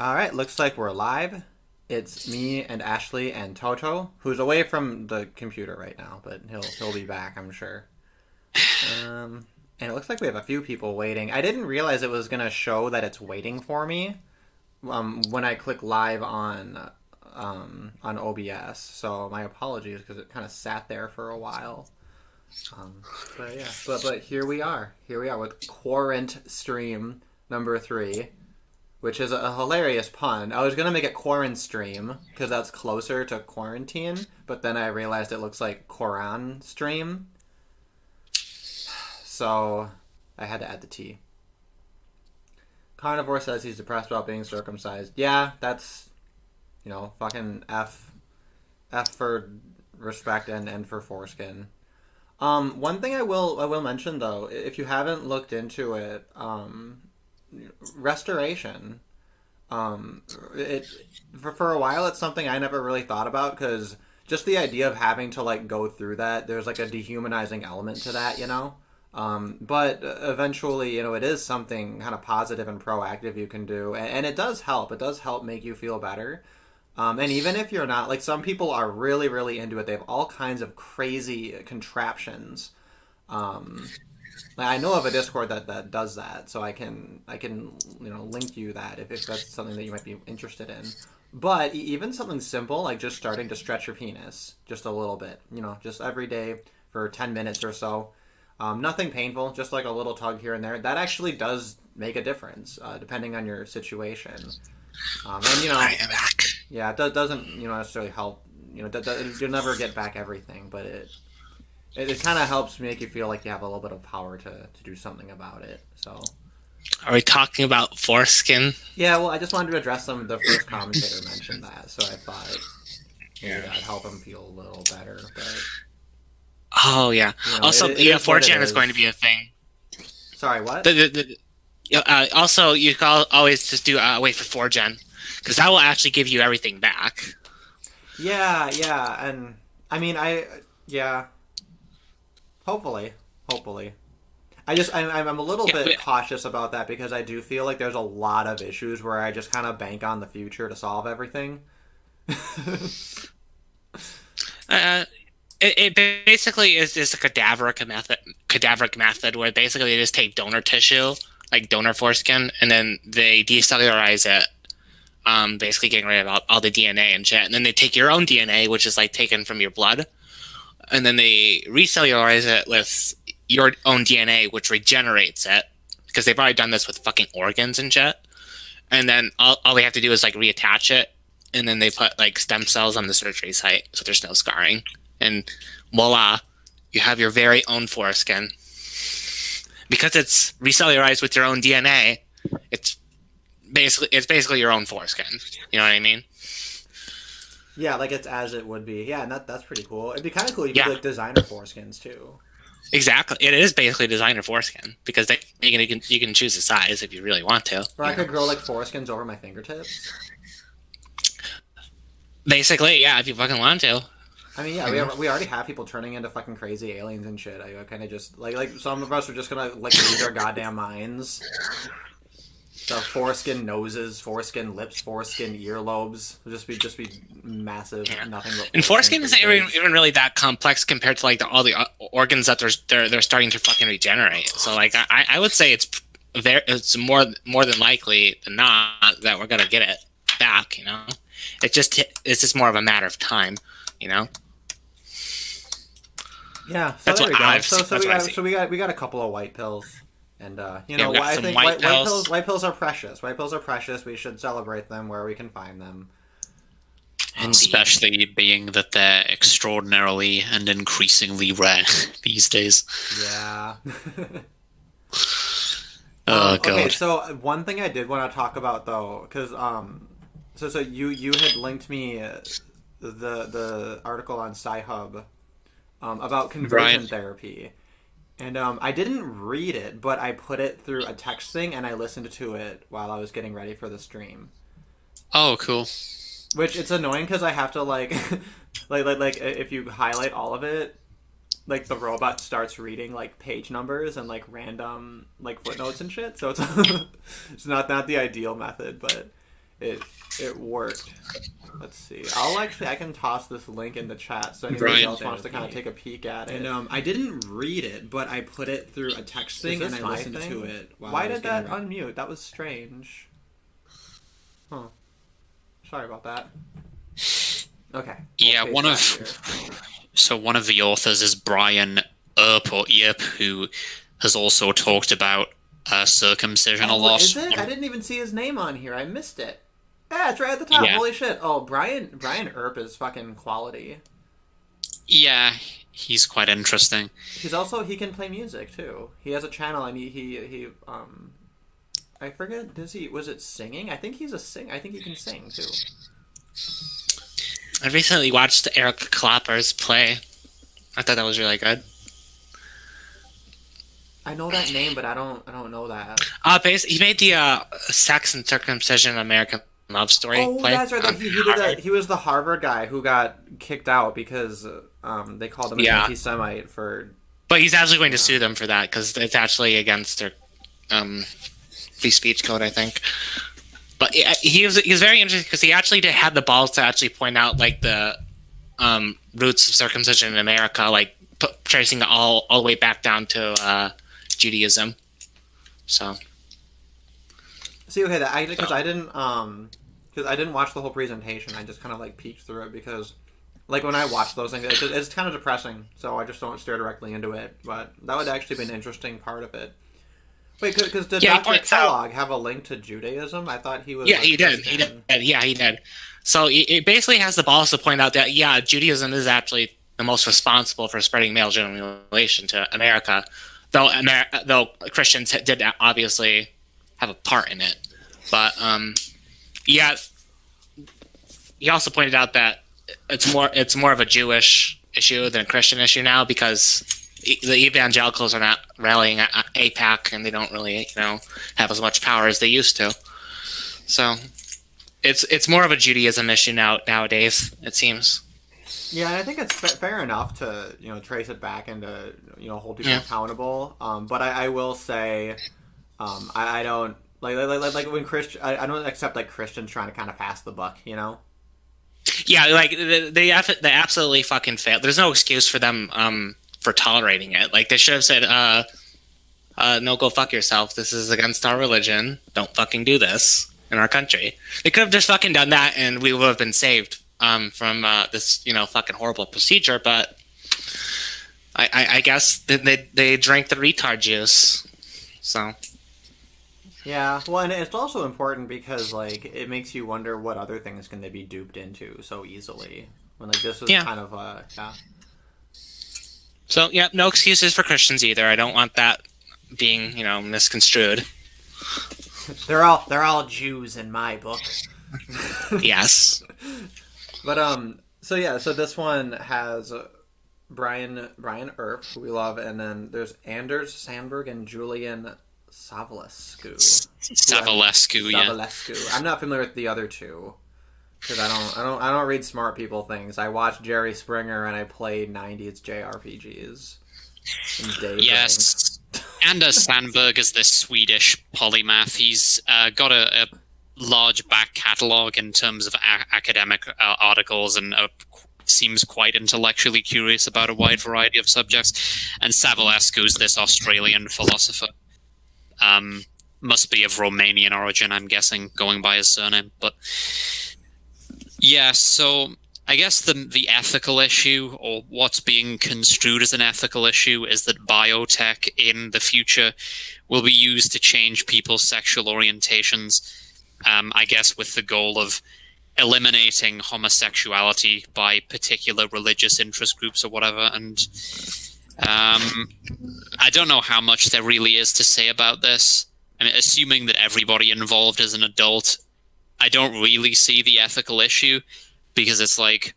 All right, looks like we're live. It's me and Ashley and Toto, who's away from the computer right now, but he'll be back, I'm sure. And it looks like we have a few people waiting. I didn't realize it was gonna show that it's waiting for me when I click live on OBS. So my apologies because it kind of sat there for a while. But yeah, but here we are. Here we are with QuarantStream number 3. Which is a hilarious pun. I was going to make it QuarantStream, because that's closer to quarantine, but then I realized it looks like QuarantStream. So, I had to add the T. Carnivore says he's depressed about being circumcised. Yeah, that's, fucking F. F for respect and for foreskin. One thing I will mention, though, if you haven't looked into it, restoration. It for a while it's something I never really thought about because just the idea of having to go through that, there's a dehumanizing element to that. But eventually, it is something kind of positive and proactive you can do, and it does help. It does help make you feel better. And even if you're not, some people are really, really into it. They have all kinds of crazy contraptions. I know of a Discord that does that, so I can link you that if that's something that you might be interested in. But even something simple like just starting to stretch your penis just a little bit, just every day for 10 minutes or so. Nothing painful, just like a little tug here and there. That actually does make a difference depending on your situation. And I am back. Yeah, it doesn't necessarily help. You'll never get back everything, but it kind of helps make you feel like you have a little bit of power to do something about it. So, Are we talking about foreskin? yeah, well, I just wanted to address them. The first commentator mentioned that, so I thought maybe that'd help him feel a little better. But Oh yeah. Also, it is what it 4chan is is. going to be a thing. Sorry, what? Also, you can always just do wait for 4gen because that will actually give you everything back. Yeah, and I mean, yeah. Hopefully. I'm a little bit cautious about that because I do feel like there's a lot of issues where I just kind of bank on the future to solve everything. It basically is just a cadaveric method where basically they just take donor tissue, like donor foreskin, and then they decellularize it, basically getting rid of all the DNA and shit. And then they take your own DNA, which is taken from your blood, and then they recellularize it with your own DNA, which regenerates it, because they've already done this with fucking organs and shit. And then all they have to do is reattach it, and then they put stem cells on the surgery site, so there's no scarring. And voila, you have your very own foreskin. Because it's recellularized with your own DNA, it's basically your own foreskin. You know what I mean? Yeah, it's as it would be. Yeah, and that's pretty cool. It'd be kind of cool. You could do designer foreskins too. Exactly, it is basically designer foreskin because you can choose the size if you really want to. Or I could grow foreskins over my fingertips. Basically, yeah, if you fucking want to. I mean, yeah, we already have people turning into fucking crazy aliens and shit. I kind of just like some of us are just gonna lose our goddamn minds. The foreskin noses, foreskin lips, foreskin earlobes. It'll just be massive. Yeah. Nothing but and foreskin isn't even really that complex compared to all the organs that they're starting to fucking regenerate. So I would say it's more than likely than not that we're gonna get it back. It's just more of a matter of time. Yeah, so That's there we what go. I've So that's what I see. we got a couple of white pills, and we got I some think white pills. white pills are precious. White pills are precious. We should celebrate them where we can find them. Especially being that they're extraordinarily and increasingly rare these days. Yeah. Oh god. Okay, so one thing I did want to talk about though, because so you had linked me the article on Sci-Hub about conversion therapy, and I didn't read it, but I put it through a text thing and I listened to it while I was getting ready for the stream. Oh, cool. Which it's annoying because I have to like if you highlight all of it, the robot starts reading page numbers and random footnotes and shit. So it's it's not the ideal method, but it it worked. Let's see. I can toss this link in the chat so anybody Brian, else wants to kind of take a peek at it. And I didn't read it, but I put it through a text thing and I my listened thing? to it. While Why I was did that getting ready. unmute? That was strange. Huh. Sorry about that. Okay. Yeah, We'll one face of that here. so one of the authors is Brian Earp or Earp, who has also talked about circumcision a lot. Is it? I didn't even see his name on here. I missed it. Yeah, it's right at the top. Yeah. Holy shit. Oh, Brian Earp is fucking quality. Yeah, he's quite interesting. He can play music too. He has a channel and he I forget, was it singing? I think he's a sing. I think he can sing too. I recently watched Eric Klapper's play. I thought that was really good. I know that name, but I don't know that. He made the Sex and Circumcision American Love Story Oh, play. that's right. He did that. He was the Harvard guy who got kicked out because they called him an anti-Semite for. But he's actually going to sue them for that because it's actually against their free speech code, I think. But he was very interesting because he actually had the balls to actually point out like the roots of circumcision in America, like tracing it all the way back down to Judaism. So. See, okay, because I didn't watch the whole presentation. I just kind of like peeked through it because, like, when I watch those things, it's kind of depressing. So I just don't stare directly into it. But that would actually be an interesting part of it. Wait, because did Dr. Kellogg have a link to Judaism? I thought he was. Yeah, he did. He did. Yeah, he did. So it basically has the balls to point out that Judaism is actually the most responsible for spreading male genital mutilation to America, though Christians did obviously have a part in it. But he also pointed out that it's more of a Jewish issue than a Christian issue now because the evangelicals are not rallying at AIPAC and they don't really have as much power as they used to. So it's more of a Judaism issue nowadays, it seems. Yeah, and I think it's fair enough to trace it back and to hold people accountable. But I will say, I don't like when I don't accept like Christians trying to kind of pass the buck. Yeah, like they absolutely fucking failed. There's no excuse for them for tolerating it. Like they should have said, "No, go fuck yourself. This is against our religion. Don't fucking do this in our country." They could have just fucking done that, and we would have been saved from this fucking horrible procedure. But I guess they drank the retard juice. So. Yeah, well, and it's also important because like it makes you wonder what other things can they be duped into so easily when like this was kind of yeah. So yeah, no excuses for Christians either. I don't want that being misconstrued. They're all Jews in my book. Yes. But so this one has Brian Earp, who we love, and then there's Anders Sandberg and Julian Savulescu. Savulescu. I'm not familiar with the other two because I don't read smart people things. I watch Jerry Springer and I play 90s JRPGs. Yes. Anders Sandberg is this Swedish polymath. He's got a large back catalogue in terms of academic articles and seems quite intellectually curious about a wide variety of subjects. And Savulescu is this Australian philosopher. Must be of Romanian origin, I'm guessing, going by his surname. But yeah, so I guess the ethical issue, or what's being construed as an ethical issue, is that biotech in the future will be used to change people's sexual orientations, I guess with the goal of eliminating homosexuality by particular religious interest groups or whatever. And I don't know how much there really is to say about this. I mean, assuming that everybody involved is an adult, I don't really see the ethical issue, because it's like,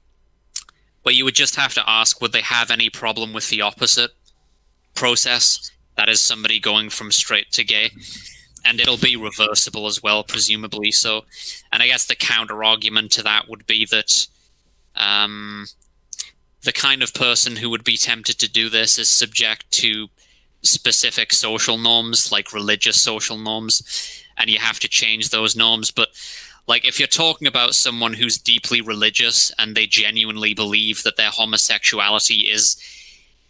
well, you would just have to ask, would they have any problem with the opposite process? That is somebody going from straight to gay. And it'll be reversible as well, presumably. So, and I guess the counter argument to that would be that the kind of person who would be tempted to do this is subject to specific social norms, like religious social norms, and you have to change those norms. But Like, if you're talking about someone who's deeply religious and they genuinely believe that their homosexuality is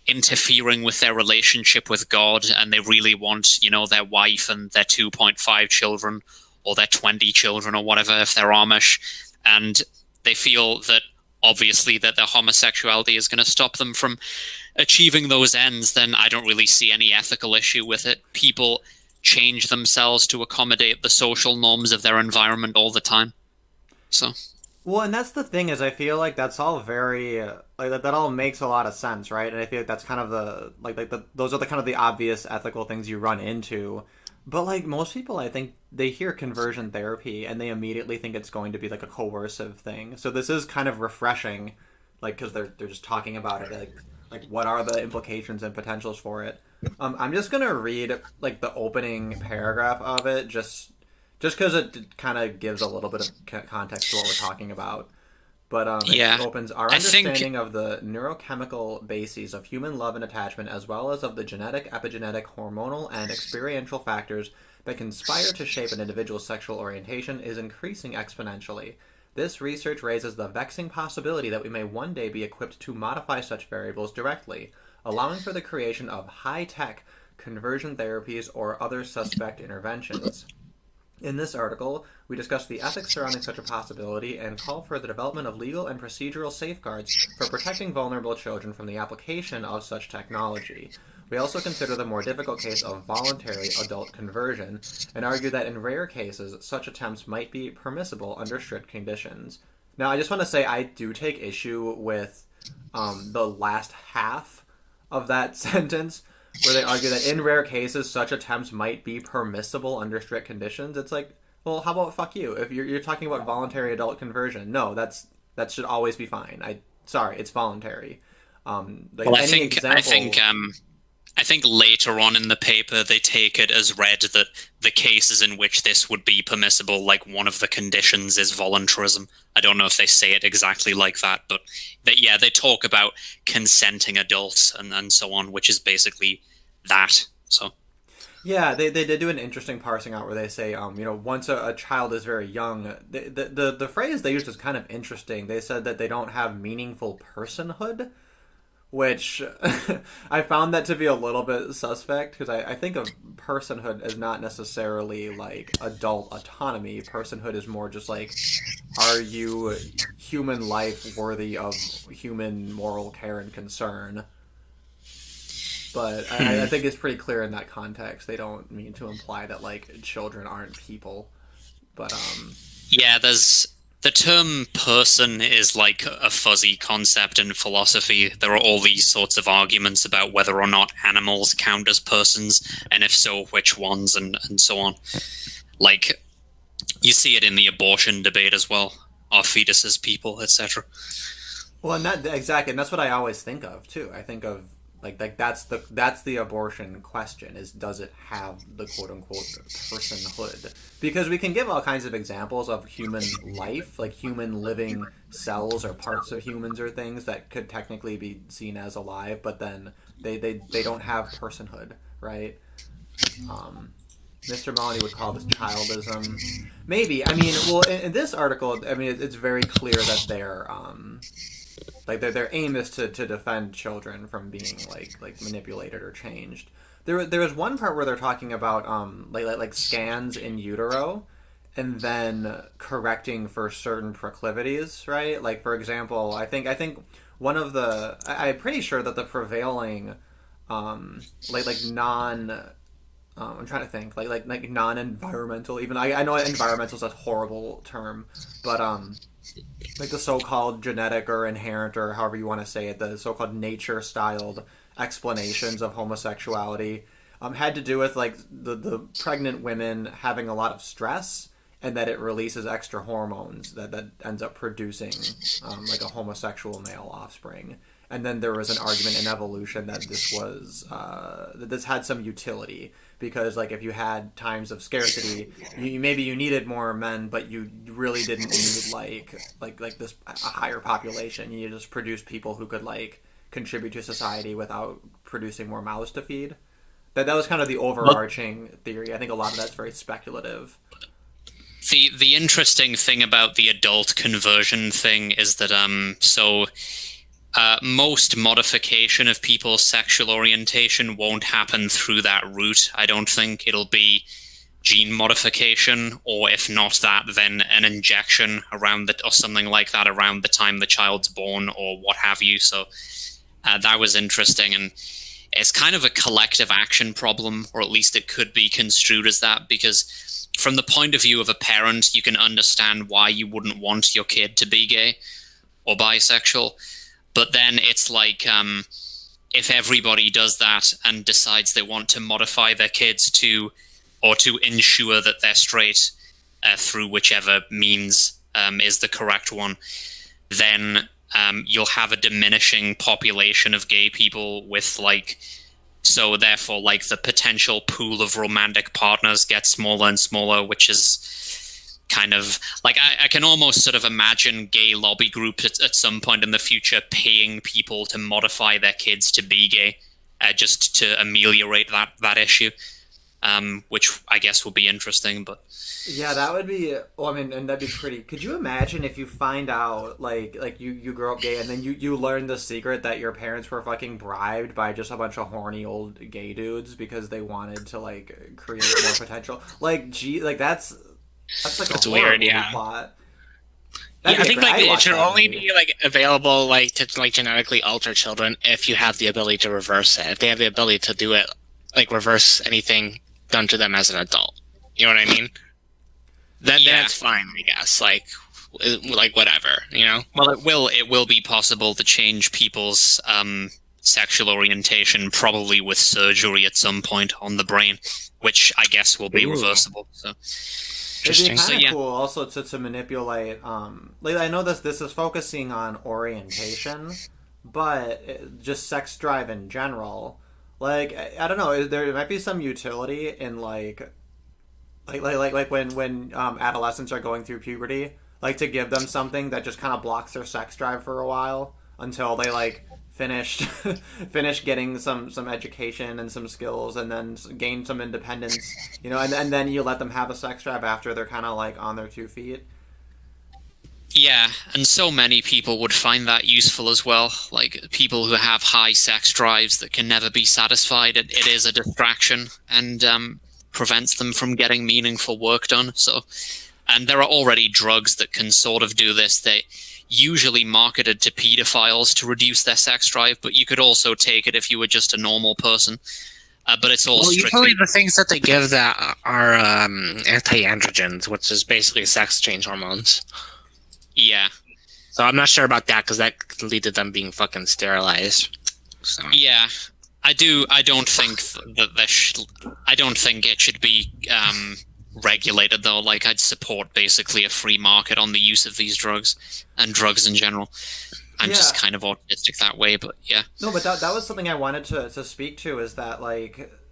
interfering with their relationship with God, and they really want, their wife and their 2.5 children or their 20 children or whatever, if they're Amish, and they feel that obviously that their homosexuality is going to stop them from achieving those ends, then I don't really see any ethical issue with it. People change themselves to accommodate the social norms of their environment all the time. So, well, and that's the thing is, I feel like that's all very like that all makes a lot of sense, right? And I feel like that's kind of those are the kind of the obvious ethical things you run into. But like most people, I think they hear conversion therapy and they immediately think it's going to be like a coercive thing. So this is kind of refreshing, like because they're just talking about it, like what are the implications and potentials for it. I'm just gonna read like the opening paragraph of it, just because it kind of gives a little bit of context to what we're talking about. But yeah, it opens our understanding of the neurochemical bases of human love and attachment, as well as of the genetic, epigenetic, hormonal, and experiential factors that conspire to shape an individual's sexual orientation, is increasing exponentially. This research raises the vexing possibility that we may one day be equipped to modify such variables directly, allowing for the creation of high-tech conversion therapies or other suspect interventions. In this article, we discuss the ethics surrounding such a possibility and call for the development of legal and procedural safeguards for protecting vulnerable children from the application of such technology. We also consider the more difficult case of voluntary adult conversion and argue that in rare cases, such attempts might be permissible under strict conditions. Now, I just want to say I do take issue with the last half of that sentence, where they argue that in rare cases, such attempts might be permissible under strict conditions. It's like, well, how about fuck you? If you're talking about voluntary adult conversion, no, that should always be fine. Sorry, it's voluntary. Like well, I think later on in the paper they take it as read that the cases in which this would be permissible, like one of the conditions is voluntarism. I don't know if they say it exactly like that, but they talk about consenting adults and so on, which is basically that. So yeah, they did do an interesting parsing out where they say, once a child is very young, the phrase they used is kind of interesting. They said that they don't have meaningful personhood, which I found that to be a little bit suspect, because I think of personhood as not necessarily like adult autonomy. Personhood is more just like, are you human life worthy of human moral care and concern? But I think it's pretty clear in that context. They don't mean to imply that like children aren't people. But yeah, the term person is like a fuzzy concept in philosophy. There are all these sorts of arguments about whether or not animals count as persons, and if so, which ones, and so on. Like, you see it in the abortion debate as well. Are fetuses people, etc.? Well, and that's what I always think of too. I think of like that's the abortion question, is does it have the quote unquote personhood? Because we can give all kinds of examples of human life, like human living cells or parts of humans or things that could technically be seen as alive, but then they don't have personhood, right? Mr. Maloney would call this childism. Maybe. I mean, well, in this article, I mean, it's very clear that their aim is to defend children from being like manipulated or changed. There was one part where they're talking about like scans in utero, and then correcting for certain proclivities, right? Like for example, I think one of the I'm pretty sure that the prevailing like non I'm trying to think like non-environmental, even I know environmental is a horrible term, but like the so-called genetic or inherent, or however you want to say it, the so-called nature-styled explanations of homosexuality had to do with like the pregnant women having a lot of stress, and that it releases extra hormones that ends up producing like a homosexual male offspring. And then there was an argument in evolution that this had some utility, because like if you had times of scarcity, maybe you needed more men, but you really didn't need like this a higher population. You just produce people who could like contribute to society without producing more mouths to feed. That was kind of the overarching theory. I think a lot of that's very speculative. The interesting thing about the adult conversion thing is that most modification of people's sexual orientation won't happen through that route. I don't think it'll be gene modification, or if not that, then an injection around or something like that around the time the child's born, or what have you. So that was interesting, and it's kind of a collective action problem, or at least it could be construed as that, because from the point of view of a parent, you can understand why you wouldn't want your kid to be gay or bisexual. But then it's like, if everybody does that and decides they want to modify their kids to ensure that they're straight through whichever means is the correct one, then you'll have a diminishing population of gay people so therefore the potential pool of romantic partners gets smaller and smaller, which is kind of like, I can almost sort of imagine gay lobby groups at some point in the future paying people to modify their kids to be gay, just to ameliorate that issue, which I guess will be interesting. But yeah, that would be. Well, I mean, and that'd be pretty. Could you imagine if you find out, like you grow up gay, and then you learn the secret that your parents were fucking bribed by just a bunch of horny old gay dudes because they wanted to create more potential. That's like That's a weird, horrible yeah. plot. Yeah, I think it watch should that only movie. be available to genetically alter children if you have the ability to reverse it. If they have the ability to do it, reverse anything done to them as an adult. You know what I mean? That's fine, I guess. Whatever, you know. Well, it will be possible to change people's sexual orientation, probably with surgery at some point on the brain, which I guess will be reversible. So It'd be interesting. kind of cool also to manipulate. I know this is focusing on orientation, but just sex drive in general. I don't know. There might be some utility in when adolescents are going through puberty, to give them something that just kind of blocks their sex drive for a while until they finish getting some education and some skills, and then gain some independence, and then you let them have a sex drive after they're kind of on their 2 feet. Yeah, and so many people would find that useful as well. People who have high sex drives that can never be satisfied, it is a distraction and prevents them from getting meaningful work done. So, and there are already drugs that can sort of do this. They usually marketed to pedophiles to reduce their sex drive, but you could also take it if you were just a normal person. But it's all strictly... Usually the things that they give that are anti-androgens, which is basically sex change hormones. Yeah. So I'm not sure about that, because that could lead to them being fucking sterilized. So. Yeah. I don't think I don't think it should be regulated, though. I'd support basically a free market on the use of these drugs and drugs in general. I'm just kind of autistic that way, but yeah. No, but that was something I wanted to speak to, is that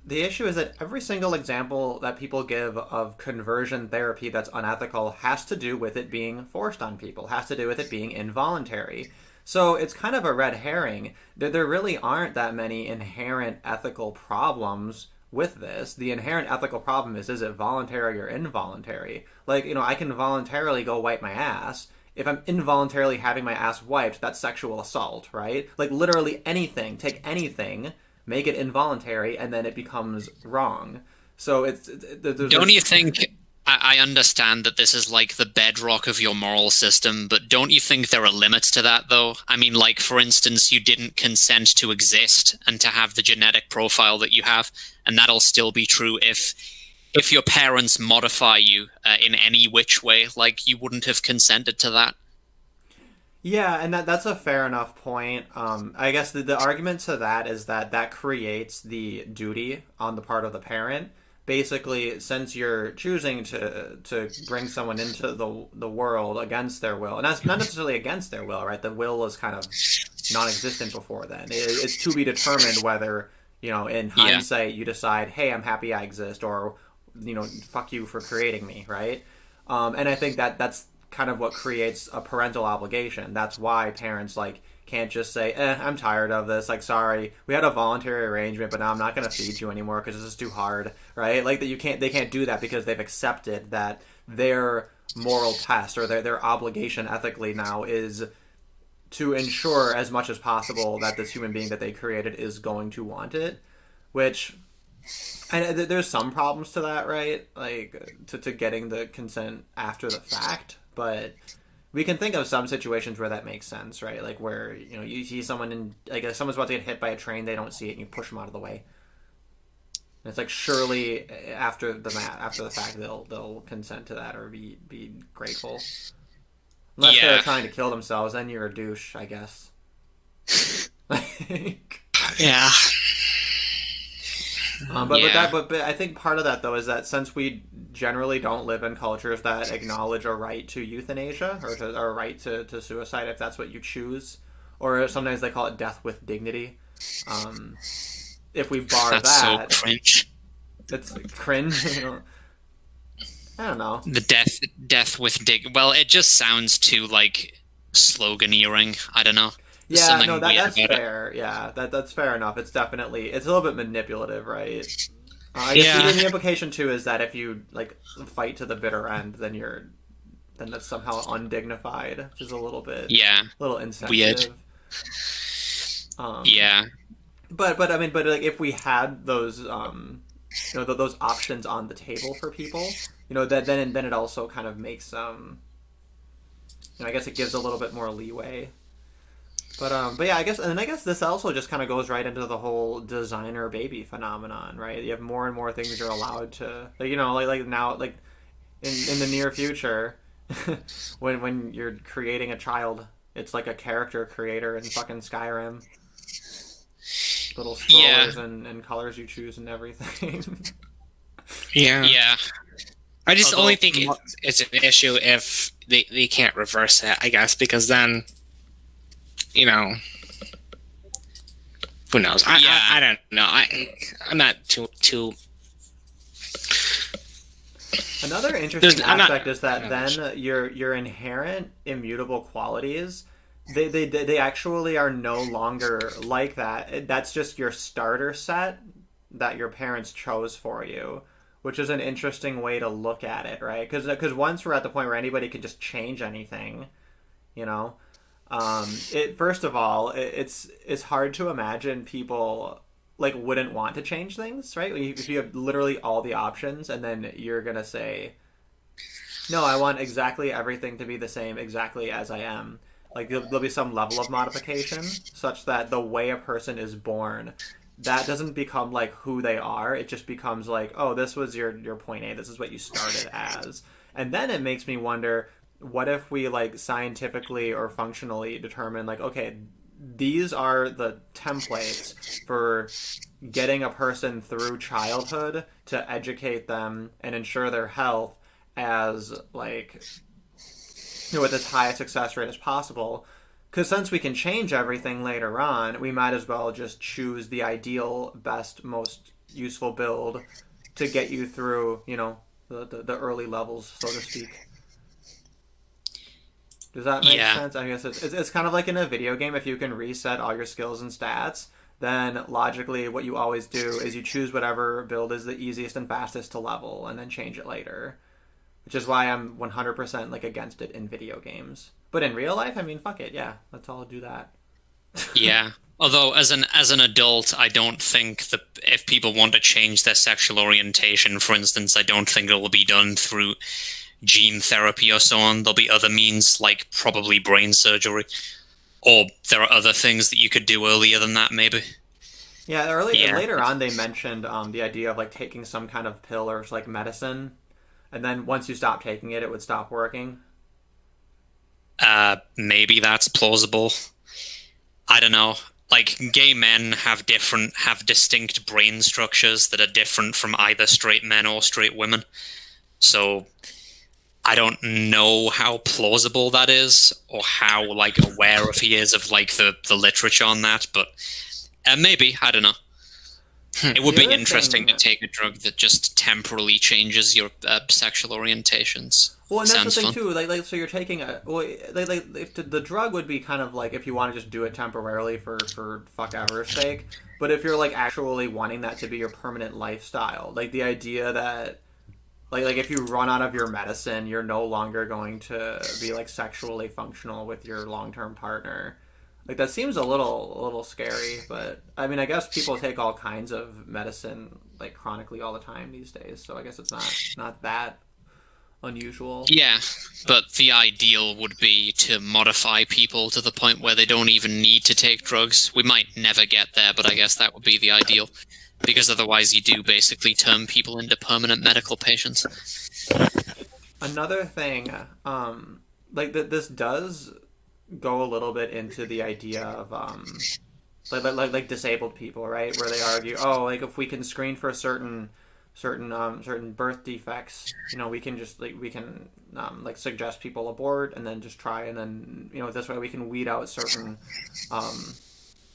the issue is that every single example that people give of conversion therapy that's unethical has to do with it being forced on people, has to do with it being involuntary. So it's kind of a red herring. There really aren't that many inherent ethical problems with this. The inherent ethical problem is it voluntary or involuntary? I can voluntarily go wipe my ass. If I'm involuntarily having my ass wiped, that's sexual assault, right? Literally anything, take anything, make it involuntary, and then it becomes wrong. So don't you think... I understand that this is the bedrock of your moral system, but don't you think there are limits to that, though? I mean, for instance, you didn't consent to exist and to have the genetic profile that you have, and that'll still be true if your parents modify you in any which way. You wouldn't have consented to that. Yeah, and that's a fair enough point. I guess the argument to that is that creates the duty on the part of the parent. Basically, since you're choosing to bring someone into the world against their will, and that's not necessarily against their will, right? The will is kind of non-existent before then. It's to be determined whether, in hindsight, you decide, hey, I'm happy I exist, or, fuck you for creating me, right? And I think that's kind of what creates a parental obligation. That's why parents, can't just say, I'm tired of this, sorry, we had a voluntary arrangement, but now I'm not going to feed you anymore because this is too hard, right? They can't do that because they've accepted that their moral test, or their obligation ethically now is to ensure as much as possible that this human being that they created is going to want it, which there's some problems to that, right? Like to getting the consent after the fact, but we can think of some situations where that makes sense, right? Like where you see someone in like if someone's about to get hit by a train, they don't see it, and you push them out of the way. And it's like surely after the fact they'll consent to that or be grateful. Unless Yeah. they're trying to kill themselves, then you're a douche, I guess. Yeah. But I think part of that though is that since we generally don't live in cultures that acknowledge a right to euthanasia or a right to suicide if that's what you choose, or sometimes they call it death with dignity. If we bar That's that, so cringe. it's cringe. I don't know. The death with dig. Well, it just sounds too like sloganeering. I don't know. There's Yeah, something no, weird that's about it. fair. Yeah, that's fair enough. It's a little bit manipulative, right? I Yeah. guess the implication too is that if you like fight to the bitter end, then that's somehow undignified, which is a little insensitive. Yeah. But like if we had those those options on the table for people, then it also kind of makes I guess it gives a little bit more leeway. But yeah, I guess this also just kind of goes right into the whole designer baby phenomenon, right? You have more and more things you're allowed to, like now, like in the near future, when you're creating a child, it's like a character creator in fucking Skyrim. Little strollers and colors you choose and everything. Yeah. Yeah. I just Although- only think it's an issue if they can't reverse it, I guess, because then, who knows? I don't know. I'm not too. Another interesting I'm not- aspect is that then your inherent immutable qualities, they actually are no longer like that. That's just your starter set that your parents chose for you, which is an interesting way to look at it, right? Because once we're at the point where anybody can just change anything, first of all, it's hard to imagine people like wouldn't want to change things, right? If you have literally all the options and then you're gonna say, no, I want exactly everything to be the same exactly as I am. Like there'll be some level of modification such that the way a person is born, that doesn't become like who they are. It just becomes like, oh, this was your point A. This is what you started as. And then it makes me wonder, what if we like scientifically or functionally determine like, okay, these are the templates for getting a person through childhood to educate them and ensure their health as like with as high a success rate as possible. Because since we can change everything later on, we might as well just choose the ideal, best, most useful build to get you through, the early levels, so to speak. Does that make sense? I guess it's kind of like in a video game. If you can reset all your skills and stats, then logically what you always do is you choose whatever build is the easiest and fastest to level and then change it later. Which is why I'm 100% like against it in video games. But in real life, I mean, fuck it, yeah, let's all do that. Yeah. Although, as an adult, I don't think that if people want to change their sexual orientation, for instance, I don't think it will be done through gene therapy or so on. There'll be other means, like probably brain surgery. Or there are other things that you could do earlier than that, maybe. Yeah, later on they mentioned the idea of like taking some kind of pill or like medicine, and then once you stop taking it, it would stop working. Maybe that's plausible. I don't know. Like, gay men have distinct brain structures that are different from either straight men or straight women. So I don't know how plausible that is, or how like aware of he is of like the literature on that. But maybe, I don't know. It would be interesting to take a drug that just temporarily changes your sexual orientations. Well, and that's Sounds the thing fun. too. Like, so you're taking if the drug would be kind of like if you want to just do it temporarily for fuck ever's sake. But if you're like actually wanting that to be your permanent lifestyle, like the idea that like if you run out of your medicine, you're no longer going to be like sexually functional with your long-term partner. Like that seems a little scary, but I mean, I guess people take all kinds of medicine like chronically all the time these days, so I guess it's not that unusual. Yeah, but the ideal would be to modify people to the point where they don't even need to take drugs. We might never get there, but I guess that would be the ideal. Because otherwise you do basically turn people into permanent medical patients. Another thing, like that, this does go a little bit into the idea of like disabled people, right? Where they argue, oh, like if we can screen for certain birth defects, we can just like suggest people abort and then just try, and then this way we can weed out certain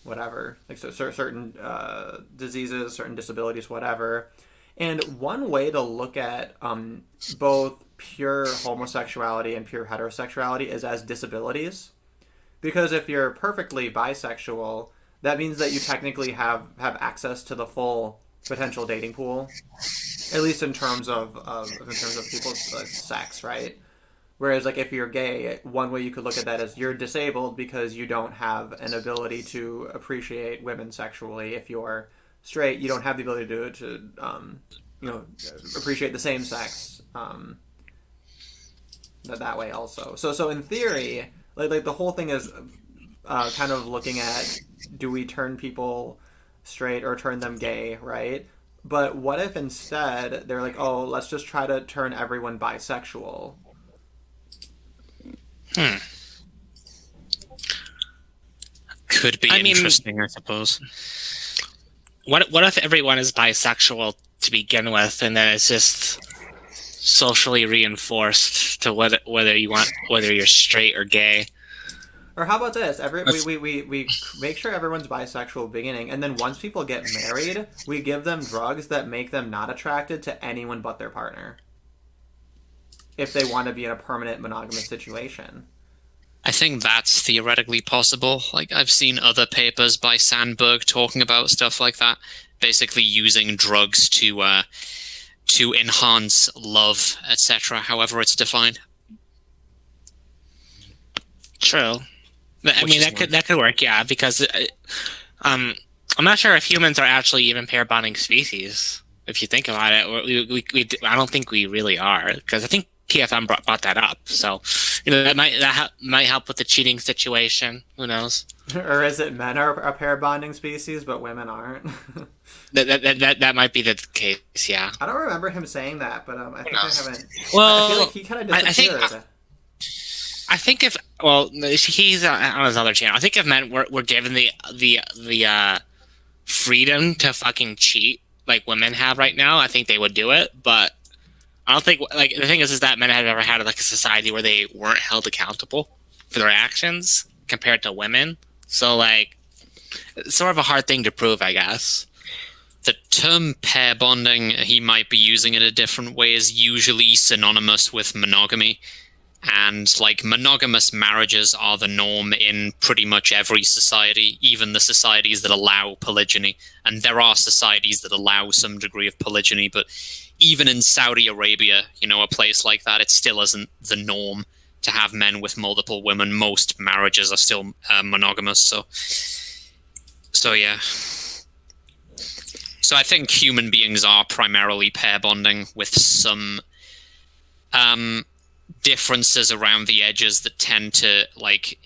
whatever, like certain diseases, certain disabilities, whatever. And one way to look at both pure homosexuality and pure heterosexuality is as disabilities, because if you're perfectly bisexual, that means that you technically have access to the full potential dating pool, at least in terms of people's sex, right? Whereas, like, if you're gay, one way you could look at that is you're disabled because you don't have an ability to appreciate women sexually. If you're straight, you don't have the ability to appreciate the same sex that way also. So in theory, like the whole thing is kind of looking at, do we turn people straight or turn them gay, right? But what if instead they're like, oh, let's just try to turn everyone bisexual? Could be interesting, I suppose. What if everyone is bisexual to begin with, and then it's just socially reinforced to whether you're straight or gay? Or how about this? We make sure everyone's bisexual beginning, and then once people get married, we give them drugs that make them not attracted to anyone but their partner, if they want to be in a permanent monogamous situation. I think that's theoretically possible. Like, I've seen other papers by Sandberg talking about stuff like that, basically using drugs to enhance love, etc., however it's defined. True. I mean, that could work, yeah, because I'm not sure if humans are actually even pair bonding species. If you think about it, I don't think we really are, because I think TFM brought that up. So, that might help with the cheating situation. Who knows? Or is it men are a pair bonding species, but women aren't? that might be the case. Yeah. I don't remember him saying that, but I think I haven't. Well, I feel like he kind of disappeared. I think he's on his other channel. I think if men were given the freedom to fucking cheat like women have right now, I think they would do it. But I don't think, like, the thing is that men have ever had like a society where they weren't held accountable for their actions compared to women. So, like, it's sort of a hard thing to prove, I guess. The term pair bonding, he might be using it a different way, is usually synonymous with monogamy. And, like, monogamous marriages are the norm in pretty much every society, even the societies that allow polygyny. And there are societies that allow some degree of polygyny, but even in Saudi Arabia, a place like that, it still isn't the norm to have men with multiple women. Most marriages are still monogamous. So yeah. So I think human beings are primarily pair bonding with some differences around the edges that tend to, like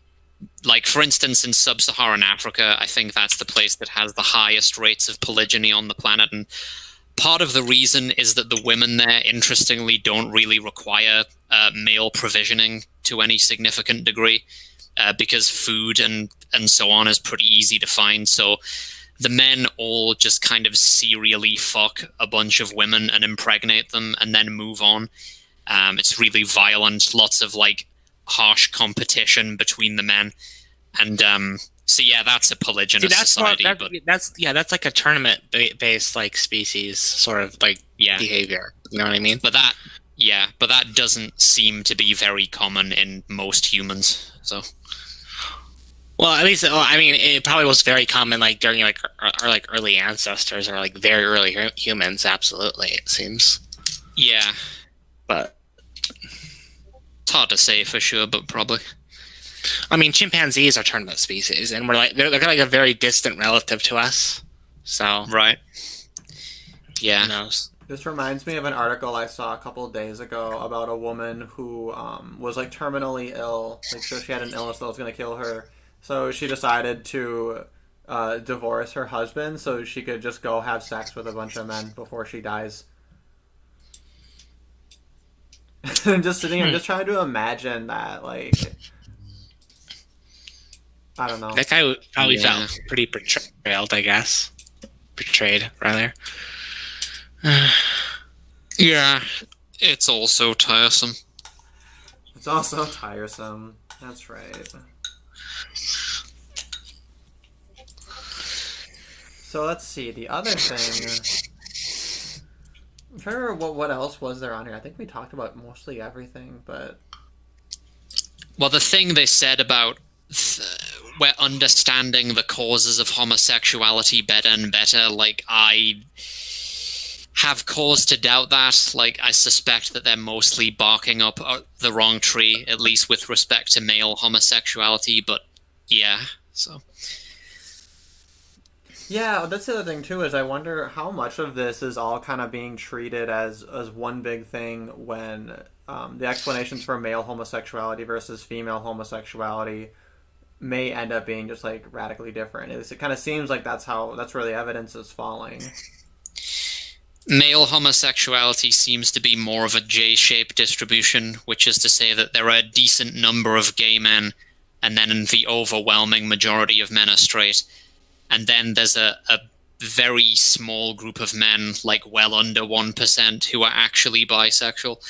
for instance, in sub-Saharan Africa, I think that's the place that has the highest rates of polygyny on the planet. And part of the reason is that the women there, interestingly, don't really require male provisioning to any significant degree, because food and so on is pretty easy to find. So the men all just kind of serially fuck a bunch of women and impregnate them and then move on. It's really violent, lots of like harsh competition between the men. And so yeah, that's a polygynous society. That's like a tournament based like species sort of like behavior. You know what I mean? But that doesn't seem to be very common in most humans. So, well, at least I mean, it probably was very common like during like our like early ancestors or like very early humans. Absolutely, it seems. Yeah. But It's hard to say for sure, but probably. I mean, chimpanzees are tournament species, and they're like a very distant relative to us. So Right. Yeah. who knows? This reminds me of an article I saw a couple of days ago about a woman who was like terminally ill. Like, so she had an illness that was going to kill her. So she decided to divorce her husband so she could just go have sex with a bunch of men before she dies. I'm just sitting here, just trying to imagine that. Like, I don't know. That guy probably Yeah. felt pretty betrayed, I guess. Betrayed, rather. Yeah. It's also tiresome. It's also tiresome. That's right. So let's see. The other thing. I'm trying to remember what else was there on here. I think we talked about mostly everything, but Well, the thing they said about we're understanding the causes of homosexuality better and better, like, I have cause to doubt that. Like, I suspect that they're mostly barking up the wrong tree, at least with respect to male homosexuality, but yeah, so. yeah, that's the other thing too. Is I wonder how much of this is all kind of being treated as one big thing when the explanations for male homosexuality versus female homosexuality may end up being just like radically different. It kind of seems like that's where the evidence is falling. Male homosexuality seems to be more of a J-shaped distribution, which is to say that there are a decent number of gay men, and then the overwhelming majority of men are straight. And then there's a very small group of men, like well under 1%, who are actually bisexual.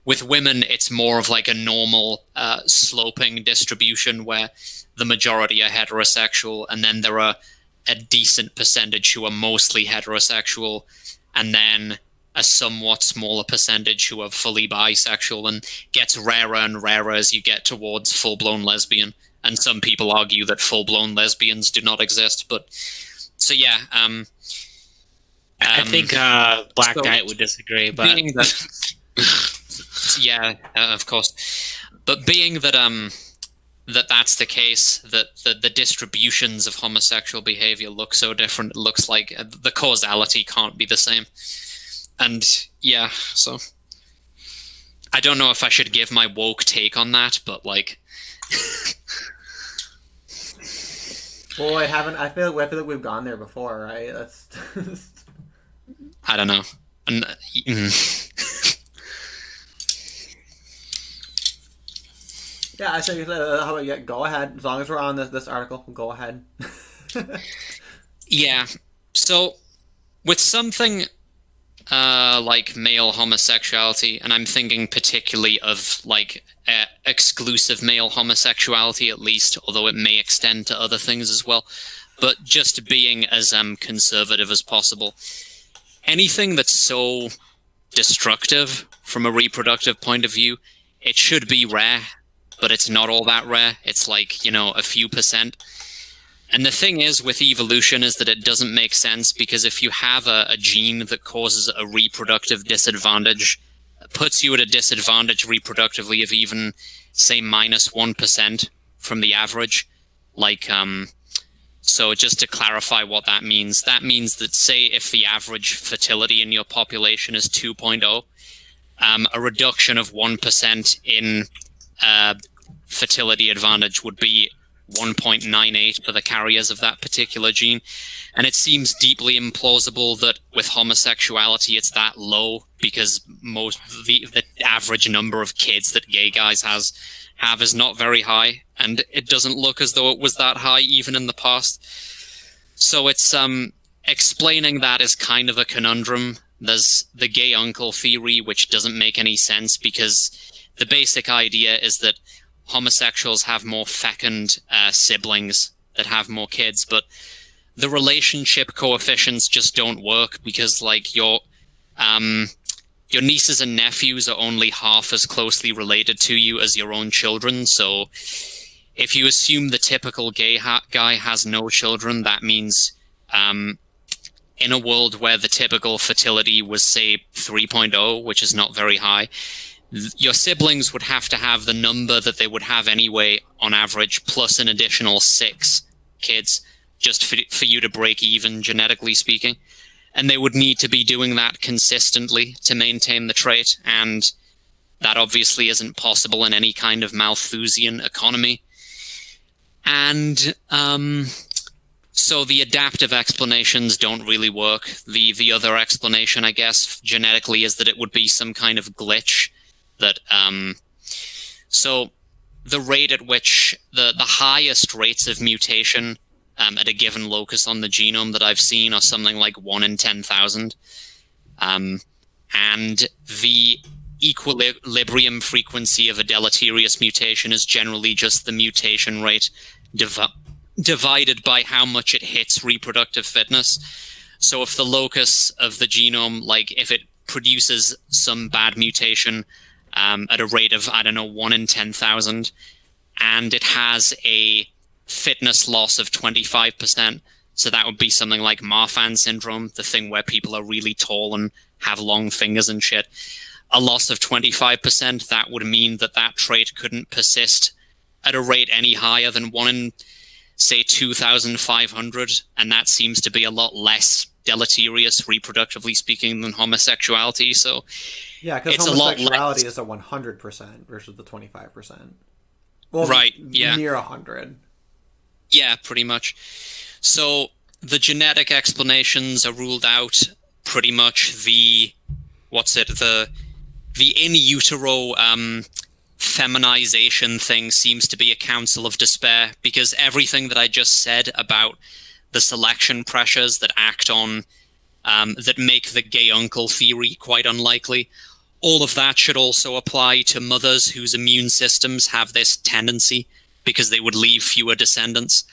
With women, it's more of like a normal sloping distribution where the majority are heterosexual, and then there are a decent percentage who are mostly heterosexual, and then a somewhat smaller percentage who are fully bisexual, and gets rarer and rarer as you get towards full-blown lesbian. And some people argue that full-blown lesbians do not exist, but so yeah. I think Black so Knight would disagree, but being that, yeah, of course. But being that that's the case, that the distributions of homosexual behavior look so different, it looks like the causality can't be the same. And yeah, so I don't know if I should give my woke take on that, but like. Well, I feel like we've gone there before, right? That's. I don't know. And, Yeah, I think. How about go ahead? As long as we're on this article, go ahead. yeah. So, with something like male homosexuality, and I'm thinking particularly of like exclusive male homosexuality, at least, although it may extend to other things as well. But just being as conservative as possible. Anything that's so destructive from a reproductive point of view, it should be rare, but it's not all that rare. It's like, a few percent. And the thing is with evolution is that it doesn't make sense, because if you have a gene that causes a reproductive disadvantage, puts you at a disadvantage reproductively of even, say, minus 1% from the average. Like, so just to clarify what that means that, say, if the average fertility in your population is 2.0, a reduction of 1% in fertility advantage would be 1.98 for the carriers of that particular gene. And it seems deeply implausible that with homosexuality it's that low, because the average number of kids that gay guys have is not very high, and it doesn't look as though it was that high even in the past. So it's explaining that is kind of a conundrum. There's the gay uncle theory, which doesn't make any sense, because the basic idea is that homosexuals have more fecund siblings that have more kids, but the relationship coefficients just don't work, because like your nieces and nephews are only half as closely related to you as your own children. So if you assume the typical gay guy has no children, that means in a world where the typical fertility was, say, 3.0, which is not very high, your siblings would have to have the number that they would have anyway on average, plus an additional 6 kids, just for you to break even, genetically speaking. And they would need to be doing that consistently to maintain the trait, and that obviously isn't possible in any kind of Malthusian economy. And so the adaptive explanations don't really work. The other explanation, I guess, genetically is that it would be some kind of glitch that so the rate at which the highest rates of mutation at a given locus on the genome that I've seen are something like 1 in 10,000. And the equilibrium frequency of a deleterious mutation is generally just the mutation rate divided by how much it hits reproductive fitness. So if the locus of the genome, like if it produces some bad mutation at a rate of, I don't know, 1 in 10,000, and it has a fitness loss of 25%, so that would be something like Marfan syndrome, the thing where people are really tall and have long fingers and shit. A loss of 25%, that would mean that that trait couldn't persist at a rate any higher than 1 in, say, 2,500, and that seems to be a lot less deleterious, reproductively speaking, than homosexuality. So yeah, because homosexuality is a 100% versus the 25%. Well, right, yeah. Near 100. Yeah, pretty much. So the genetic explanations are ruled out. Pretty much the in utero feminization thing seems to be a counsel of despair, because everything that I just said about the selection pressures that act on that make the gay uncle theory quite unlikely, all of that should also apply to mothers whose immune systems have this tendency, because they would leave fewer descendants.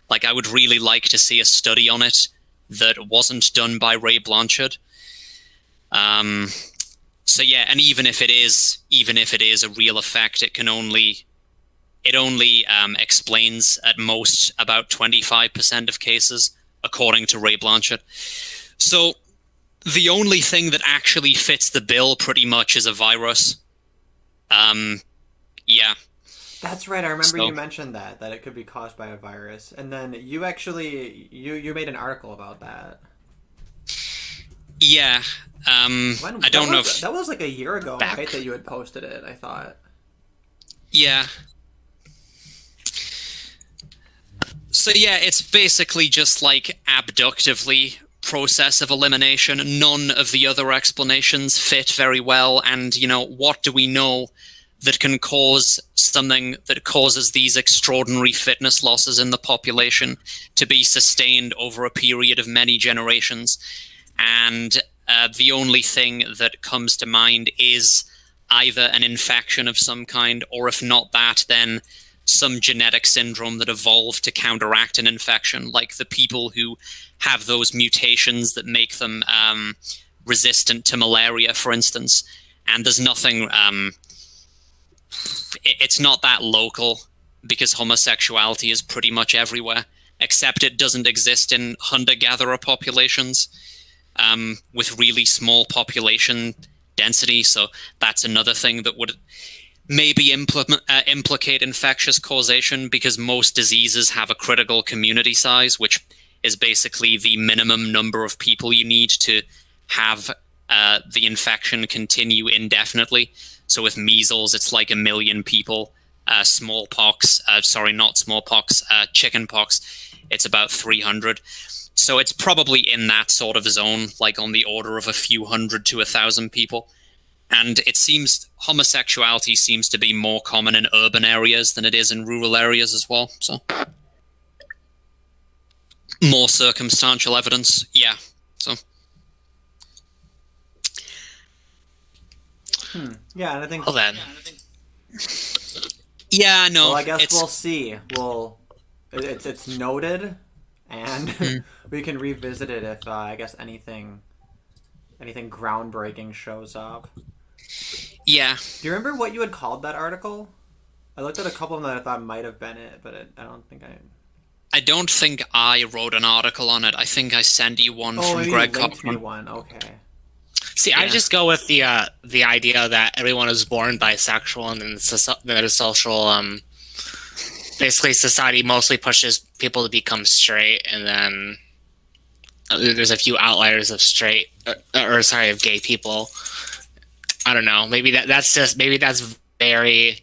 Like, I would really like to see a study on it that wasn't done by Ray Blanchard. So yeah, and even if it is a real effect, it only explains at most about 25% of cases, according to Ray Blanchard. So the only thing that actually fits the bill pretty much is a virus. Yeah. That's right. I remember you mentioned that it could be caused by a virus, and then you actually you made an article about that. Yeah. I don't know if that was like a year ago, right? That you had posted it, I thought. Yeah. So yeah, it's basically just like abductively process of elimination. None of the other explanations fit very well, and what do we know that can cause something that causes these extraordinary fitness losses in the population to be sustained over a period of many generations? And the only thing that comes to mind is either an infection of some kind, or if not that, then some genetic syndrome that evolved to counteract an infection, like the people who have those mutations that make them resistant to malaria, for instance. And there's nothing... it's not that local, because homosexuality is pretty much everywhere, except it doesn't exist in hunter-gatherer populations with really small population density. So that's another thing that would maybe implicate infectious causation, because most diseases have a critical community size, which is basically the minimum number of people you need to have the infection continue indefinitely. So with measles, it's like 1 million people. Chickenpox, it's about 300. So it's probably in that sort of zone, like on the order of a few hundred to 1,000 people. And it seems homosexuality seems to be more common in urban areas than it is in rural areas as well. So more circumstantial evidence, yeah. So. Yeah, and I think. Well then. Yeah, no. Well, I guess we'll see. It's noted, and we can revisit it if I guess anything groundbreaking shows up. Yeah. Do you remember what you had called that article? I looked at a couple of them that I thought might have been it, but I don't think I. I don't think I wrote an article on it. I think I sent you one from Greg Kaufman. One, okay. See, I just go with the idea that everyone is born bisexual, and then the social basically society mostly pushes people to become straight, and then there's a few outliers of straight of gay people. I don't know. Maybe that's very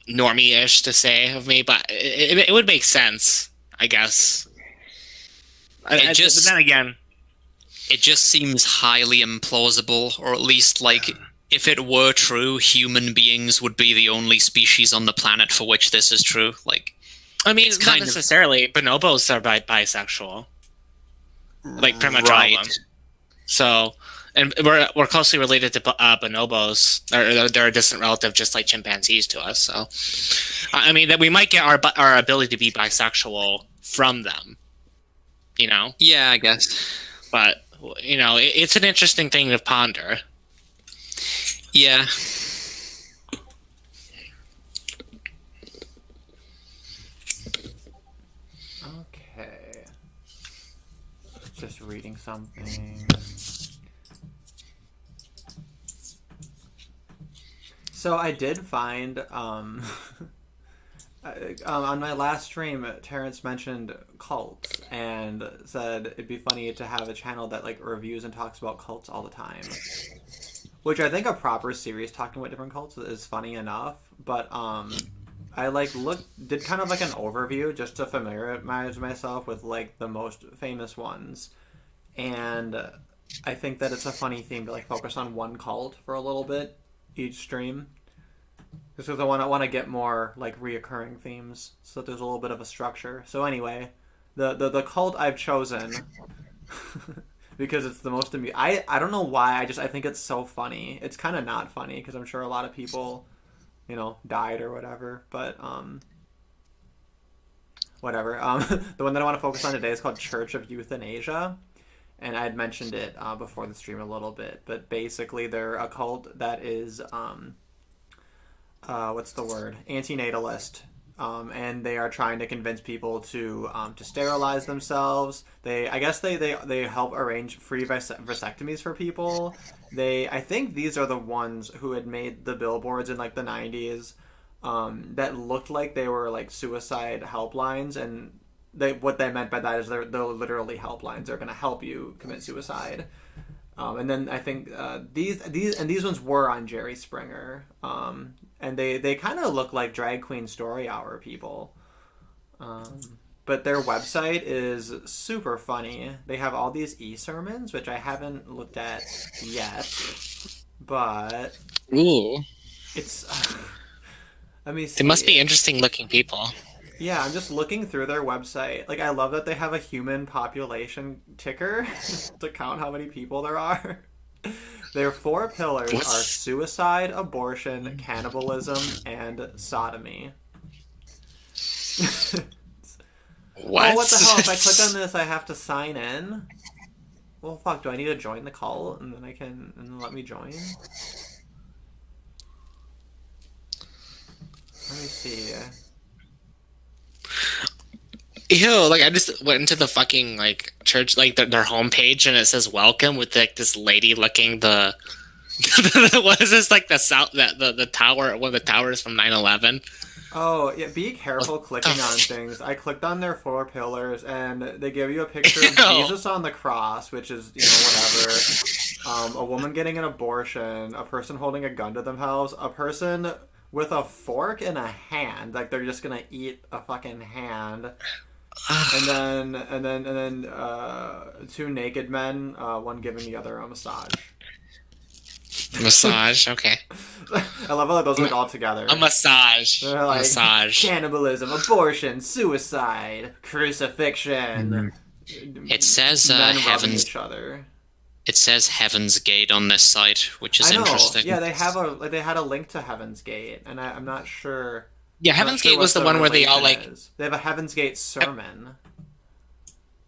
normie-ish to say of me, but it would make sense, I guess. But then again, it just seems highly implausible, or at least like if it were true, human beings would be the only species on the planet for which this is true. Like, I mean, it's not necessarily. Bonobos are bisexual, like pretty much all of them. So, and we're closely related to bonobos. They're a distant relative, just like chimpanzees to us. So, I mean, that we might get our ability to be bisexual from them. You know? Yeah, I guess. But you know, it's an interesting thing to ponder. Yeah. Okay. Just reading something. So I did find on my last stream, Terrence mentioned cults and said it'd be funny to have a channel that like reviews and talks about cults all the time. Which I think a proper series talking about different cults is funny enough, but I like did kind of like an overview just to familiarize myself with like the most famous ones, and I think that it's a funny theme to like focus on one cult for a little bit each stream, just because I want to get more like reoccurring themes, so that there's a little bit of a structure. So anyway, the cult I've chosen. Because it's the most I don't know why, I think it's so funny. It's kind of not funny because I'm sure a lot of people, you know, died or whatever, but whatever. The one that I want to focus on today is called Church of Euthanasia, and I had mentioned it before the stream a little bit, but basically they're a cult that is what's the word? Antinatalist. And they are trying to convince people to sterilize themselves. I guess they help arrange free vasectomies for people. I think these are the ones who had made the billboards in like the 90s that looked like they were like suicide helplines, and what they meant by that is they're literally helplines. They're going to help you commit suicide. And then I think these ones were on Jerry Springer. And they kind of look like drag queen story hour people. But their website is super funny. They have all these e-sermons, which I haven't looked at yet. But ooh, it's let me see. They must be interesting looking people. Yeah, I'm just looking through their website. Like, I love that they have a human population ticker to count how many people there are. Their 4 pillars are suicide, abortion, cannibalism, and sodomy. What? Oh, what the hell? If I click on this, I have to sign in? Well, fuck, do I need to join the cult? And then let me join? Let me see. Ew, like I just went into the fucking like church, like their homepage, and it says welcome with like this lady looking the what is this, like the south the tower, one of the towers from 9/11. Oh, yeah, be careful clicking on things. I clicked on their 4 pillars, and they give you a picture of Jesus on the cross, which is, you know, whatever. A woman getting an abortion, a person holding a gun to themselves, a person with a fork in a hand, like they're just gonna eat a fucking hand. And then 2 naked men, one giving the other a massage. Massage, okay. I love how those look all together. A massage. They're like massage. Cannibalism, abortion, suicide, crucifixion. It says men rubbing heaven's. each other. It says Heaven's Gate on this site, which is I know. interesting. Yeah, they had a link to Heaven's Gate, and I'm not sure. Yeah, Heaven's Gate was the one where they all like. They have a Heaven's Gate sermon.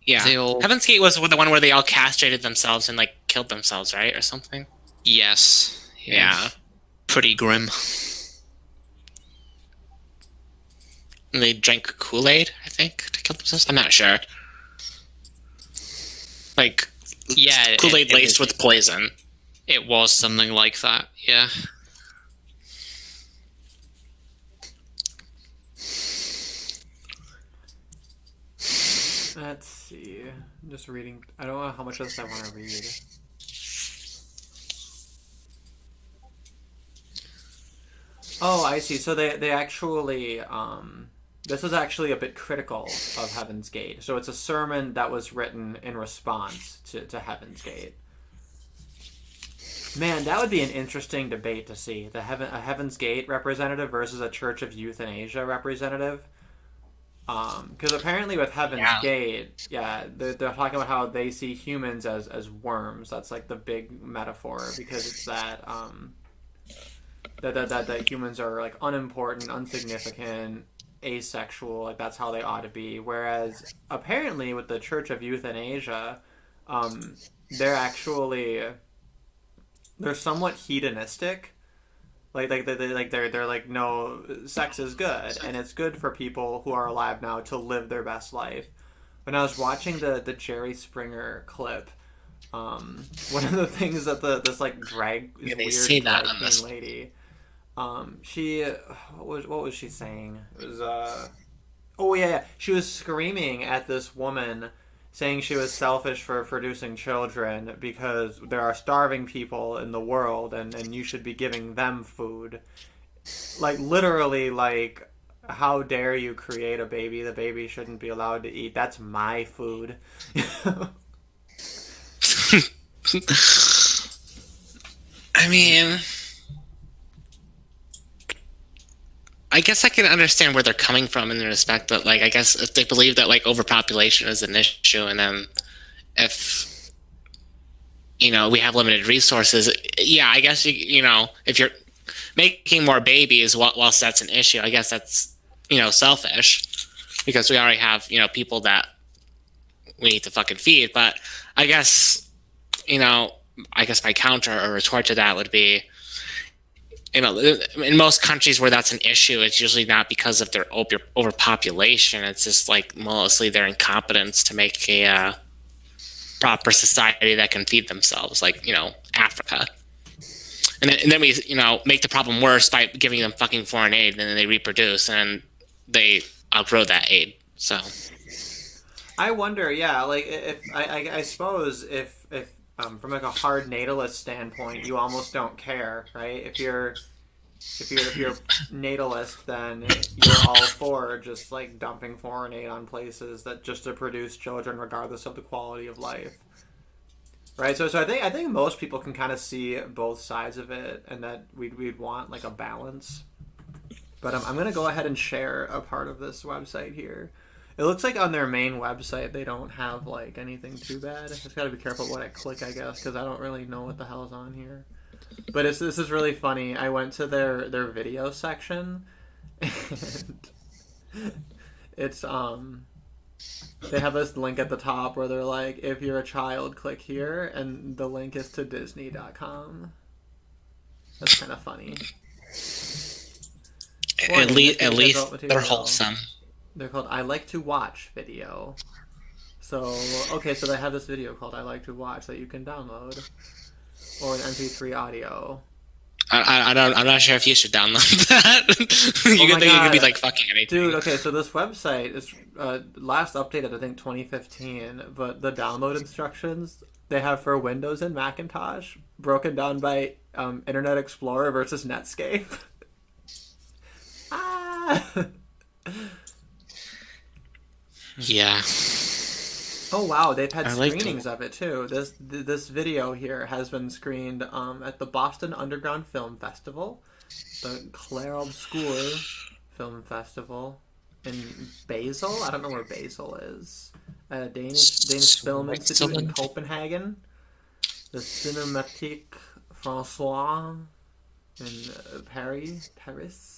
Yeah, Heaven's Gate was the one where they all castrated themselves and like killed themselves, right, or something. Yes. Yeah. Pretty grim. And they drank Kool-Aid, I think, to kill themselves. I'm not sure. Like Yeah, Kool-Aid laced with poison. it was something like that. Yeah. Let's see. I'm just reading. I don't know how much of this I want to read. Oh, I see. So they actually this is actually a bit critical of Heaven's Gate. So it's a sermon that was written in response to Heaven's Gate. Man, that would be an interesting debate to see. A Heaven's Gate representative versus a Church of Euthanasia representative. Because apparently with Heaven's Gate, yeah, they're talking about how they see humans as worms. That's like the big metaphor, because it's that that humans are like unimportant, insignificant, asexual. Like that's how they ought to be. Whereas apparently with the Church of Euthanasia, they're actually they're somewhat hedonistic. They're like, no, sex is good, and it's good for people who are alive now to live their best life. When I was watching the Jerry Springer clip, one of the things that this like drag Yeah, they weird say that drag on this. queen lady, she what was she saying? It was oh yeah, she was screaming at this woman, saying she was selfish for producing children because there are starving people in the world, and you should be giving them food. Like literally, like, how dare you create a baby? The baby shouldn't be allowed to eat. That's my food. I mean, I guess I can understand where they're coming from in the respect that, like, I guess if they believe that like overpopulation is an issue, and then if we have limited resources, yeah, I guess if you're making more babies whilst that's an issue, I guess that's selfish, because we already have people that we need to fucking feed. But I guess my counter or retort to that would be, in most countries where that's an issue, it's usually not because of their overpopulation. It's just like mostly their incompetence to make a proper society that can feed themselves, like Africa. And then we make the problem worse by giving them fucking foreign aid, and then they reproduce and they outgrow that aid. So I wonder, yeah, like if I suppose if from like a hard natalist standpoint, you almost don't care, right? If you're natalist, then you're all for just like dumping foreign aid on places that just to produce children, regardless of the quality of life, right? So I think most people can kind of see both sides of it, and that we'd want like a balance. But I'm gonna go ahead and share a part of this website here. It looks like on their main website they don't have like anything too bad. I just gotta be careful what I click, I guess, because I don't really know what the hell's on here. But this is really funny. I went to their video section, and it's they have this link at the top where they're like, if you're a child, click here, and the link is to Disney.com. That's kind of funny. at least they're wholesome. They're called I Like to Watch video. So, okay, so they have this video called I Like to Watch that you can download. Or an MP3 audio. I'm not sure if you should download that. You could be like fucking anything. Dude, okay, so this website is last updated, I think, 2015, but the download instructions they have for Windows and Macintosh broken down by Internet Explorer versus Netscape. Ah! Yeah. Oh wow, they've had I screenings of it too. This video here has been screened at the Boston Underground Film Festival, the Claire Obscure Film Festival in Basel. I don't know where Basel is. Danish Film Institute in Copenhagen. The Cinématique François in Paris.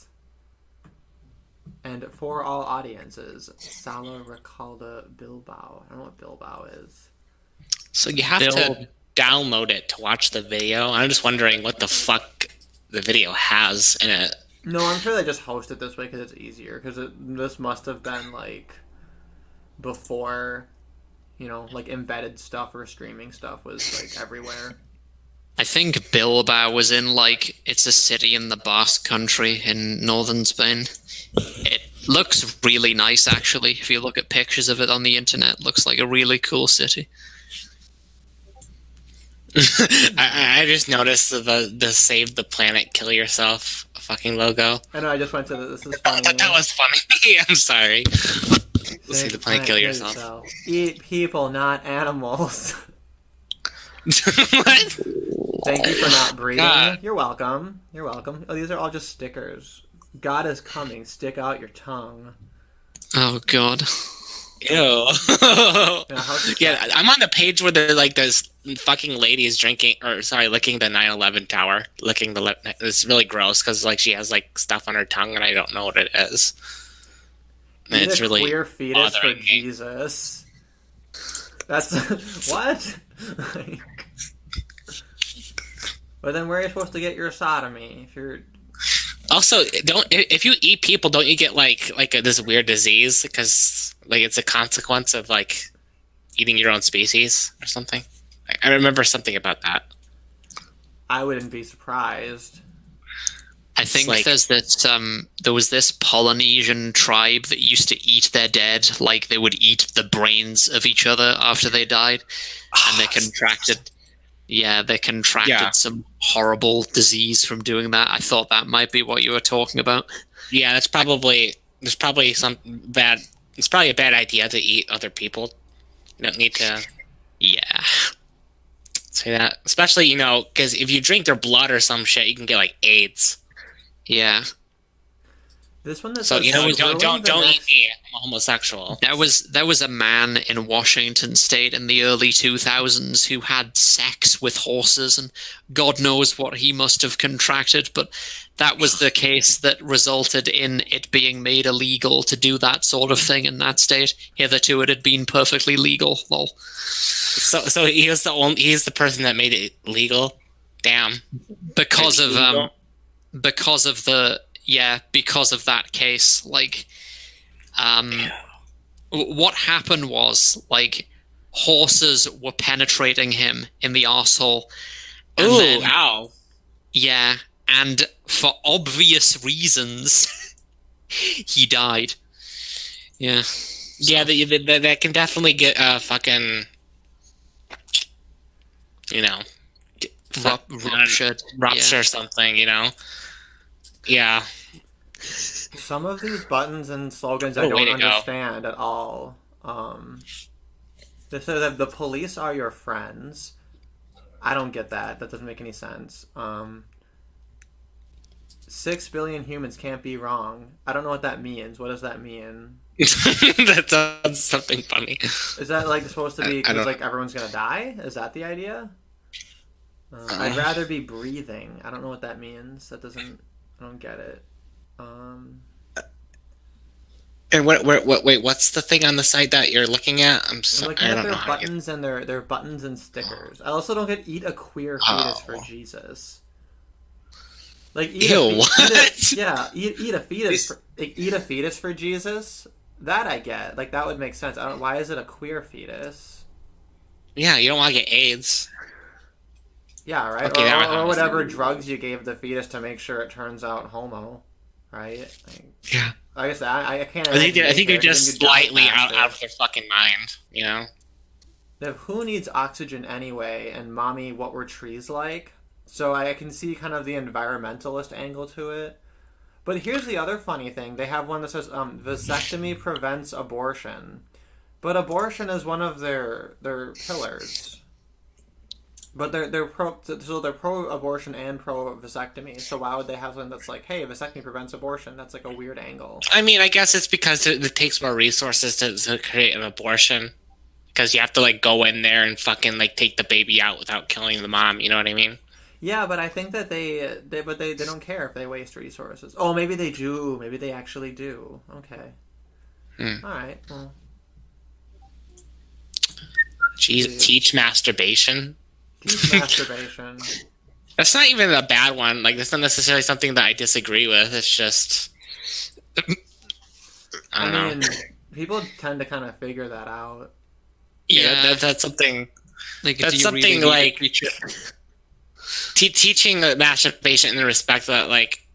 And for all audiences, Sala Recalda Bilbao. I don't know what Bilbao is. So you have to download it to watch the video. I'm just wondering what the fuck the video has in it. No, I'm sure they just host it this way because it's easier. Because this must have been like before, like embedded stuff or streaming stuff was like everywhere. I think Bilbao was in it's a city in the Basque country in northern Spain. It looks really nice actually. If you look at pictures of it on the internet, it looks like a really cool city. I just noticed the Save the Planet, Kill Yourself fucking logo. I know. I just went to this is funny. That was funny. I'm sorry. Save the Planet, Kill Yourself. Eat people, not animals. What? Thank you for not breathing. God. You're welcome. You're welcome. Oh, these are all just stickers. God is coming. Stick out your tongue. Oh god. Ew. Yeah, I'm on the page where there's like this fucking lady is licking the 9/11 tower, licking the lip. It's really gross because like she has like stuff on her tongue and I don't know what it is. And it's a really queer fetus for bothering me. Jesus. That's what? But then where are you supposed to get your sodomy if you're? Also, if you eat people, don't you get this weird disease because like it's a consequence of like eating your own species or something? I remember something about that. I wouldn't be surprised. I think there was this Polynesian tribe that used to eat their dead, like they would eat the brains of each other after they died, and they contracted. Yeah, they contracted some horrible disease from doing that. I thought that might be what you were talking about. Yeah, there's probably some bad. It's probably a bad idea to eat other people. You don't need to. Yeah. Say that, especially because if you drink their blood or some shit, you can get like AIDS. Yeah. This one that so says, don't eat me. I'm a homosexual. There was a man in Washington State in the early 2000s who had sex with horses, and God knows what he must have contracted, but that was the case that resulted in it being made illegal to do that sort of thing in that state. Hitherto, it had been perfectly legal. Lol. So he's the person that made it legal. Damn. Because of that case, what happened was, horses were penetrating him in the arsehole. Ooh, ow. Yeah, and for obvious reasons, he died. Yeah. So. Yeah, that can definitely get fucking, ruptured. Rupture something, Yeah. Some of these buttons and slogans I don't understand at all. They say that the police are your friends. I don't get that. That doesn't make any sense. 6 billion humans can't be wrong. I don't know what that means. What does that mean? That sounds something funny. Is that supposed to be because everyone's gonna die? Is that the idea? I'd rather be breathing. I don't know what that means. I don't get it. And wait, what's the thing on the site that you're looking at? I'm looking at their buttons and their buttons and stickers. I also don't get eat a queer fetus for Jesus. Eat a fetus for Jesus. That I get. That would make sense. Why is it a queer fetus? Yeah, you don't want to get AIDS. Yeah, right. Okay, or whatever drugs you gave the fetus to make sure it turns out homo, right? Yeah. I guess I can't. I think they're just slightly out of their fucking mind, Who needs oxygen anyway? And mommy, what were trees like? So I can see kind of the environmentalist angle to it. But here's the other funny thing: they have one that says vasectomy prevents abortion, but abortion is one of their pillars. But they're pro abortion and pro vasectomy. So why would they have something that's like, hey, vasectomy prevents abortion? That's a weird angle. I mean, I guess it's because it takes more resources to create an abortion, because you have to go in there and fucking take the baby out without killing the mom. You know what I mean? Yeah, but I think that they don't care if they waste resources. Oh, maybe they do. Maybe they actually do. Okay. All right. Well. Teach masturbation. Masturbation. That's not even a bad one. That's not necessarily something that I disagree with. It's just, I don't know. People tend to kind of figure that out. Yeah, that's something. like, That's do you something really need to like teach it? teaching masturbation in the respect that, like,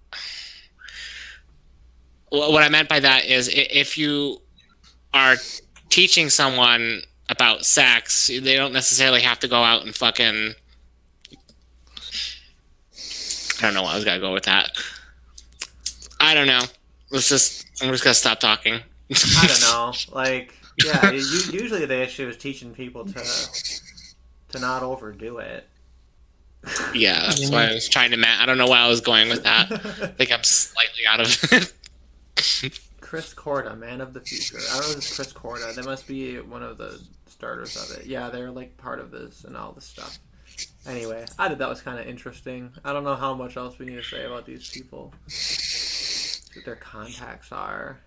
what I meant by that is if you are teaching someone about sex, they don't necessarily have to go out and fucking. I don't know why I was gonna go with that. I don't know. I'm just gonna stop talking. I don't know. Like, yeah, usually the issue is teaching people to not overdo it. Yeah, that's why I was trying to. I don't know why I was going with that. I think I'm slightly out of it. Chris Corda, man of the future. I don't know if it's Chris Corda. They must be one of the starters of it. Yeah, they're like part of this and all this stuff. Anyway, I thought that was kind of interesting. I don't know how much else we need to say about these people. What their contacts are.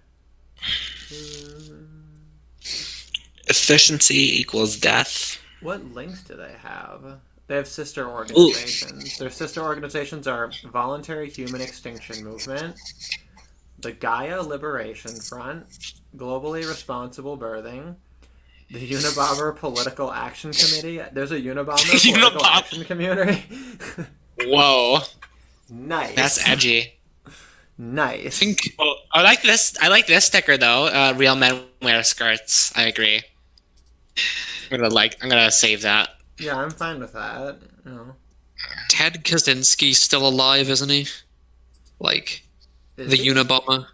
Efficiency equals death. What links do they have? They have sister organizations. Their sister organizations are Voluntary Human Extinction Movement, the Gaia Liberation Front, Globally Responsible Birthing, the Unabomber Political Action Committee. There's a Unabomber Political Action Community. Whoa. Nice. That's edgy. Nice. Well, I like this. I like this sticker though. Real men wear skirts. I agree. I'm gonna save that. Yeah, I'm fine with that. You know. Ted Kaczynski's still alive, isn't he? Like, Is the he? Unabomber.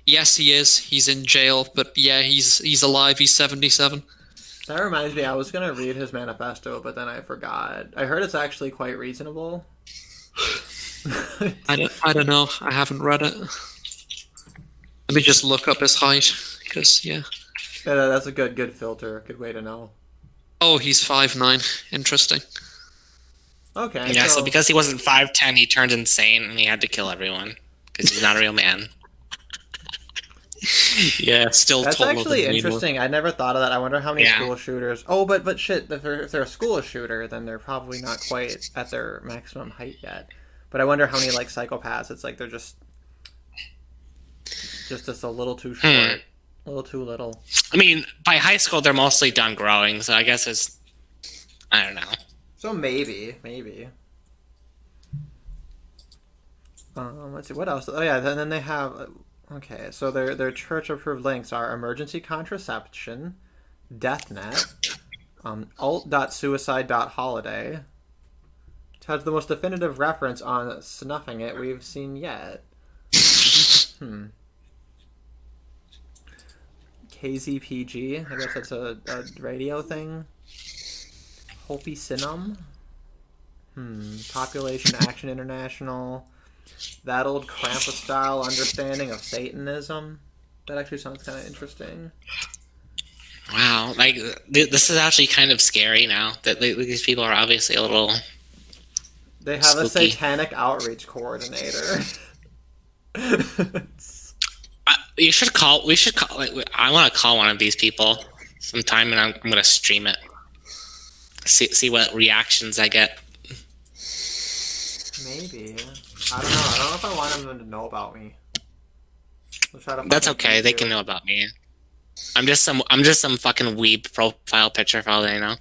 Yes, he is. He's in jail, but yeah, he's alive. He's 77. That reminds me, I was gonna read his manifesto, but then I forgot. I heard it's actually quite reasonable. I don't know. I haven't read it. Let me just look up his height, because yeah. Yeah, that's a good filter. Good way to know. Oh, he's 5'9". Interesting. Okay. Yeah. So because he wasn't 5'10", he turned insane and he had to kill everyone because he's not a real man. Yeah, still. That's taller actually than me, interesting. I never thought of that. I wonder how many Yeah. school shooters. Oh, but shit. If they're a school shooter, then they're probably not quite at their maximum height yet. But I wonder how many like psychopaths. It's like they're just a little too short, a little too little. I mean, by high school they're mostly done growing, so I guess it's. I don't know. So maybe. Let's see what else. Oh yeah, and then they have. Okay, so their church approved links are emergency contraception, deathnet, alt.suicide.holiday. It has the most definitive reference on snuffing it we've seen yet. KZPG, I guess that's a radio thing. Hopi Sinum. Population Action International. That old Krampus-style understanding of Satanism. That actually sounds kind of interesting. Wow, like this is actually kind of scary now that these people are obviously a little. They have Spooky. a satanic outreach coordinator. We should call. Like, I want to call one of these people sometime, and I'm gonna stream it. See what reactions I get. Maybe. I don't know. I don't know if I want them to know about me. We'll try to find That's a okay. They can video. know about me. I'm just some fucking weeb profile picture for all they know.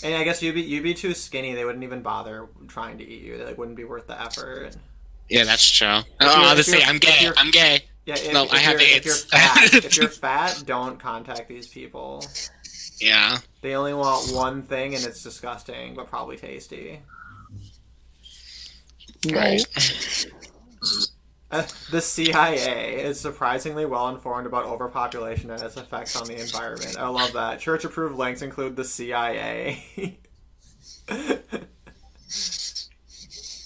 And I guess you'd be too skinny. They wouldn't even bother trying to eat you. They wouldn't be worth the effort. Yeah, that's true. you're- Obviously, if I'm you're- gay. if you're- I'm gay. Yeah, No, I have if you're AIDS. fat, if you're fat, don't contact these people. Yeah. They only want one thing, and it's disgusting, but probably tasty. Right. The CIA is surprisingly well informed about overpopulation and its effects on the environment. I love that. Church-approved links include the CIA.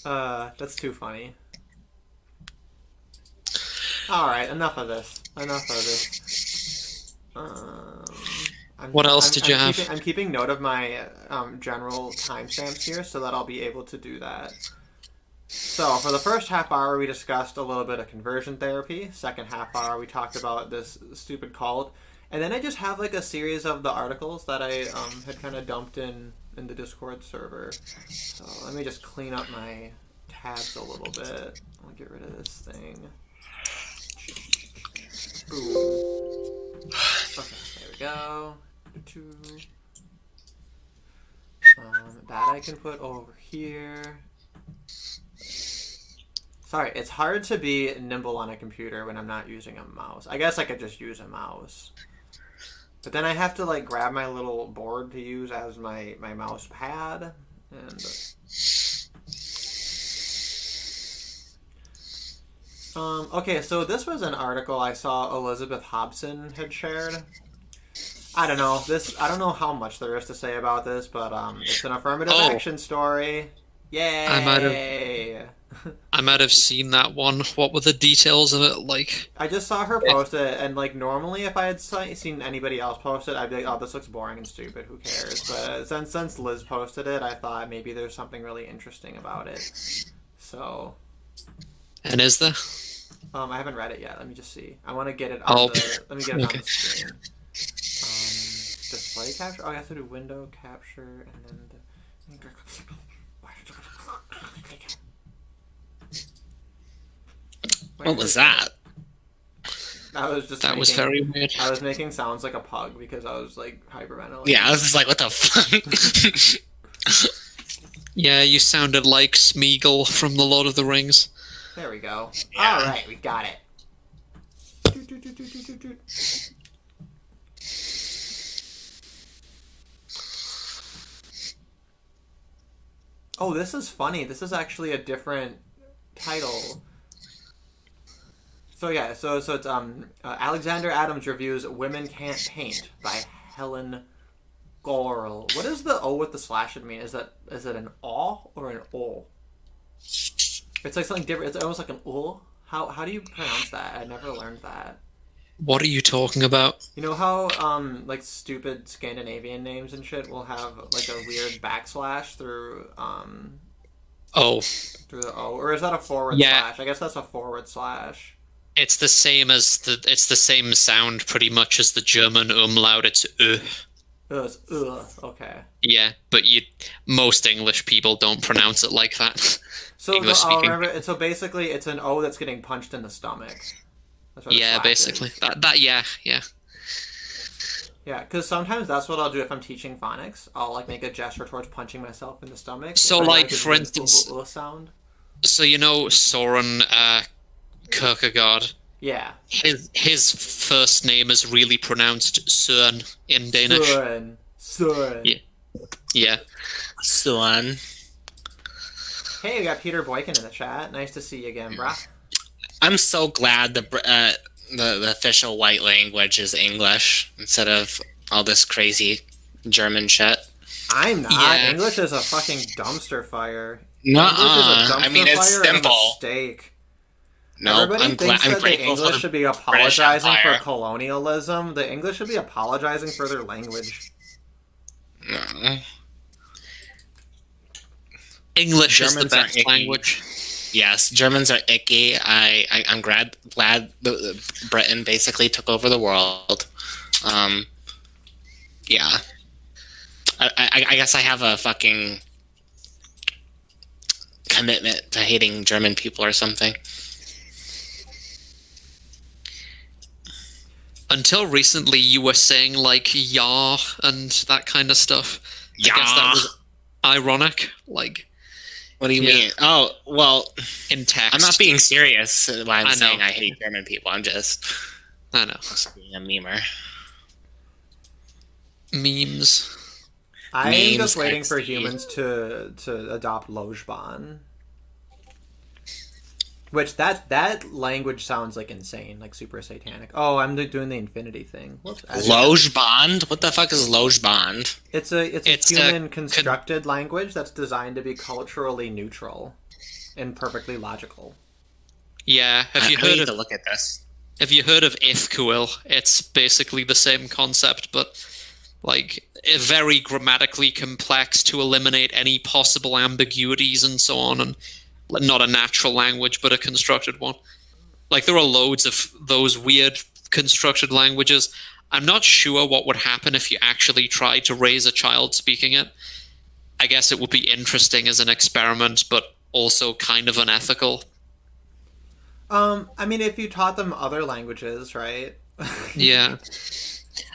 That's too funny. Alright, enough of this. What else did you have? I'm keeping note of my general timestamps here so that I'll be able to do that. So, for the first half hour, we discussed a little bit of conversion therapy. Second half hour, we talked about this stupid cult. And then I just have like a series of the articles that I had kind of dumped in the Discord server. So, let me just clean up my tabs a little bit. I'll get rid of this thing. Boom. Okay, there we go. That I can put over here. Sorry, it's hard to be nimble on a computer when I'm not using a mouse. I guess I could just use a mouse. But then I have to like grab my little board to use as my mouse pad. And okay, so this was an article I saw Elizabeth Hobson had shared. I don't know. I don't know how much there is to say about this, but it's an affirmative action story. Yay! I might have seen that one. What were the details of it like? I just saw her post it, and like normally if I had seen anybody else post it, I'd be like, "Oh, this looks boring and stupid. Who cares?" But since Liz posted it, I thought maybe there's something really interesting about it. So. And is there? I haven't read it yet. Let me just see. I want to get it on the. Let me get it on the screen. Display capture. Oh, I have to do window capture and then the. What was that? I was just. That was very weird. I was making sounds like a pug because I was like hyperventilating. Yeah, I was just like, what the fuck? Yeah, you sounded like Smeagol from The Lord of the Rings. There we go. Yeah. All right, we got it. Oh, this is funny. This is actually a different title. So yeah, so it's Alexander Adams reviews "Women Can't Paint" by Helen Gorel. What does the O with the slash mean? Is it an O or an O? It's like something different. It's almost like an O. How do you pronounce that? I never learned that. What are you talking about? You know how like stupid Scandinavian names and shit will have like a weird backslash through through the O, or is that a forward slash? I guess that's a forward slash. It's the same sound pretty much as the German umlaut. It's It's okay. Yeah, but most English people don't pronounce it like that. So English speaking. so basically, it's an O that's getting punched in the stomach. That's what Yeah, basically. Yeah. Yeah, because sometimes that's what I'll do if I'm teaching phonics. I'll like make a gesture towards punching myself in the stomach. So, like for instance, sound. So you know Soren Kierkegaard. Yeah. His first name is really pronounced Søren in Danish. Søren. Yeah. Søren. Hey, we got Peter Boykin in the chat. Nice to see you again, brah. I'm so glad the official white language is English instead of all this crazy German shit. I'm not. Yeah. English is a fucking dumpster fire. Nuh-uh. I mean, it's fire and a simple. mistake. No, Everybody I'm thinks that the grateful for English the should be British apologizing for Empire. colonialism. The English should be apologizing for their language. No. English is Germans the are best icky. language. Yes, Germans are icky. I'm glad Britain basically took over the world. Yeah. I guess I have a fucking commitment to hating German people or something. Until recently, you were saying like "ja" and that kind of stuff. Ja. I guess that was ironic. Like, What do you mean? Oh, well, in text. I'm not being serious when I'm I saying know. I hate German people. I'm just I know. being a memer. Memes. I am Memes, just waiting for XD. humans to adopt Lojban. Which that language sounds like insane, like super satanic. Oh, I'm doing the infinity thing. Whoops. Lojband? What the fuck is Lojband? It's a It's a human constructed language that's designed to be culturally neutral and perfectly logical. Yeah. Have you I heard need of to look at this? Ifkuil? It's basically the same concept, but like very grammatically complex to eliminate any possible ambiguities and so on, and not a natural language, but a constructed one. Like there are loads of those weird constructed languages. I'm not sure what would happen if you actually tried to raise a child speaking it. I guess it would be interesting as an experiment, but also kind of unethical. I mean, if you taught them other languages, right? Yeah.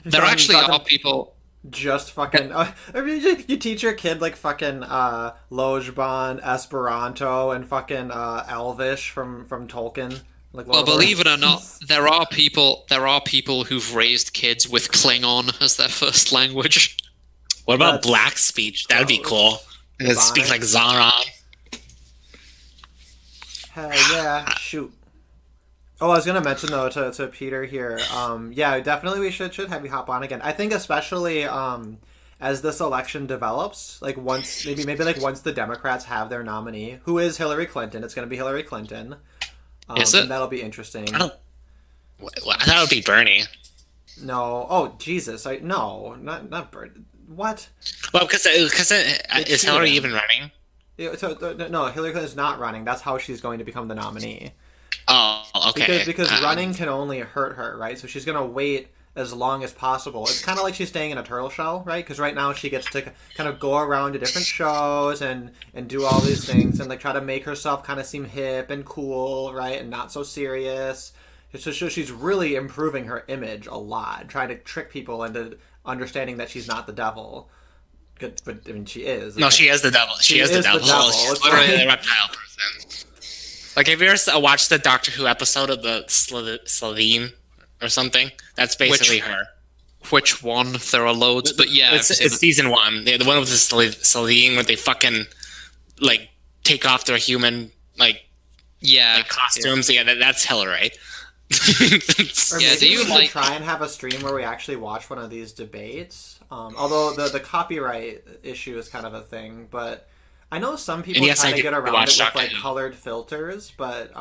There Taught actually them- are people just fucking. I mean, you teach your kid like fucking Lojban, Esperanto, and fucking Elvish from Tolkien. Like Lord Well, of the believe it or not, Rings. there are people who've raised kids with Klingon as their first language. What about That's black speech? That'd be cool. It speaks like Ebonics. Zaron. Hell yeah, shoot. Oh, I was gonna mention though to Peter here. Yeah, definitely we should have you hop on again. I think especially as this election develops, like once maybe like once the Democrats have their nominee, who is Hillary Clinton. It's gonna be Hillary Clinton. Is it? And that'll be interesting. I don't. I thought it would be Bernie. No, oh Jesus, no, not Bird. What? Well, because is Hillary cheating. even running? Yeah, no, Hillary Clinton's not running. That's how she's going to become the nominee. Oh, okay. Because running can only hurt her, right? So she's gonna wait as long as possible. It's kind of like she's staying in a turtle shell, right? Because right now she gets to kind of go around to different shows and do all these things and like try to make herself kind of seem hip and cool, right? And not so serious. So she's really improving her image a lot, trying to trick people into understanding that she's not the devil. Good, but I mean, she is. No, she is the devil. She is the devil. She's It's literally like- a reptile person. Like, have you ever watched the Doctor Who episode of the Slovene or something? That's basically her. Which one? There are loads, but yeah, I've seen It's it. season 1. The one with the Slovene where they fucking like take off their human like Yeah, costumes. Yeah, that's Hillary. Or Yeah, maybe do you we should like- try and have a stream where we actually watch one of these debates? Although the copyright issue is kind of a thing, but I know some people And yes, try I to do get around watch it with Doctor like Who. colored filters, but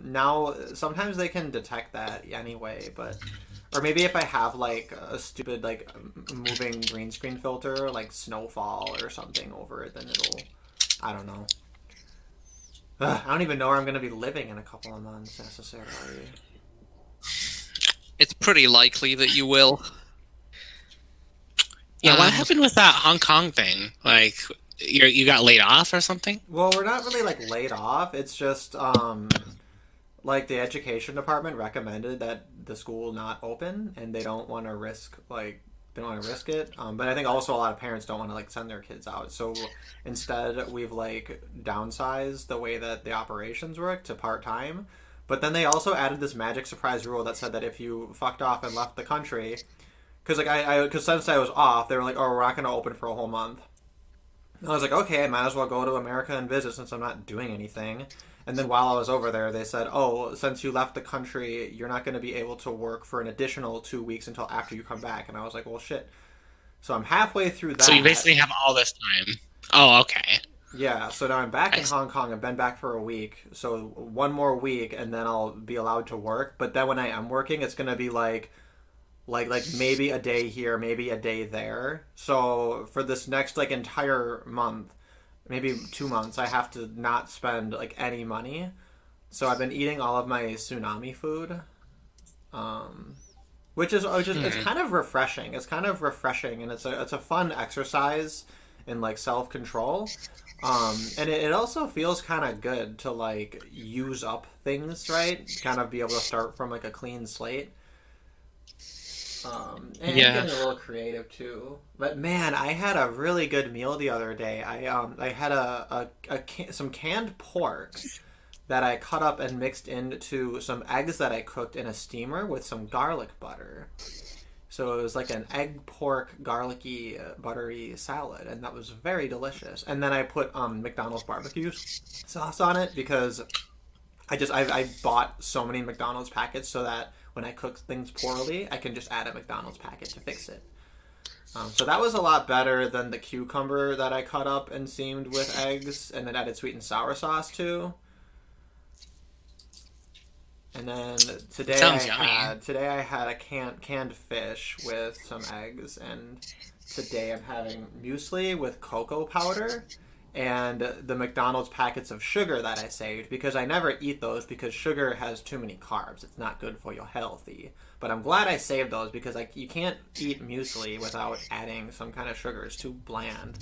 now sometimes they can detect that anyway. But or maybe if I have like a stupid like moving green screen filter, like snowfall or something over it, then it'll. I don't know. I don't even know where I'm going to be living in a couple of months necessarily. it's pretty likely that you will. Yeah, what happened with that Hong Kong thing? Like, you got laid off or something? Well, we're not really like laid off. It's just like the education department recommended that the school not open, and they don't want to risk it. But I think also a lot of parents don't want to like send their kids out. So instead, we've like downsized the way that the operations work to part time. But then they also added this magic surprise rule that said that if you fucked off and left the country, because like because since I was off, they were like, oh, we're not going to open for a whole month. I was like, okay, I might as well go to America and visit since I'm not doing anything. And then while I was over there, they said, oh, since you left the country, you're not going to be able to work for an additional 2 weeks until after you come back. And I was like, well, shit. So I'm halfway through that. So you basically have all this time. Oh, okay. Yeah, so now I'm back in Nice. Hong Kong. I've been back for a week. So one more week, and then I'll be allowed to work. But then when I am working, it's going to be like maybe a day here, maybe a day there. So for this next like entire month, maybe 2 months, I have to not spend like any money. So I've been eating all of my tsunami food, which is it's kind of refreshing. It's kind of refreshing, and it's a fun exercise in like self control. And it also feels kind of good to like use up things, right? Kind of be able to start from like a clean slate. And Yeah. getting a little creative too. But man, I had a really good meal the other day. I had some canned pork that I cut up and mixed into some eggs that I cooked in a steamer with some garlic butter. So it was like an egg pork garlicky buttery salad, and that was very delicious. And then I put McDonald's barbecue sauce on it because I bought so many McDonald's packets so that when I cook things poorly, I can just add a McDonald's packet to fix it. So that was a lot better than the cucumber that I cut up and seamed with eggs and then added sweet and sour sauce to. And then today Sounds yummy. I had a canned fish with some eggs, and today I'm having muesli with cocoa powder and the McDonald's packets of sugar that I saved because I never eat those because sugar has too many carbs. It's not good for your healthy. But I'm glad I saved those because you can't eat muesli without adding some kind of sugar. It's too bland.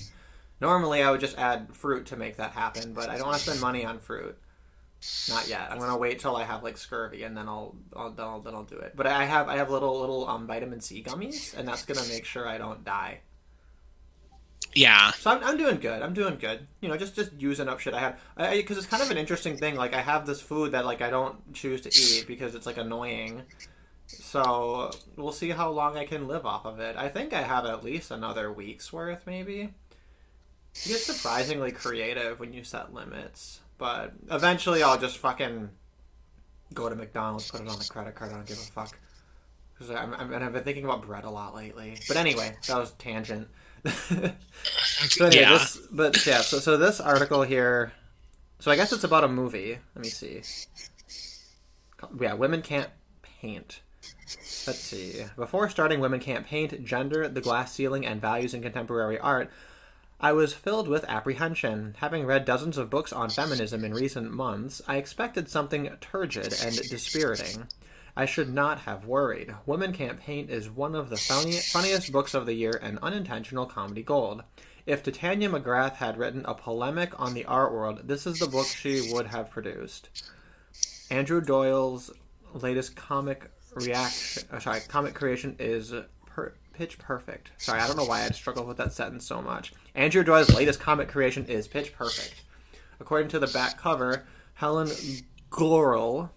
Normally I would just add fruit to make that happen, but I don't want to spend money on fruit. Not yet. I'm gonna wait till I have like scurvy and then I'll do it. But I have little vitamin C gummies, and that's gonna make sure I don't die. Yeah. So I'm doing good. I'm doing good. You know, just using up shit I have. Because it's kind of an interesting thing. Like I have this food that like I don't choose to eat because it's like annoying. So we'll see how long I can live off of it. I think I have at least another week's worth, maybe. You get surprisingly creative when you set limits, but eventually I'll just fucking go to McDonald's, put it on the credit card. I don't give a fuck. Because I've been thinking about bread a lot lately. But anyway, that was a tangent. So anyway, Yeah. so this article here. So I guess it's about a movie. Let me see. Yeah, women can't paint. Let's see. Before starting Women Can't Paint, Gender, the Glass Ceiling, and Values in Contemporary Art, I was filled with apprehension. Having read dozens of books on feminism in recent months, I expected something turgid and dispiriting. I should not have worried. Women Can't Paint is one of the funniest books of the year and unintentional comedy gold. If Titania McGrath had written a polemic on the art world, this is the book she would have produced. Andrew Doyle's latest comic creation is pitch perfect. Sorry, I don't know why I struggled with that sentence so much. Andrew Doyle's latest comic creation is pitch perfect. According to the back cover, Helen Glorel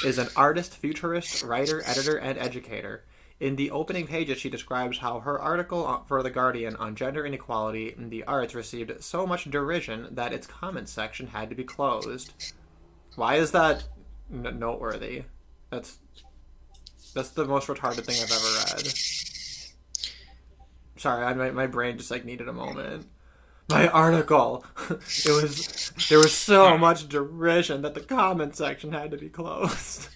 is an artist, futurist, writer, editor, and educator. In the opening pages, she describes how her article for The Guardian on gender inequality in the arts received so much derision that its comments section had to be closed. Why is that noteworthy? That's the most retarded thing I've ever read. Sorry, my brain just like needed a moment. My article. There was so much derision that the comment section had to be closed.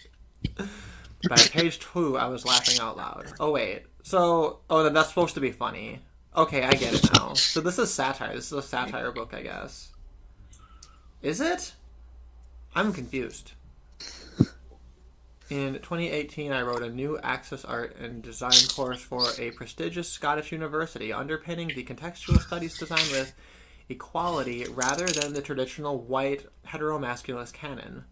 By page 2, I was laughing out loud. Oh wait. Then that's supposed to be funny. Okay, I get it now. So this is satire. This is a satire book, I guess. Is it? I'm confused. In 2018, I wrote a new Access Art and Design course for a prestigious Scottish university, underpinning the contextual studies design with equality rather than the traditional white heteromasculinist canon.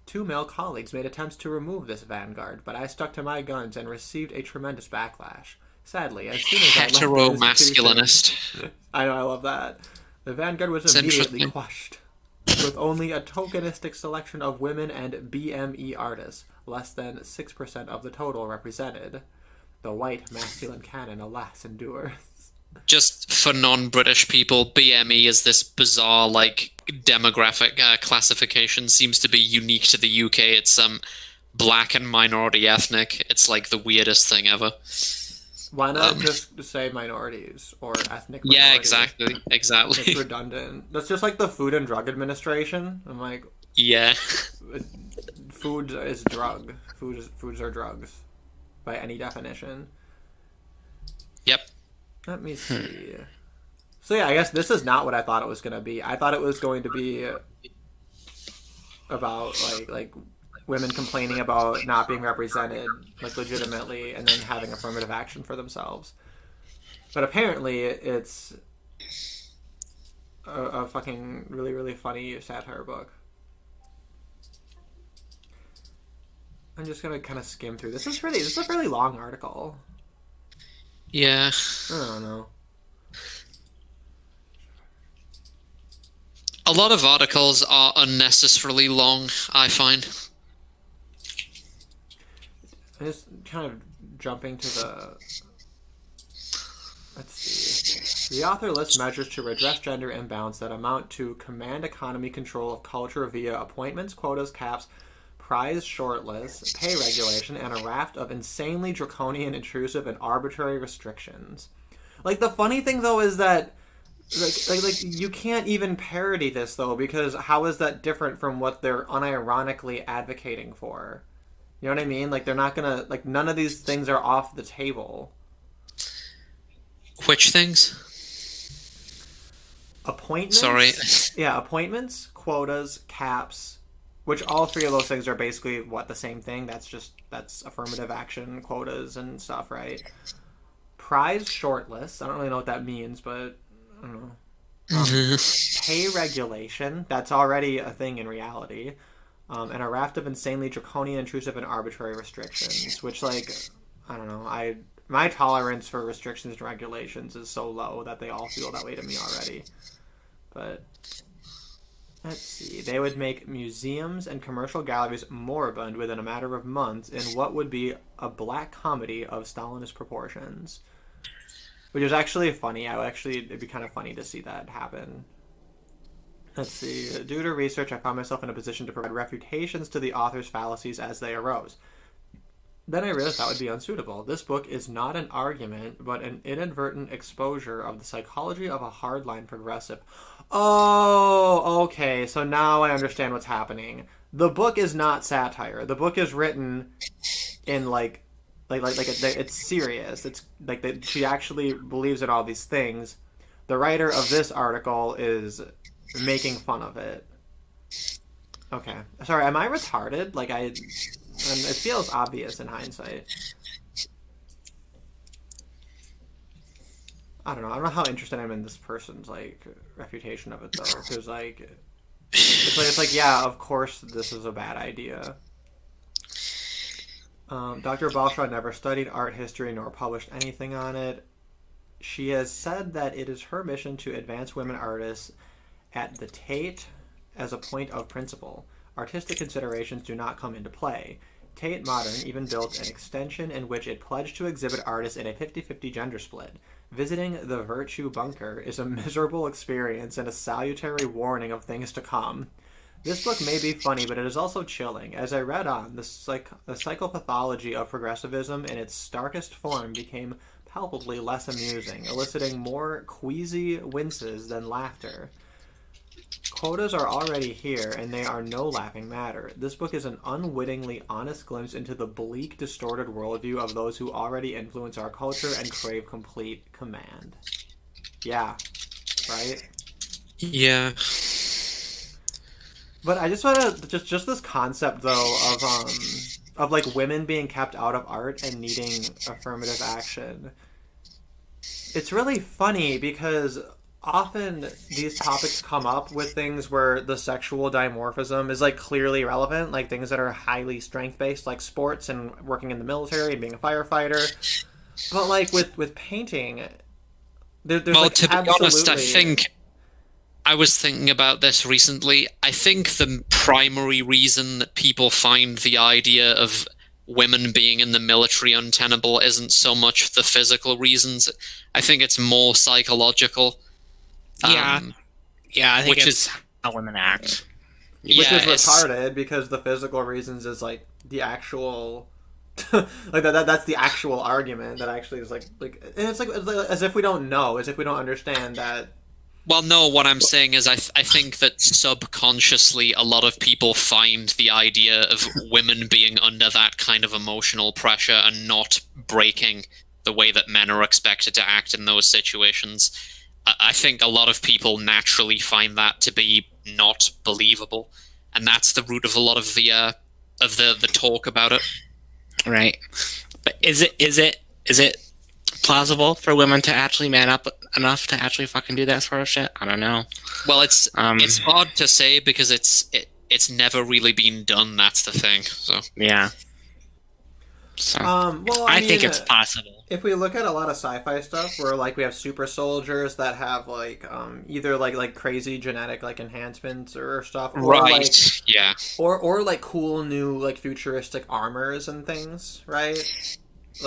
2 male colleagues made attempts to remove this vanguard, but I stuck to my guns and received a tremendous backlash. Sadly, as soon as I left the Hetero-masculinist. institution, I know, I love that. The vanguard was It's immediately interesting. quashed, with only a tokenistic selection of women and BME artists, less than 6% of the total represented. The white masculine canon, alas, endures. Just for non-British people, BME is this bizarre, like, demographic classification. Seems to be unique to the UK. It's black and minority ethnic. It's like the weirdest thing ever. Why not just say minorities or ethnic minorities? Yeah, exactly. It's redundant. That's just like the Food and Drug Administration. I'm like, Yeah. food is drug. Foods are drugs, by any definition. Yep. Let me see. So yeah, I guess this is not what I thought it was going to be. I thought it was going to be about like women complaining about not being represented like legitimately and then having affirmative action for themselves. But apparently it's a fucking really, really funny satire book. I'm just gonna kind of skim through. This is a really long article. Yeah. I don't know. A lot of articles are unnecessarily long, I find. I'm just kind of jumping to the... Let's see. The author lists measures to redress gender imbalance that amount to command economy control of culture via appointments, quotas, caps, prize shortlists, pay regulation, and a raft of insanely draconian, intrusive, and arbitrary restrictions. Like, the funny thing, though, is that like you can't even parody this, though, because how is that different from what they're unironically advocating for? You know what I mean? Like, they're not gonna... Like, none of these things are off the table. Which things? Appointments? Sorry. Yeah, appointments, quotas, caps, which all 3 of those things are basically, what, the same thing? That's affirmative action, quotas, and stuff, right? Prize shortlists. I don't really know what that means, but I don't know. Pay regulation. That's already a thing in reality. And a raft of insanely draconian, intrusive, and arbitrary restrictions, which, like, I don't know. my tolerance for restrictions and regulations is so low that they all feel that way to me already. But let's see. They would make museums and commercial galleries moribund within a matter of months in what would be a black comedy of Stalinist proportions. Which is actually funny. It'd be kind of funny to see that happen. Let's see. Due to research, I found myself in a position to provide refutations to the author's fallacies as they arose. Then I realized that would be unsuitable. This book is not an argument, but an inadvertent exposure of the psychology of a hardline progressive. Oh, okay. So now I understand what's happening. The book is not satire. The book is written in it's serious. It's like that she actually believes in all these things. The writer of this article is making fun of it. Okay. Sorry, am I retarded? It feels obvious in hindsight. I don't know how interested I'm in this person's refutation of it though, because yeah, of course this is a bad idea. Dr. Balshaw never studied art history nor published anything on it. She has said that it is her mission to advance women artists at the Tate as a point of principle. Artistic considerations do not come into play. Tate Modern even built an extension in which it pledged to exhibit artists in a 50-50 gender split. Visiting the Virtue Bunker is a miserable experience and a salutary warning of things to come. This book may be funny, but it is also chilling. As I read on, the psychopathology of progressivism in its starkest form became palpably less amusing, eliciting more queasy winces than laughter. Quotas are already here, and they are no laughing matter. This book is an unwittingly honest glimpse into the bleak, distorted worldview of those who already influence our culture and crave complete command. Yeah. Right? Yeah. But I just want to just this concept though of women being kept out of art and needing affirmative action. It's really funny because often these topics come up with things where the sexual dimorphism is clearly relevant, like things that are highly strength based, like sports and working in the military and being a firefighter. But with painting, there's to be honest, absolutely... I was thinking about this recently. I think the primary reason that people find the idea of women being in the military untenable isn't so much the physical reasons. I think it's more psychological. Yeah, I think which it's is how women act. Which is retarded because the physical reasons is the actual that's the actual argument that actually is and it's as if we don't know, as if we don't understand that. Well, no, what I'm saying is I think that subconsciously a lot of people find the idea of women being under that kind of emotional pressure and not breaking the way that men are expected to act in those situations. I think a lot of people naturally find that to be not believable, and that's the root of a lot of the talk about it. Right. But is it plausible for women to actually man up enough to actually fucking do that sort of shit? I don't know. Well, it's hard to say because it's never really been done. That's the thing. So yeah. So well, I think it's possible. If we look at a lot of sci-fi stuff where we have super soldiers that have either crazy genetic enhancements or stuff, or right, yeah, or cool new futuristic armors and things, right?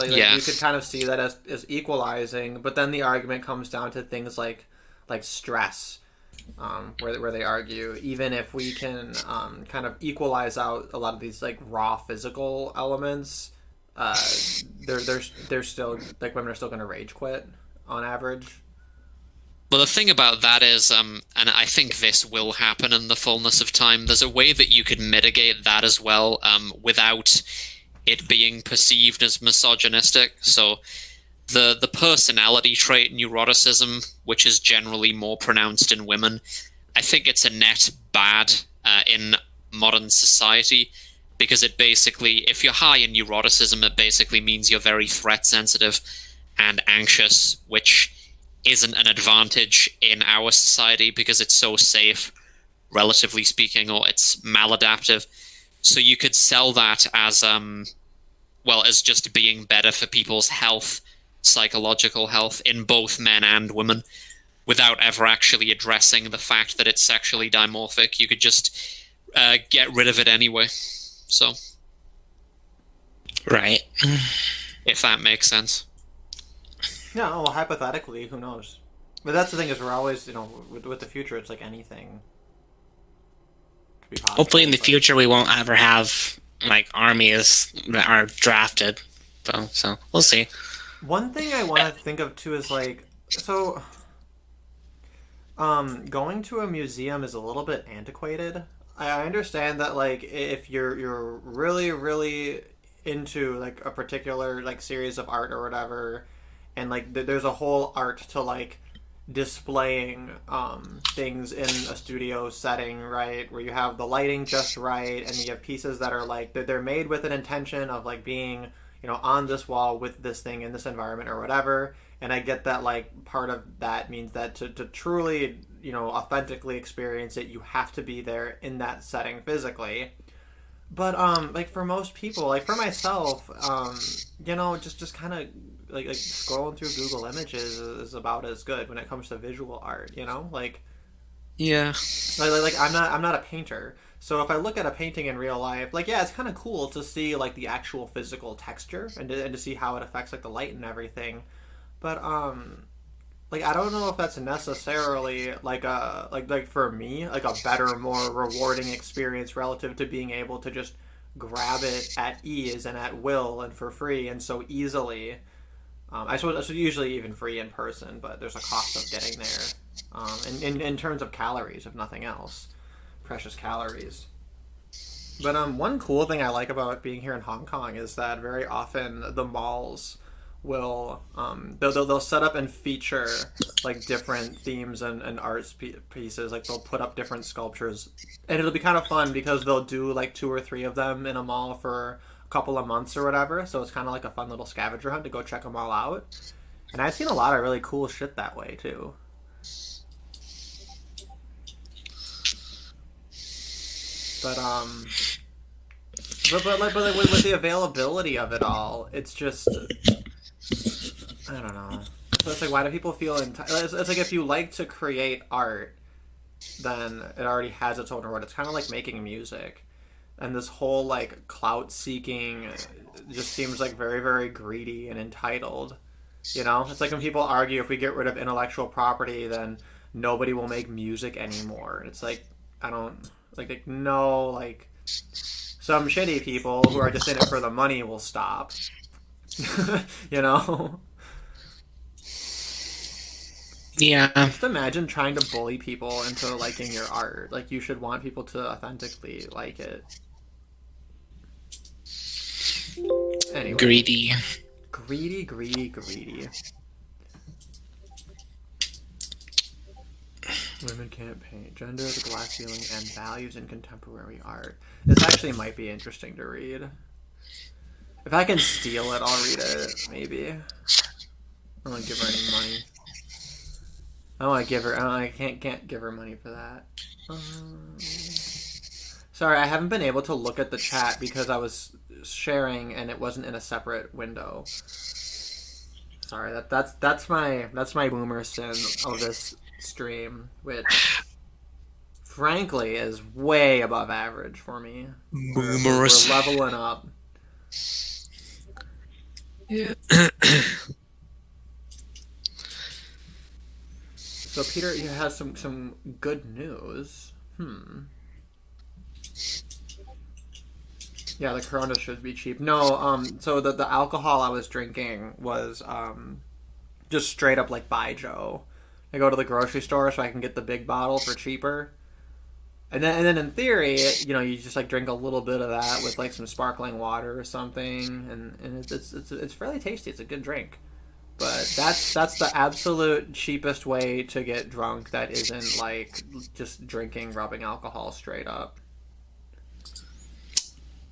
Yeah. You could kind of see that as equalizing, but then the argument comes down to things like stress, where they argue even if we can kind of equalize out a lot of these raw physical elements, they're still women are still going to rage quit on average. Well, the thing about that is, and I think this will happen in the fullness of time, there's a way that you could mitigate that as well, without it being perceived as misogynistic. So the personality trait neuroticism, which is generally more pronounced in women, I think it's a net bad in modern society, because it basically, if you're high in neuroticism, it basically means you're very threat sensitive and anxious, which isn't an advantage in our society because it's so safe, relatively speaking, or it's maladaptive. So you could sell that as well, as just being better for people's health, psychological health, in both men and women, without ever actually addressing the fact that it's sexually dimorphic. You could just get rid of it anyway. So, Right. if that makes sense. Yeah, well, hypothetically, who knows? But that's the thing is we're always, with the future, it's like anything could be possible. Hopefully in the but- future we won't ever have like armies that are drafted. So we'll see. One thing I want to think of too is like, so, going to a museum is a little bit antiquated. I understand that like if you're really really into like a particular like series of art or whatever, and like there's a whole art to like displaying things in a studio setting, right, where you have the lighting just right and you have pieces that are like they're made with an intention of like being on this wall with this thing in this environment or whatever. And I get that like part of that means that to truly authentically experience it, you have to be there in that setting physically. But like for most people, like for myself, just kind of like scrolling through Google Images is about as good when it comes to visual art. Like Yeah. I'm not a painter, so if I look at a painting in real life, like yeah, it's kind of cool to see like the actual physical texture and to see how it affects like the light and everything. But like I don't know if that's necessarily like a like for me like a better, more rewarding experience relative to being able to just grab it at ease and at will and for free and so easily. I suppose it's usually even free in person, but there's a cost of getting there. In terms of calories, if nothing else, precious calories. But one cool thing I like about being here in Hong Kong is that very often the malls will they'll set up and feature like different themes and arts pieces. Like they'll put up different sculptures, and it'll be kind of fun because they'll do like 2 or 3 of them in a mall for a couple of months or whatever. So it's kind of like a fun little scavenger hunt to go check them all out. And I've seen a lot of really cool shit that way too. But but with the availability of it all, it's just I don't know. So it's like, why do people feel it's like if you like to create art, then it already has its own reward. It's kind of like making music, and this whole like clout seeking just seems like very very greedy and entitled. It's like when people argue if we get rid of intellectual property, then nobody will make music anymore. And it's like I don't like no like some shitty people who are just in it for the money will stop. Yeah. Just imagine trying to bully people into liking your art. Like, you should want people to authentically like it. Anyway. Greedy. Greedy. Women can't paint. Gender, the glass ceiling, and values in contemporary art. This actually might be interesting to read. If I can steal it, I'll read it, maybe. I don't want to give her any money. I can't give her money for that. Sorry, I haven't been able to look at the chat because I was sharing and it wasn't in a separate window. Sorry, that's my boomer sin of this stream, which frankly is way above average for me. We're leveling up. Yeah. So Peter, you have some good news. Yeah, the Corona should be cheap. No, so the alcohol I was drinking was just straight up like Buy Joe. I go to the grocery store so I can get the big bottle for cheaper. And then in theory, you just like drink a little bit of that with like some sparkling water or something, and it's fairly tasty. It's a good drink. But that's the absolute cheapest way to get drunk that isn't like just drinking rubbing alcohol straight up.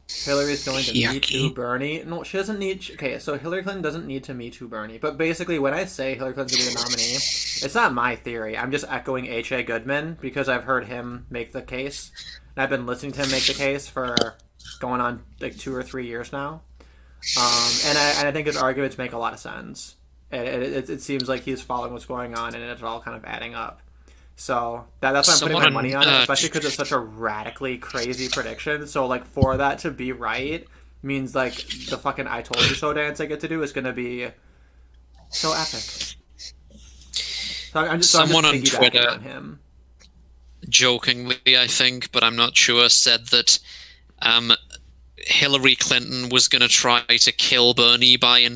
Hillary's going to Me Too Bernie. No, she doesn't need... Okay, so Hillary Clinton doesn't need to Me Too Bernie. But basically, when I say Hillary Clinton's going to be the nominee, it's not my theory. I'm just echoing H.A. Goodman because I've heard him make the case. And I've been listening to him make the case for going on like 2 or 3 years now. And I think his arguments make a lot of sense. It seems like he's following what's going on, and it's all kind of adding up. So that's why I'm putting my money on it, especially because it's such a radically crazy prediction. So like for that to be right means like the fucking "I told you so" dance I get to do is going to be so epic. So I'm just Someone on piggybacking Twitter, on him. jokingly, I think, but I'm not sure, said that Hillary Clinton was going to try to kill Bernie by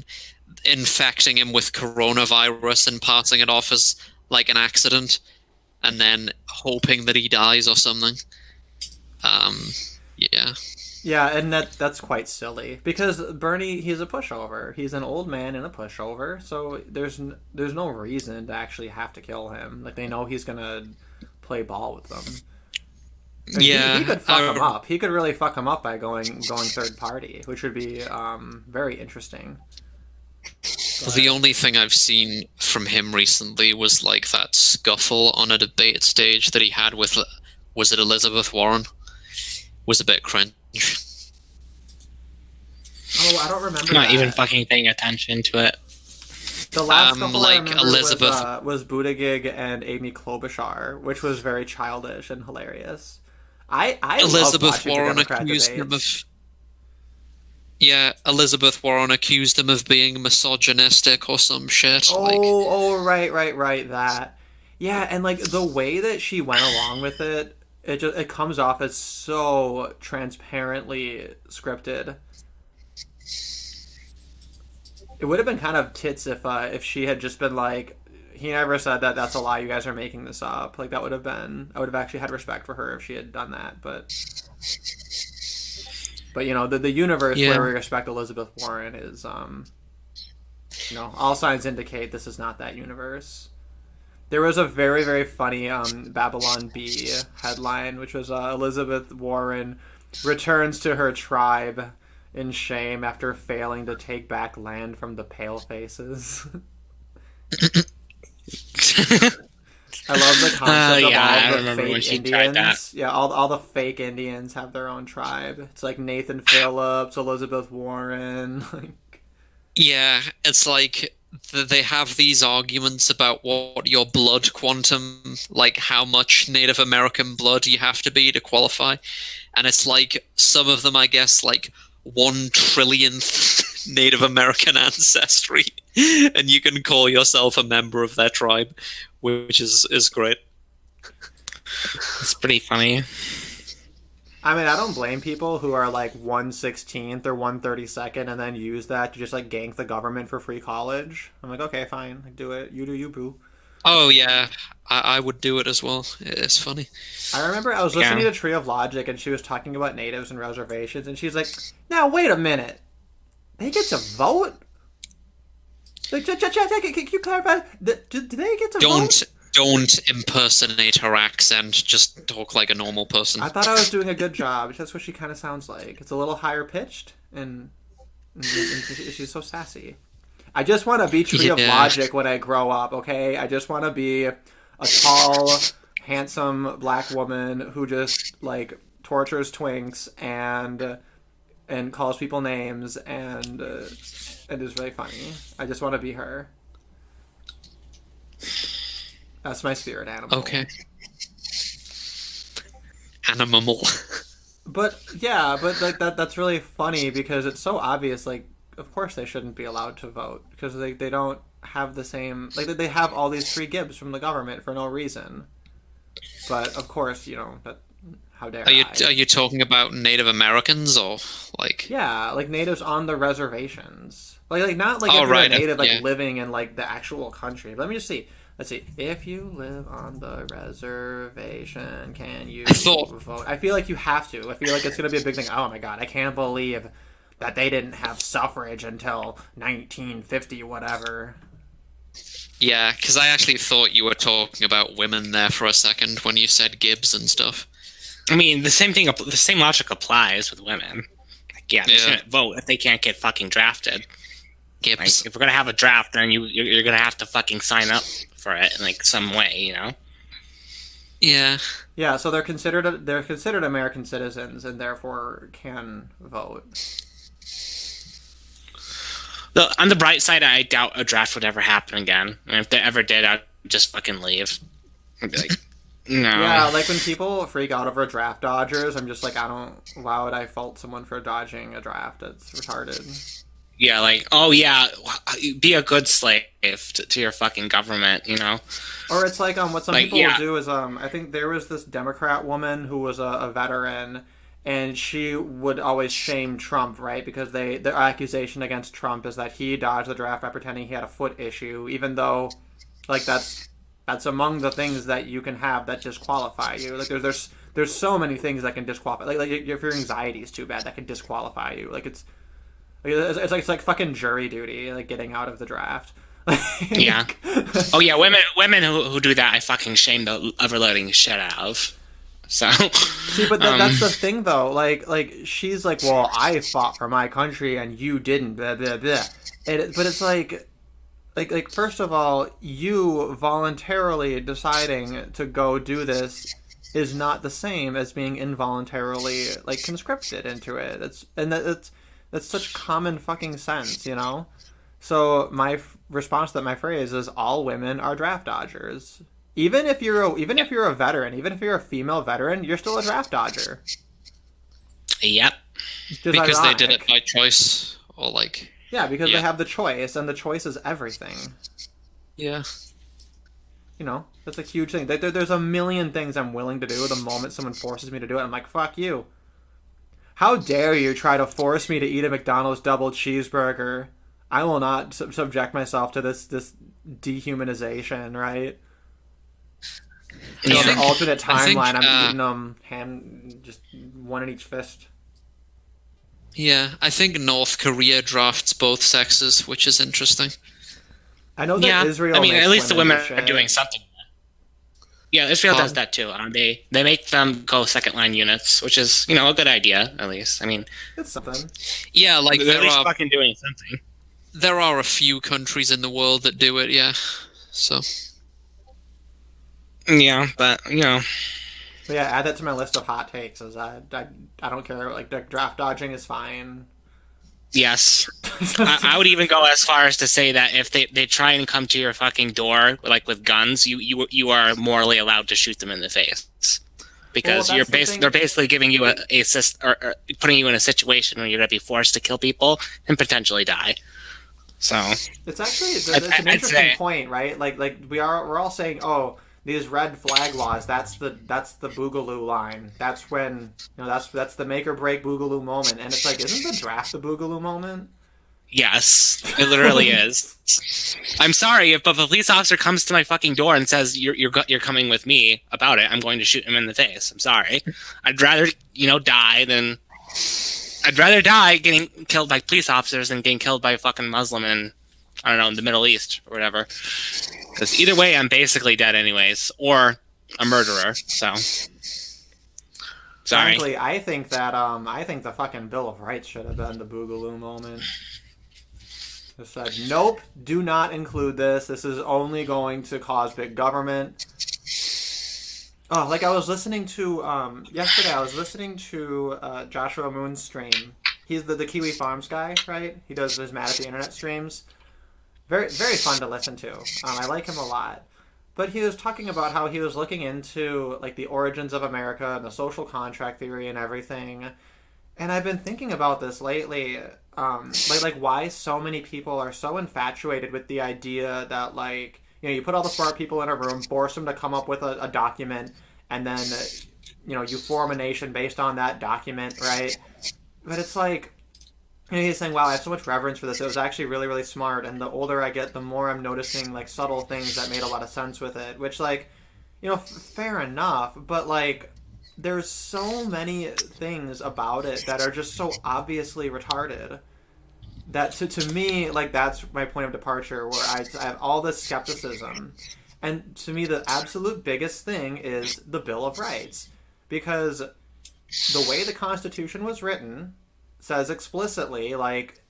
infecting him with coronavirus and passing it off as like an accident, and then hoping that he dies or something. Yeah. Yeah, and that's quite silly because Bernie, he's a pushover. He's an old man and a pushover, so there's no reason to actually have to kill him. Like they know he's gonna play ball with them. And Yeah. he could fuck him up. He could really fuck him up by going third party, which would be very interesting. The only thing I've seen from him recently was like that scuffle on a debate stage that he had with, was it Elizabeth Warren? Was a bit cringe. Oh, I don't remember. Not that. even fucking paying attention to it. The last couple I like remember Elizabeth was Buttigieg and Amy Klobuchar, which was very childish and hilarious. I Elizabeth love watching Warren the Democrat accused debates. him of. Yeah, Elizabeth Warren accused him of being misogynistic or some shit. Right, that. Yeah, and like the way that she went along with it, it comes off as so transparently scripted. It would have been kind of tits if she had just been like, he never said that. That's a lie. You guys are making this up. Like that would have been. I would have actually had respect for her if she had done that. But you know the universe where we respect Elizabeth Warren is you know all signs indicate this is not that universe. There was a very very funny Babylon Bee headline, which was Elizabeth Warren returns to her tribe in shame after failing to take back land from the Palefaces. I love the concept of all the fake Indians. Yeah, all the fake Indians have their own tribe. It's like Nathan Phillips, Elizabeth Warren. Yeah, it's like they have these arguments about what your blood quantum, like how much Native American blood you have to be to qualify. And it's like some of them, I guess, like 1 trillionth Native American ancestry. And you can call yourself a member of their tribe, which is great. It's pretty funny. I mean, I don't blame people who are like 1/16th or 1/32nd and then use that to just like gank the government for free college. I'm like, okay, fine, like, do it. You do you, boo. Oh yeah, I would do it as well. It's funny. I remember I was listening to Tree of Logic and she was talking about natives and reservations and she's like, now wait a minute, they get to vote? Like, can you clarify? Do they get to vote? Don't impersonate her accent. Just talk like a normal person. I thought I was doing a good job. That's what she kind of sounds like. It's a little higher pitched, and she's so sassy. I just want to be Tree of Logic when I grow up, okay? I just want to be a tall, handsome black woman who just, like, tortures twinks and calls people names and is really funny. I just want to be her. That's my spirit animal. Okay. Animal. But yeah, but like that's really funny because it's so obvious. Like, of course they shouldn't be allowed to vote because they don't have the same, like, they have all these free gifts from the government for no reason. But of course, you know, that how dare I? Are you talking about Native Americans or like? Yeah, like natives on the reservations. Like not like if you're a native living in like the actual country. But let me just see. Let's see. If you live on the reservation, can you vote? I feel like you have to. I feel like it's going to be a big thing. Oh my god, I can't believe that they didn't have suffrage until 1950, whatever. Yeah, because I actually thought you were talking about women there for a second when you said Gibbs and stuff. I mean, the same logic applies with women. Like, yeah, they shouldn't vote if they can't get fucking drafted. Gibbs. Like, if we're gonna have a draft, then you're gonna have to fucking sign up for it in like some way, you know? Yeah. Yeah, so they're considered American citizens and therefore can vote. On the bright side, I doubt a draft would ever happen again. And if they ever did, I'd just fucking leave. I'd be like, no. Yeah, like when people freak out over draft dodgers, I'm just like, I don't. Why would I fault someone for dodging a draft? It's retarded. Yeah, like, oh yeah, be a good slave to your fucking government, you know? Or it's like what some Like, people yeah. will do is I think there was this Democrat woman who was a veteran, and she would always shame Trump, right? Because their accusation against Trump is that he dodged the draft by pretending he had a foot issue, even though like that's among the things that you can have that disqualify you. Like there's so many things that can disqualify. Like if your anxiety is too bad, that can disqualify you. Like it's like fucking jury duty, like getting out of the draft. Yeah. Oh yeah, women who do that, I fucking shame the ever-letting shit out of. So. See, but that's the thing, though. Like she's like, well, I fought for my country and you didn't. Blah blah blah. But it's like first of all, you voluntarily deciding to go do this is not the same as being involuntarily like conscripted into it. That's such common fucking sense, you know. So my response to my phrase is all women are draft dodgers. Even if you're a veteran, even if you're a female veteran, you're still a draft dodger. Yep. Because ironic. they did it by choice, or like. Yeah, because Yeah. they have the choice, and the choice is everything. Yeah. You know, that's a huge thing. There's a million things I'm willing to do the moment someone forces me to do it. I'm like, fuck you. How dare you try to force me to eat a McDonald's double cheeseburger? I will not subject myself to this dehumanization, right? In Yeah. an alternate I think, timeline, I'm eating ham, just one in each fist. Yeah, I think North Korea drafts both sexes, which is interesting. I know that Yeah. Israel. I mean, makes at least the women do are shit. doing something. Yeah, Israel does Um, that too. They make them go second line units, which is, you know, a good idea, at least. I mean, It's something. Yeah, like they're at there least are fucking doing something. there are a few countries in the world that do it. Yeah, so Yeah, but, you know. But yeah, add that to my list of hot takes. Is I don't care. Like draft dodging is fine. Yes. I would even go as far as to say that if they try and come to your fucking door, like with guns, you are morally allowed to shoot them in the face. Because Well, that's the thing. they're basically giving you or putting you in a situation where you're going to be forced to kill people and potentially die. So, It's actually it's I'd an interesting say- point, right? Like we're all saying, oh, these red flag laws. That's the boogaloo line. That's when that's the make or break boogaloo moment. And it's like, isn't the draft the boogaloo moment? yes, it literally is. I'm sorry if a police officer comes to my fucking door and says you're coming with me about it, I'm going to shoot him in the face. I'm sorry. I'd rather die getting killed by police officers than getting killed by a fucking Muslim in, I don't know, in the Middle East or whatever. Because either way, I'm basically dead anyways, or a murderer. So, sorry. Frankly, I think the fucking Bill of Rights should have been the boogaloo moment. Just said, nope, do not include this. This is only going to cause big government. Oh, like I was listening to yesterday. I was listening to Joshua Moon's stream. He's the Kiwi Farms guy, right? He does his Mad at the Internet streams. Very very fun to listen to. I like him a lot. But he was talking about how he was looking into like the origins of America and the social contract theory and everything. And I've been thinking about this lately. Like why so many people are so infatuated with the idea that like, you know, you put all the smart people in a room, force them to come up with a document, and then you form a nation based on that document, right? But it's like, he's saying, wow, I have so much reverence for this. It was actually really, really smart. And the older I get, the more I'm noticing, like, subtle things that made a lot of sense with it. Which, like, fair enough. But, like, there's so many things about it that are just so obviously retarded. That, to me, like, that's my point of departure, where I have all this skepticism. And to me, the absolute biggest thing is the Bill of Rights. Because the way the Constitution was written says explicitly, like,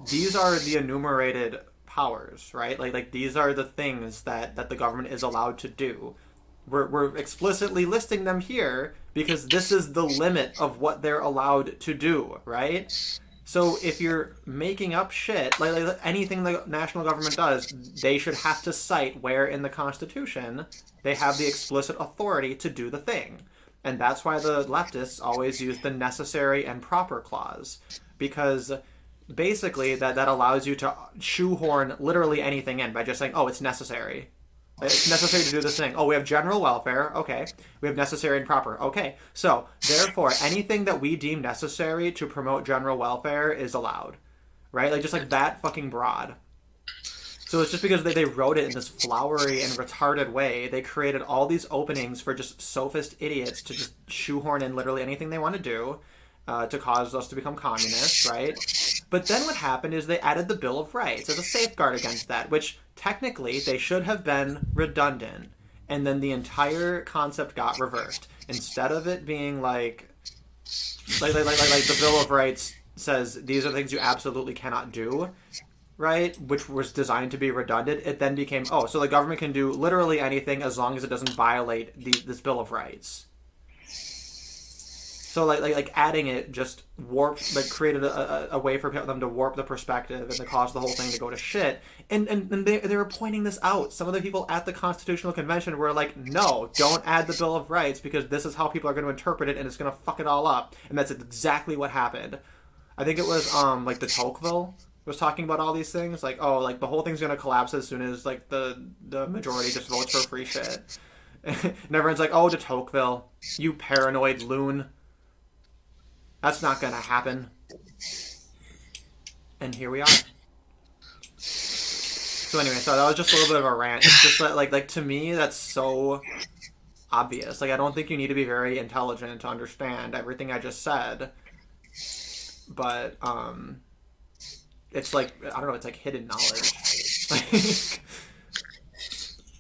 these are the enumerated powers, right? Like these are the things that the government is allowed to do. We're explicitly listing them here because this is the limit of what they're allowed to do, right? So if you're making up shit, like anything the national government does, they should have to cite where in the Constitution they have the explicit authority to do the thing. And that's why the leftists always use the necessary and proper clause. Because basically that allows you to shoehorn literally anything in by just saying, oh, it's necessary. It's necessary to do this thing. Oh, we have general welfare. Okay. We have necessary and proper. Okay. So, therefore, anything that we deem necessary to promote general welfare is allowed. Right? Like, just like that fucking broad. So it's just because they wrote it in this flowery and retarded way, they created all these openings for just sophist idiots to just shoehorn in literally anything they want to do to cause us to become communists, right? But then what happened is they added the Bill of Rights as a safeguard against that, which technically they should have been redundant. And then the entire concept got reversed. Instead of it being like the Bill of Rights says these are things you absolutely cannot do, right? Which was designed to be redundant. It then became, oh, so the government can do literally anything as long as it doesn't violate this Bill of Rights. So like adding it just warped, like created a way for them to warp the perspective and to cause the whole thing to go to shit. And they were pointing this out. Some of the people at the Constitutional Convention were like, no, don't add the Bill of Rights because this is how people are going to interpret it and it's going to fuck it all up. And that's exactly what happened. I think it was like de Tocqueville was talking about all these things. Like, oh, like the whole thing's going to collapse as soon as like the majority just votes for free shit. And everyone's like, oh, de Tocqueville, you paranoid loon. That's not going to happen. And here we are. So anyway, so that was just a little bit of a rant. It's just that, like to me, that's so obvious. Like, I don't think you need to be very intelligent to understand everything I just said. But, it's like, I don't know, it's like hidden knowledge. Like,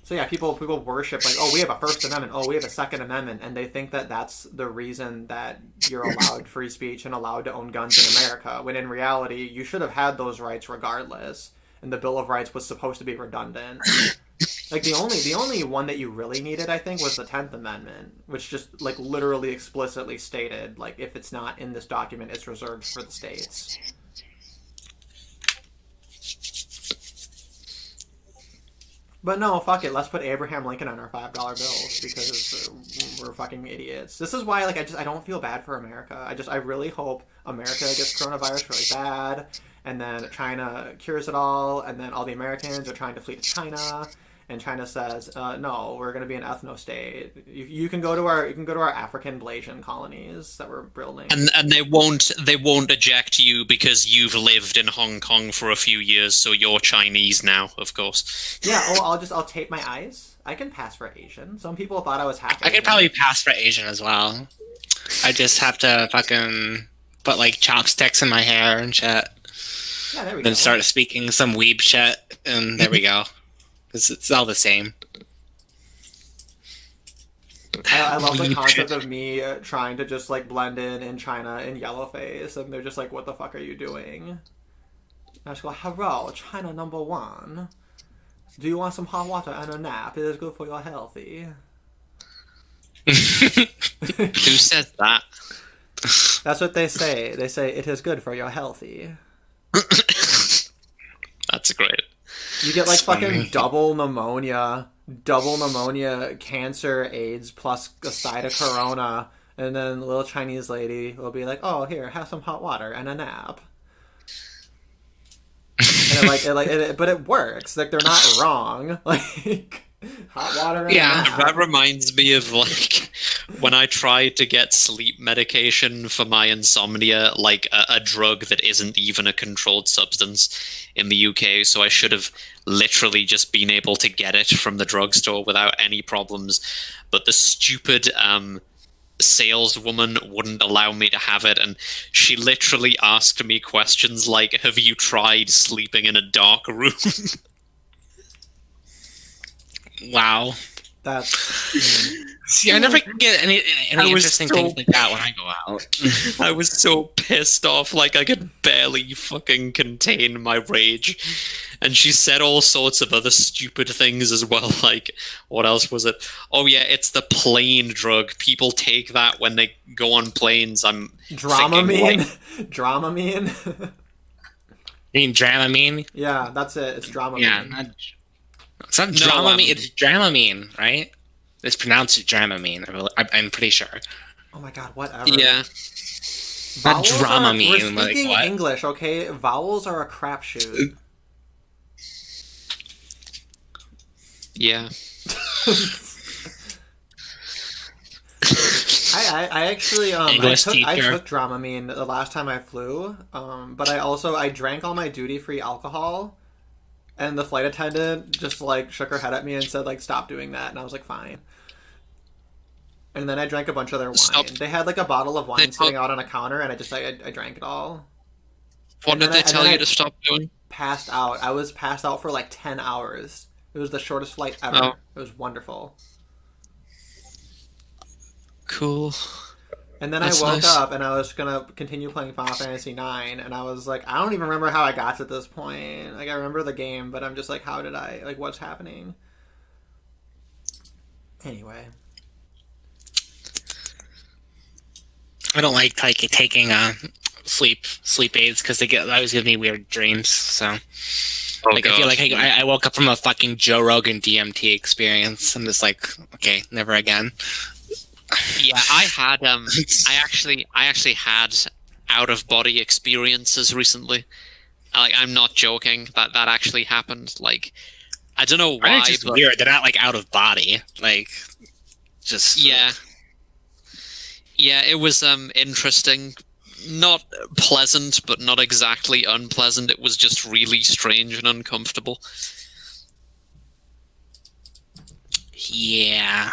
so yeah, people worship like, oh, we have a First Amendment, oh, we have a Second Amendment, and they think that that's the reason that you're allowed free speech and allowed to own guns in America, when in reality, you should have had those rights regardless, and the Bill of Rights was supposed to be redundant. Like, the only one that you really needed, I think, was the 10th Amendment, which just, like, literally explicitly stated, like, if it's not in this document, it's reserved for the states. But no, fuck it. Let's put Abraham Lincoln on our $5 bills because we're fucking idiots. This is why, like, I don't feel bad for America. I really hope America gets coronavirus really bad, and then China cures it all, and then all the Americans are trying to flee to China, and China says, no, we're going to be an ethno state. You can go to our African Blasian colonies that we're building, and they won't eject you because you've lived in Hong Kong for a few years, so you're Chinese now, of course. Yeah. Oh, I'll tape my eyes. I can pass for Asian. Some people thought I was half Asian. I could probably pass for Asian as well. I just have to fucking put like chopsticks in my hair and shit. Yeah, there we go. Then start speaking some weeb shit, and there we go. It's all the same. I love the concept of me trying to just like blend in China in yellow face, and they're just like, "What the fuck are you doing?" And I just go, "Hello, China number one. Do you want some hot water and a nap? It is good for your healthy." Who says that? That's what they say. They say it is good for your healthy. That's great. You get like fucking double pneumonia, cancer, AIDS, plus a side of corona, and then the little Chinese lady will be like, "Oh, here, have some hot water and a nap." And but it works. Like, they're not wrong. Like, hot water and a nap. That reminds me of like when I tried to get sleep medication for my insomnia, like a drug that isn't even a controlled substance in the UK. So I should have literally just been able to get it from the drugstore without any problems. But the stupid saleswoman wouldn't allow me to have it, and she literally asked me questions like, "Have you tried sleeping in a dark room?" Wow. That's See, I never get any I was interesting so- things like that when I go out. I was so pissed off, like I could barely fucking contain my rage. And she said all sorts of other stupid things as well. Like, what else was it? Oh yeah, it's the plane drug. People take that when they go on planes. I'm Dramamine. like, Dramamine. You mean Dramamine? Yeah, that's it. It's Dramamine. Yeah, it's not Dramamine. It's Dramamine, right? It's pronounced Dramamine. I'm pretty sure. Oh my god, whatever. yeah. Not Vowels are, Dramamine. we're Like speaking what? English, okay? Vowels are a crapshoot. Yeah. I actually English I teacher. took Dramamine the last time I flew, but I drank all my duty free alcohol, and the flight attendant just like shook her head at me and said like stop doing that, and I was like fine. And then I drank a bunch of their wine. Stop. They had like a bottle of They wine told- sitting out on a counter, and I drank it all. What And did then they and tell then you I to stop doing? Passed out. I was passed out for like 10 hours. It was the shortest flight ever. Oh. It was wonderful. Cool. And then That's I woke nice. up and I was gonna continue playing Final Fantasy IX, and I was like, I don't even remember how I got to this point. Like I remember the game, but I'm just like, how did I? Like, what's happening? Anyway, I don't like taking sleep aids because they always give me weird dreams. So I feel like I woke up from a fucking Joe Rogan DMT experience. I'm just like, okay, never again. Yeah, I had I actually had out of body experiences recently. Like, I'm not joking. That actually happened. Like, I don't know why. It's just but weird. They're not like out of body. Like, just yeah, it was interesting. Not pleasant, but not exactly unpleasant. It was just really strange and uncomfortable. Yeah.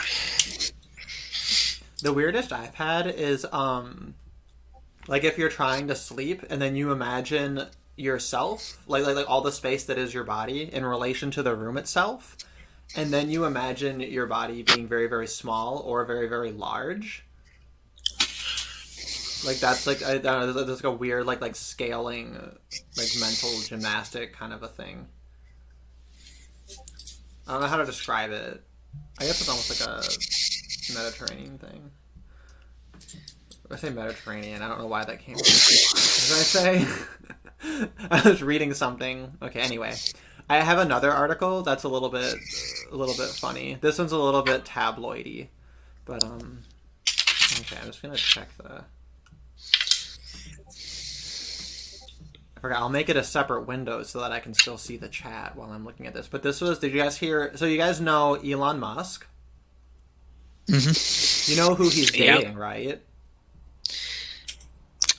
the weirdest I've had is like if you're trying to sleep and then you imagine yourself, like all the space that is your body in relation to the room itself, and then you imagine your body being very very small or very very large. Like that's like I don't know, there's like a weird like scaling, like mental gymnastic kind of a thing. I don't know how to describe it. I guess it's almost like a Mediterranean thing. I say Mediterranean. I don't know why that came. What did I say? I was reading something. Okay. Anyway, I have another article that's a little bit funny. This one's a little bit tabloidy, but okay. I'm just gonna check the. I forgot. I'll make it a separate window so that I can still see the chat while I'm looking at this. But this was. Did you guys hear? So you guys know Elon Musk? Mm-hmm. You know who he's Yep. dating, right?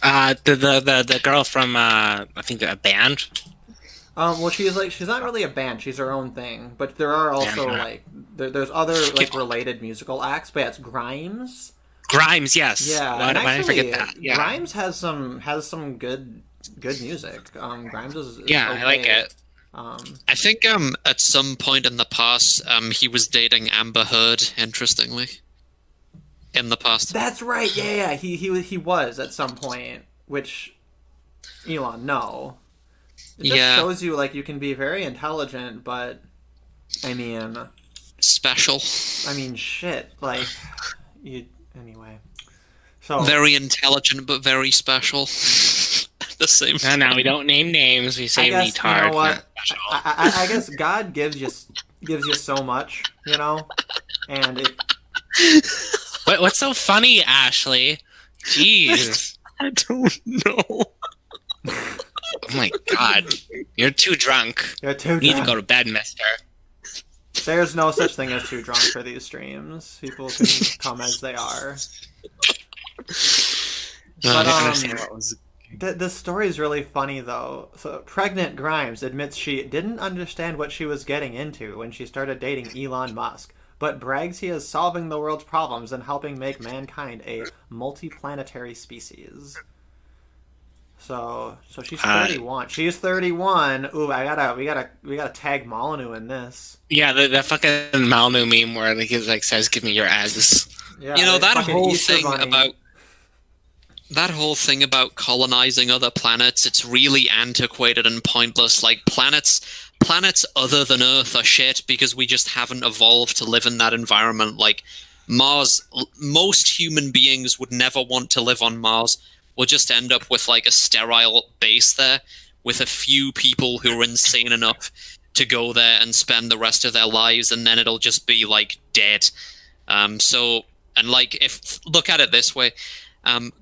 The girl from I think a band. Well, she's not really a band. She's her own thing. But there are also Yeah. like there's other like related musical acts. But yeah, it's Grimes. Grimes, yes. Yeah, Why and did I actually, forget that? Yeah. Grimes has some good music. Grimes is Yeah, okay. I like it. I think at some point in the past he was dating Amber Heard. Interestingly, in the past. That's right. Yeah. He was at some point. Which Elon, no. It just Yeah. shows you like you can be very intelligent, but I mean Special. shit. Like you anyway. So Very intelligent, but very special. At the same No, time. no, we don't name names. We say I guess retard. you know what? not special. I guess God gives you so much, you know, and it. What's so funny, Ashley? Jeez. I don't know. Oh my god. You're too drunk. You're too You need to drunk. go to bed, mister. There's no such thing as too drunk for these streams. People can come as they are. I But, didn't understand what was... The story is really funny, though. So, pregnant Grimes admits she didn't understand what she was getting into when she started dating Elon Musk, but brags he is solving the world's problems and helping make mankind a multiplanetary species. So she's 31. She's 31. Ooh, we gotta tag Molyneux in this. Yeah, that fucking Malnu meme where like he like says, "Give me your eggs." Yeah, You know, the that fucking whole Easter thing Bunny. about that whole thing about colonizing other planets, it's really antiquated and pointless. Like planets other than Earth are shit because we just haven't evolved to live in that environment. Like Mars, most human beings would never want to live on Mars. We'll just end up with like a sterile base there with a few people who are insane enough to go there and spend the rest of their lives, and then it'll just be like dead. And like, if look at it this way,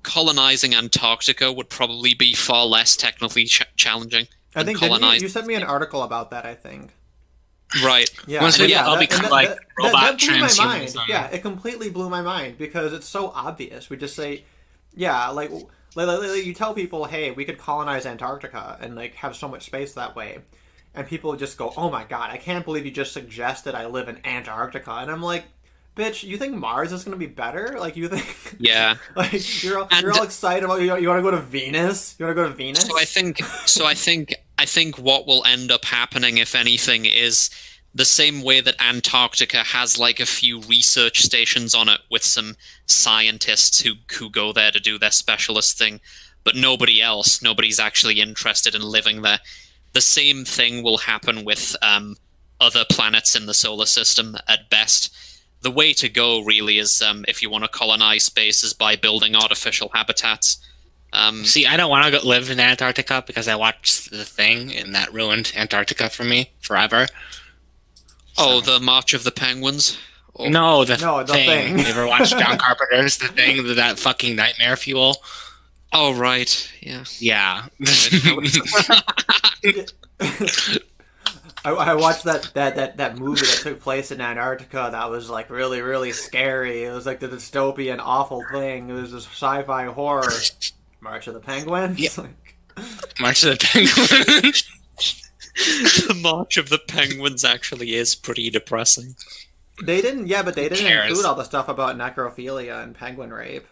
colonizing Antarctica would probably be far less technically challenging I than think didn't colonizing. you sent me an article about that. I think. Right. Yeah, Once and we yeah, all that- become and like that robot blew my mind. transhumanism. Yeah, it completely blew my mind because it's so obvious. We just say, yeah, like you tell people, hey, we could colonize Antarctica and like have so much space that way, and people just go, oh my god, I can't believe you just suggested I live in Antarctica, and I'm like, bitch, you think Mars is gonna be better? Like you think? Yeah. Like you're And- all excited about you want to go to Venus? You want to go to Venus? I think what will end up happening, if anything, is the same way that Antarctica has like a few research stations on it with some scientists who go there to do their specialist thing, but nobody's actually interested in living there. The same thing will happen with other planets in the solar system at best. The way to go really is, if you want to colonize space, is by building artificial habitats. See, I don't want to live in Antarctica because I watched The Thing, and that ruined Antarctica for me forever. Oh, the March of the Penguins? Oh. No, The thing. Thing. You ever watched John Carpenter's The Thing? That fucking nightmare fuel? Oh, right. Yeah. Yeah. I watched that movie that took place in Antarctica that was like really, really scary. It was like the dystopian awful thing. It was this sci-fi horror. March of the Penguins? Yeah. Like, March of the Penguins. The March of the Penguins actually is pretty depressing. they didn't cares? include all the stuff about necrophilia and penguin rape.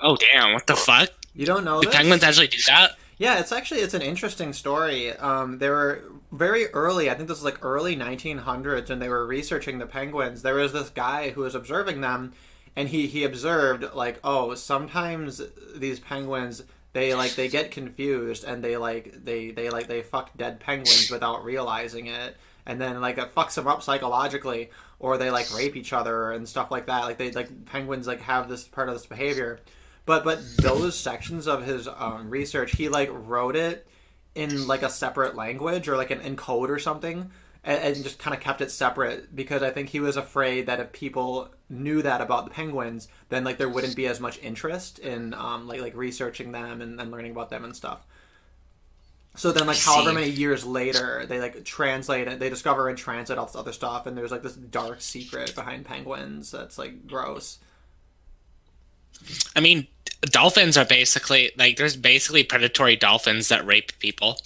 Oh, damn. What the fuck? You don't know Do this? penguins actually do that? Yeah, it's an interesting story. They were very early. I think this was like early 1900s, and they were researching the penguins. There was this guy who was observing them, and he observed like, oh, sometimes these penguins they get confused and they fuck dead penguins without realizing it, and then like it fucks them up psychologically, or they like rape each other and stuff like that. Like penguins like have this part of this behavior. But those sections of his research, he like wrote it in like a separate language or like in code or something, and just kind of kept it separate because I think he was afraid that if people knew that about the penguins, then like there wouldn't be as much interest in like researching them and learning about them and stuff. So then, like, however many years later, they like translate it, they discover and translate all this other stuff, and there's like this dark secret behind penguins that's like gross. I mean, dolphins are basically like there's basically predatory dolphins that rape people.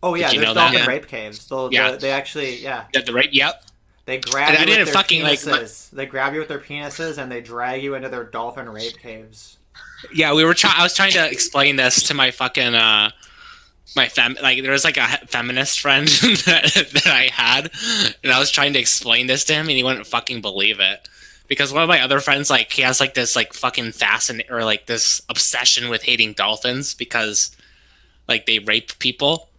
Oh yeah, Did you there's know that? dolphin Yeah. rape caves. Yeah. They actually The rape, yep. they grab And I you didn't with their fucking, like, penises. They grab you with their penises and they drag you into their dolphin rape caves. Yeah, I was trying to explain this to my fucking like there was like a feminist friend that I had, and I was trying to explain this to him, and he wouldn't fucking believe it. Because one of my other friends, like, he has like this like fucking or like this obsession with hating dolphins because like they rape people.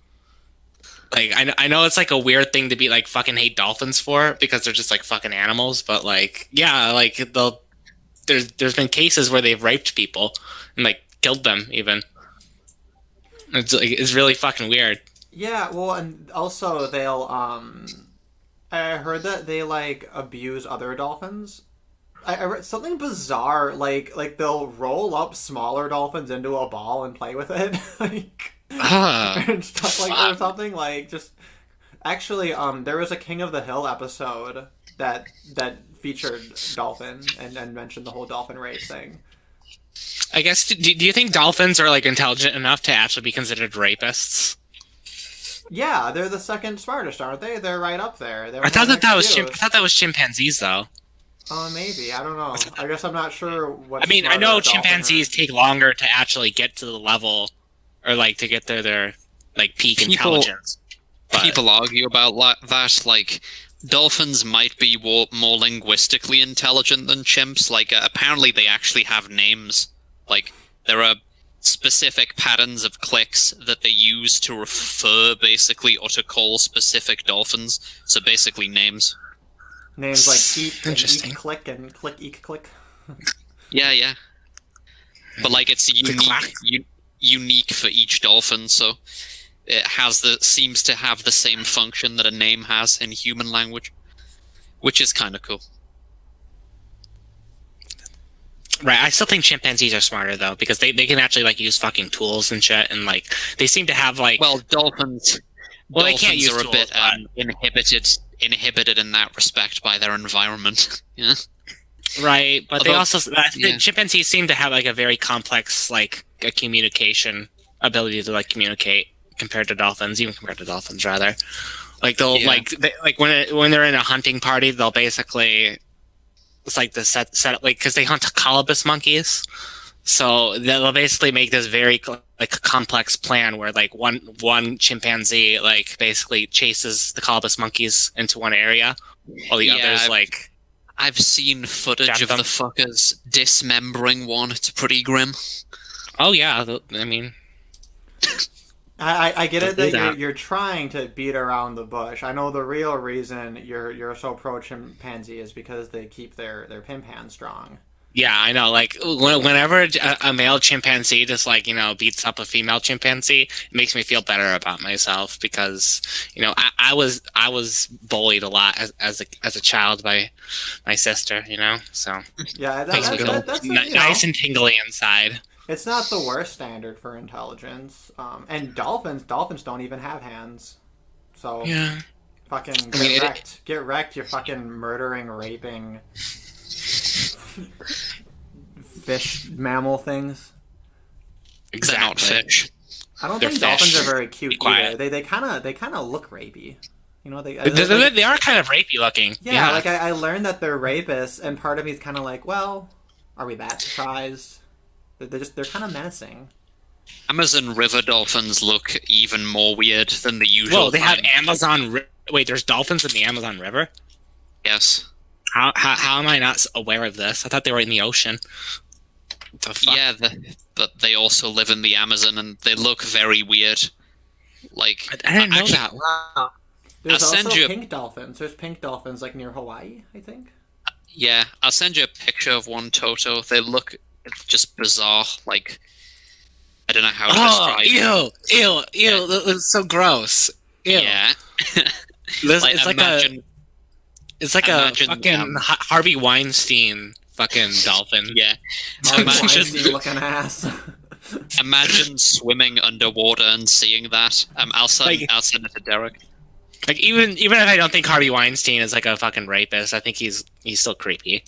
Like I know it's like a weird thing to be like fucking hate dolphins for because they're just like fucking animals, but like yeah, like there's been cases where they've raped people and like killed them even. It's really fucking weird. Yeah, well, and also they'll I heard that they like abuse other dolphins. I read something bizarre, like they'll roll up smaller dolphins into a ball and play with it, like and stuff like or something. Like just actually, there was a King of the Hill episode that featured dolphin and mentioned the whole dolphin rape thing. I guess. Do you think dolphins are like intelligent enough to actually be considered rapists? Yeah, they're the second smartest, aren't they? They're right up there. I thought that was chimpanzees though. Maybe. I don't know. I guess I'm not sure what. I mean, I know chimpanzees take longer to actually get to the level, or like to get to their like peak People- intelligence. But People argue about that. Like, dolphins might be more linguistically intelligent than chimps. Like, apparently they actually have names. Like, there are specific patterns of clicks that they use to refer, basically, or to call specific dolphins. So basically names. names like eek and Interesting. eek click and click eek click. Yeah. But, like, it's clack. unique for each dolphin, so it seems to have the same function that a name has in human language, which is kind of cool. right, I still think chimpanzees are smarter though because they can actually like use fucking tools and shit, and like they seem to have like Well, dolphins. Well, they can't use are a tools, bit but- inhibited in that respect by their environment. Yeah. right, but they Although- also yeah. chimpanzees seem to have like a very complex like a communication ability to like communicate compared to dolphins, even compared to dolphins rather. Like they'll Yeah. like when they're in a hunting party, they'll basically it's like the set like because they hunt colobus monkeys, so they'll basically make this very like complex plan where like one chimpanzee like basically chases the colobus monkeys into one area, while the Yeah, others like I've seen footage Jab of them. the fuckers dismembering one. It's pretty grim. oh yeah, I mean I get it Don't do that that. you're trying to beat around the bush. I know the real reason you're so pro chimpanzee is because they keep their pimpan strong. yeah, I know. Like whenever a male chimpanzee just like beats up a female chimpanzee, it makes me feel better about myself because I was bullied a lot as a child by my sister. So Yeah, makes me feel that's nice and tingly inside. it's not the worst standard for intelligence. And dolphins don't even have hands. So Yeah. fucking I mean, get wrecked. You're fucking murdering, raping fish mammal things. They're not fish. I don't They're think dolphins fish. are very Be cute quiet. either. They kind of look rapey. They They are kind of rapey looking. yeah. Like I learned that they're rapists, and part of me is kind of like, well, are we that surprised? They're kind of menacing. Amazon River dolphins look even more weird than the usual. Whoa, they have kind. Amazon. Wait, there's dolphins in the Amazon River. Yes. How am I not aware of this? I thought they were in the ocean. What the fuck? Yeah, but they also live in the Amazon, and they look very weird. Like I didn't know actually, that. Wow. There's I'll send also you- pink dolphins. There's pink dolphins like near Hawaii, I think. Yeah, I'll send you a picture of one, Toto. They look just bizarre. Like, I don't know how to Oh, describe it. ew! That's so gross. Ew. Yeah. This, Like, it's like imagine- it's like imagine, a fucking um, Harvey Weinstein fucking dolphin. Yeah. Weinstein Imagine, looking ass. imagine swimming underwater and seeing that. I'll send it to Derek. Like even if I don't think Harvey Weinstein is like a fucking rapist, I think he's still creepy.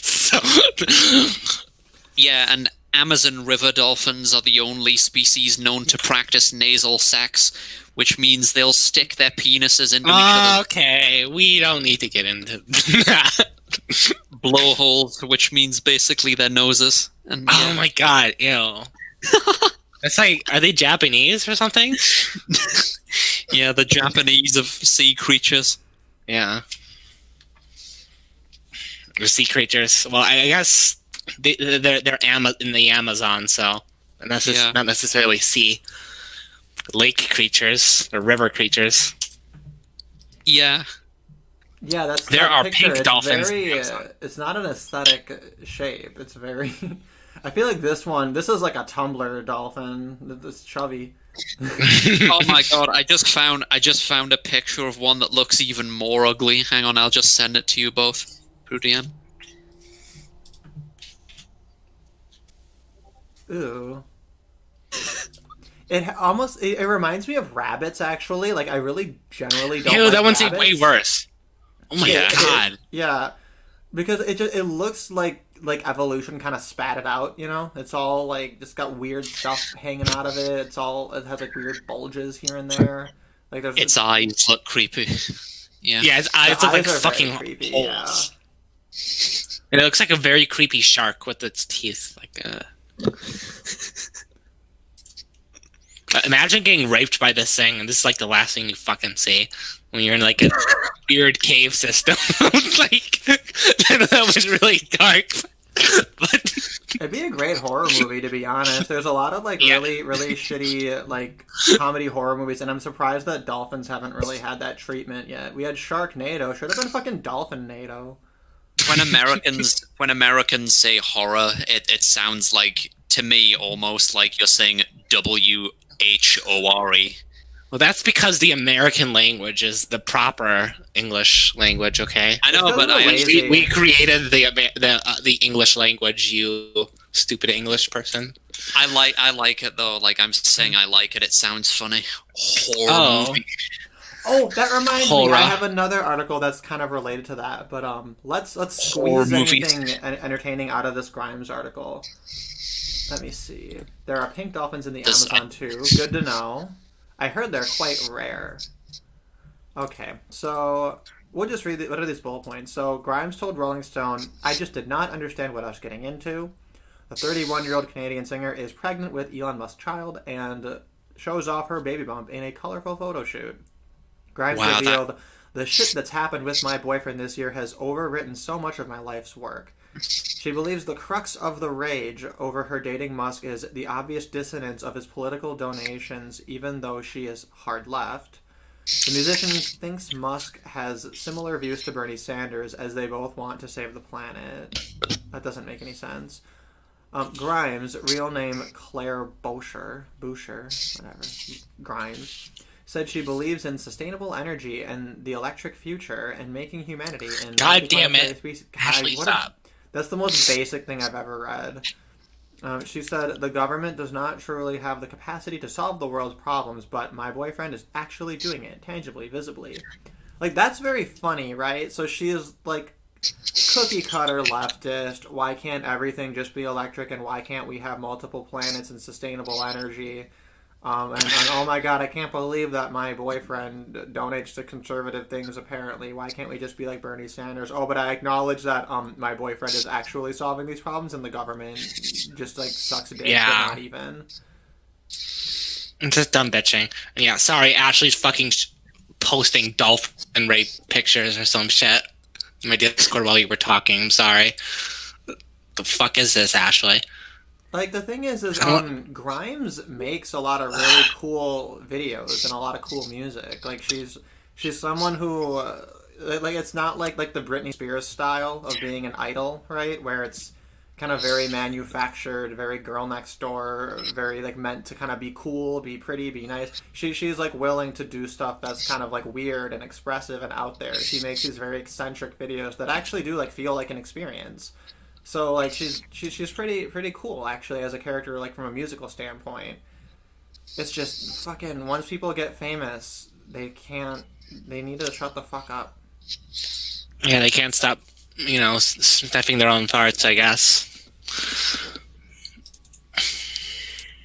So Yeah, and Amazon River dolphins are the only species known to practice nasal sex, which means they'll stick their penises into each other. okay, we don't need to get into that. Blowholes, which means basically their noses. And Oh my god, ew. That's like, are they Japanese or something? yeah, the Japanese of sea creatures. Yeah. The sea creatures. Well, I guess they're in the Amazon, so and that's just Yeah. not necessarily sea. Lake creatures or river creatures. Yeah, Yeah, that's There that are picture. pink It's dolphins Very, in the Amazon. it's not an aesthetic shape. It's very. I feel like this is like a Tumblr dolphin. This chubby. oh my god, I just found a picture of one that looks even more ugly. Hang on, I'll just send it to you both through DM. Ooh. It reminds me of rabbits actually. Like I really generally don't. Ew, like that one's rabbits. way worse. Oh my Yeah. god. Yeah, because it looks like evolution kind of spat it out. It's all like just got weird stuff hanging out of it. It has like weird bulges here and there. Like there's Its eyes look creepy. Yeah. Yeah, its eyes The look like eyes are very fucking creepy, holes. And it looks like a very creepy shark with its teeth. Imagine getting raped by this thing, and this is like the last thing you fucking see when you're in like a weird cave system. Like that was really dark. But It'd be a great horror movie, to be honest. There's a lot of like Yeah. really shitty like comedy horror movies, and I'm surprised that dolphins haven't really had that treatment yet. We had Sharknado, should have been fucking Dolphinnado. When Americans say horror, it sounds like, to me, almost like you're saying WHORE. well, that's because the American language is the proper English language. Okay, I know, It's but kinda I lazy. we created the English language. You stupid English person. I like it though. Like I'm saying, I like it. It sounds funny. Horror Oh. movie. Oh, that reminds me. Horror. I have another article that's kind of related to that, but let's Horror squeeze movies. anything entertaining out of this Grimes article. Let me see. There are pink dolphins in the This- Amazon too. Good to know. I heard they're quite rare. Okay, so we'll just read what are these bullet points. So Grimes told Rolling Stone, "I just did not understand what I was getting into." The 31-year-old Canadian singer is pregnant with Elon Musk's child and shows off her baby bump in a colorful photo shoot. Grimes Wow, revealed, "The shit that's happened with my boyfriend this year has overwritten so much of my life's work." She believes the crux of the rage over her dating Musk is the obvious dissonance of his political donations, even though she is hard left. The musician thinks Musk has similar views to Bernie Sanders, as they both want to save the planet. That doesn't make any sense. Grimes, real name Claire Boucher, whatever, Grimes, said she believes in sustainable energy and the electric future and making humanity in God damn it. species. Ashley, stop. That's the most basic thing I've ever read. She said, "The government does not truly have the capacity to solve the world's problems, but my boyfriend is actually doing it, tangibly, visibly." Like, that's very funny, right? So she is, like, cookie cutter leftist. Why can't everything just be electric, and why can't we have multiple planets and sustainable energy? And oh my god, I can't believe that my boyfriend donates to conservative things, apparently. Why can't we just be like Bernie Sanders? Oh, but I acknowledge that my boyfriend is actually solving these problems and the government just like sucks a dick, Yeah. but not even. It's just dumb bitching. And yeah, sorry, Ashley's fucking posting dolphin rape pictures or some shit in my Discord while you were talking. I'm sorry. The fuck is this, Ashley? Like, the thing is Grimes makes a lot of really cool videos and a lot of cool music. Like, she's someone who, like, it's not like the Britney Spears style of being an idol, right? Where it's kind of very manufactured, very girl next door, very, like, meant to kind of be cool, be pretty, be nice. She's, like, willing to do stuff that's kind of, like, weird and expressive and out there. She makes these very eccentric videos that actually do, like, feel like an experience. So, like, she's pretty cool, actually, as a character, like, from a musical standpoint. It's just, fucking, once people get famous, they need to shut the fuck up. Yeah, they can't stop, sniffing their own farts, I guess.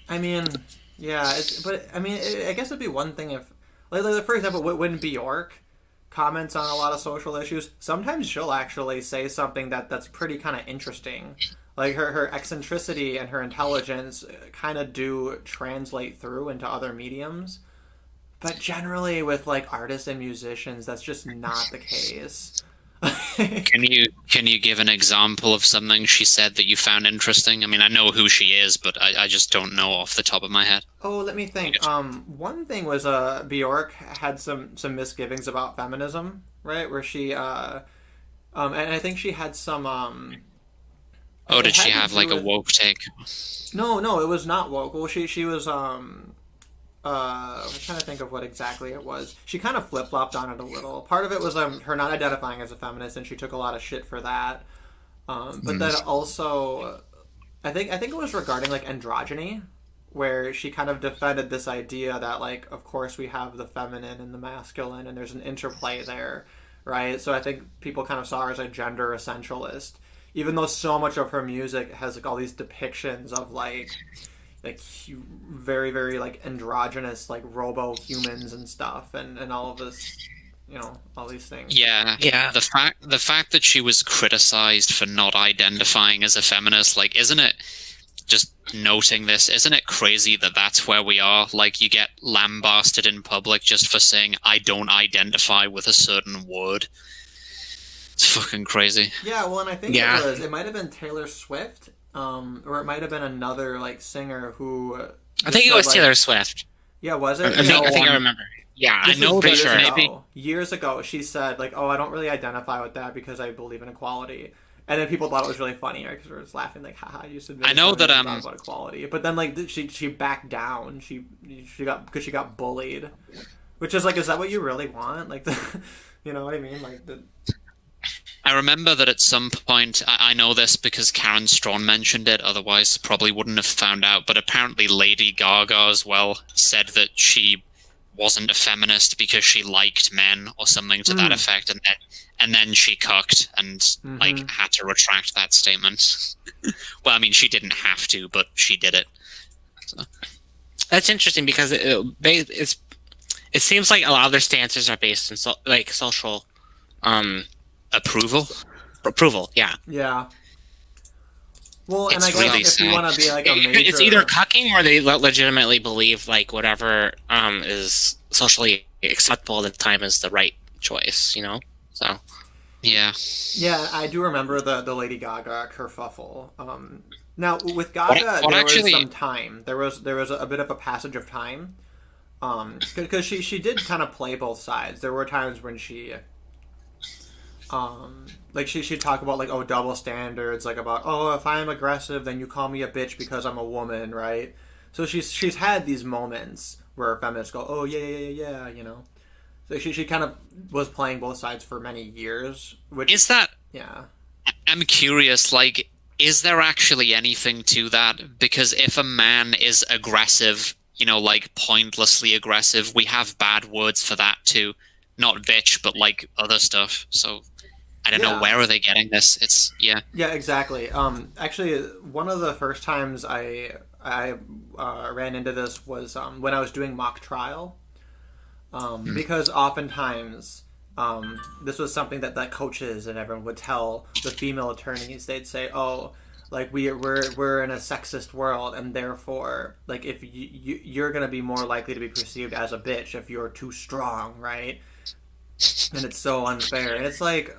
I mean, yeah, I guess it'd be one thing if, like for example, when Bjork comments on a lot of social issues, sometimes she'll actually say something that's pretty kind of interesting. Like her eccentricity and her intelligence kind of do translate through into other mediums. But generally with like artists and musicians, that's just not the case. Can you give an example of something she said that you found interesting? I mean, I know who she is, but I just don't know off the top of my head. Oh, let me think. One thing was Bjork had some misgivings about feminism, right? Where she and I think she had some Oh, it did she had to have do like a with- woke take? No, it was not woke. Well, she was I'm trying to think of what exactly it was. She kind of flip-flopped on it a little. Part of it was her not identifying as a feminist, and she took a lot of shit for that. But then also, I think it was regarding like androgyny, where she kind of defended this idea that like, of course we have the feminine and the masculine, and there's an interplay there, right? So I think people kind of saw her as a gender essentialist, even though so much of her music has like all these depictions of like very, very like androgynous like robo humans and stuff, and all of this all these things. Yeah. The fact that she was criticized for not identifying as a feminist, like, isn't it just noting this? Isn't it crazy that that's where we are? Like, you get lambasted in public just for saying I don't identify with a certain word. It's fucking crazy. Yeah, well, and I think Yeah. it might have been Taylor Swift, or it might have been another like singer who. I think it was like, Taylor Swift. Yeah, was it? I think I remember. Yeah, I know pretty that sure. maybe. Years ago, she said like, "Oh, I don't really identify with that because I believe in equality." And then people thought it was really funny, right? Because we were just laughing, like, "Haha, you submitted." I know that, about equality, but then like she backed down. She got because she got bullied, which is like, is that what you really want? Like, you know what I mean? Like the. I remember that at some point, I know this because QuarantStream mentioned it, otherwise probably wouldn't have found out, but apparently Lady Gaga as well said that she wasn't a feminist because she liked men or something to that effect, and then she cucked and like had to retract that statement. Well, I mean, she didn't have to, but she did it. So. That's interesting because it seems like a lot of their stances are based in social approval. Yeah. Yeah. Well, and It's I guess really if sad. you want to be like a major, It's either cucking or they legitimately believe like whatever is socially acceptable at the time is the right choice. So. Yeah. Yeah, I do remember the Lady Gaga kerfuffle. Now with Gaga, What there actually- was some time. There was a bit of a passage of time. Because she did kind of play both sides. There were times when she, like she'd talk about like, oh, double standards, like about, oh, if I'm aggressive, then you call me a bitch because I'm a woman, right? So she's had these moments where feminists go, oh yeah. So she kind of was playing both sides for many years. Which Is that... yeah. I'm curious, like, is there actually anything to that? Because if a man is aggressive, like pointlessly aggressive, we have bad words for that too. Not bitch, but like other stuff. So I don't know, where are they getting this? It's, yeah. Yeah, exactly. Actually, one of the first times I ran into this was when I was doing mock trial. Because oftentimes this was something that coaches and everyone would tell the female attorneys. They'd say, "Oh, like we're in a sexist world, and therefore, like if you're gonna be more likely to be perceived as a bitch if you're too strong, right?" And it's so unfair. And it's like,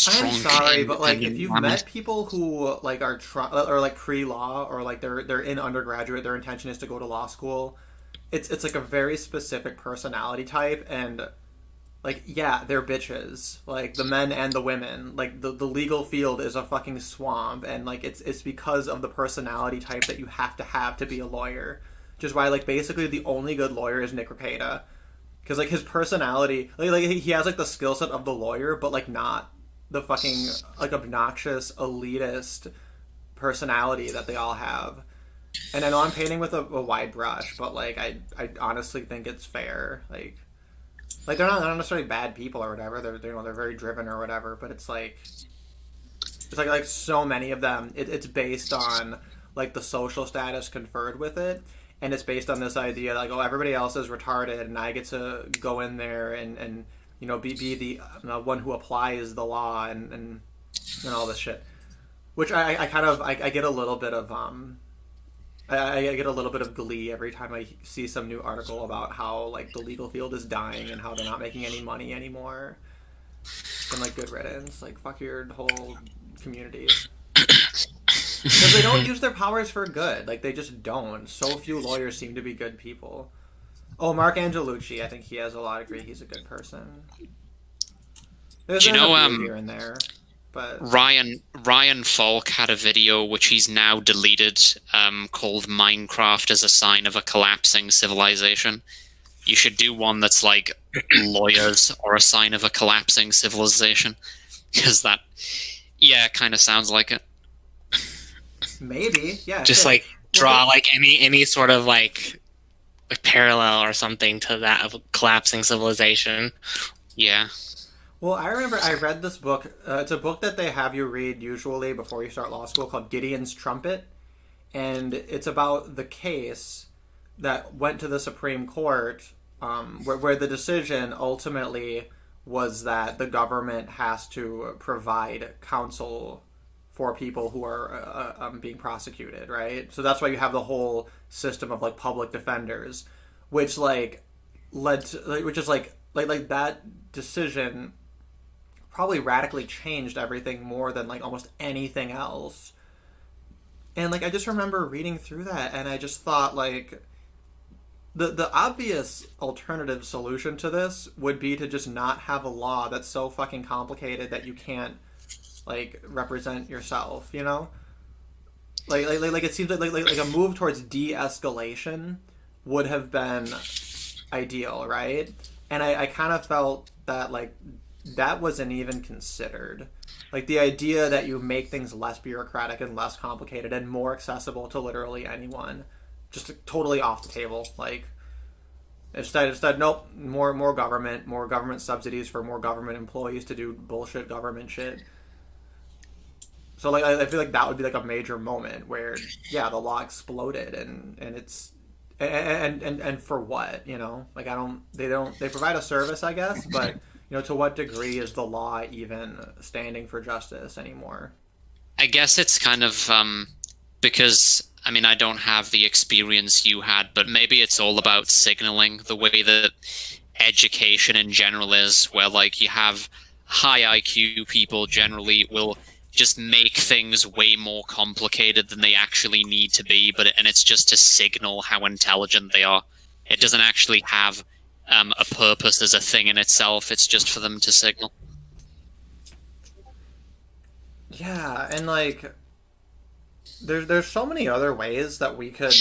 I'm sorry, but like if you've met people who like are or like pre-law or like they're in undergraduate, their intention is to go to law school. It's like a very specific personality type, and like, yeah, they're bitches. Like the men and the women. Like the legal field is a fucking swamp, and like it's because of the personality type that you have to be a lawyer. Which is why like basically the only good lawyer is Nick Rekieta. Because like his personality, like he has like the skill set of the lawyer, but like not the fucking like obnoxious elitist personality that they all have. And I know I'm painting with a wide brush, but like I honestly think it's fair. Like they're not necessarily bad people or whatever. They're very driven or whatever. But it's like so many of them. It's based on like the social status conferred with it, and it's based on this idea like, oh, everybody else is retarded, and I get to go in there and be the one who applies the law and all this shit. Which I kind of get a little bit of I get a little bit of glee every time I see some new article about how like the legal field is dying and how they're not making any money anymore. And like, good riddance, like fuck your whole community. Because they don't use their powers for good. Like they just don't. So few lawyers seem to be good people. Oh, Mark Angelucci, I think he has a lot of agree. He's a good person. There's a few here and there. But Ryan Falk had a video which he's now deleted called Minecraft as a sign of a collapsing civilization. You should do one that's like lawyers or a sign of a collapsing civilization, because that kind of sounds like it. Maybe, yeah. Just like draw like any sort of like parallel or something to that of collapsing civilization. Yeah. Well, I remember I read this book. It's a book that they have you read usually before you start law school called Gideon's Trumpet. And it's about the case that went to the Supreme Court where the decision ultimately was that the government has to provide counsel for people who are being prosecuted, right? So that's why you have the whole system of like public defenders, which like led to, like, which is like that decision probably radically changed everything more than like almost anything else. And like I just remember reading through that, and I just thought like the obvious alternative solution to this would be to just not have a law that's so fucking complicated that you can't like represent yourself, you know? Like it seems like a move towards de-escalation would have been ideal, right? And I kind of felt that like that wasn't even considered. Like the idea that you make things less bureaucratic and less complicated and more accessible to literally anyone, just totally off the table. Like instead, nope, more government subsidies for more government employees to do bullshit government shit. So like I feel like that would be like a major moment where yeah, the law exploded and it's and for what, you know? Like they provide a service, I guess, but you know, to what degree is the law even standing for justice anymore? I guess it's kind of because I mean I don't have the experience you had, but maybe it's all about signaling the way that education in general is, where like you have high IQ people generally will just make things way more complicated than they actually need to be, and it's just to signal how intelligent they are. It doesn't actually have a purpose as a thing in itself. It's just for them to signal. Yeah, and like there's so many other ways that we could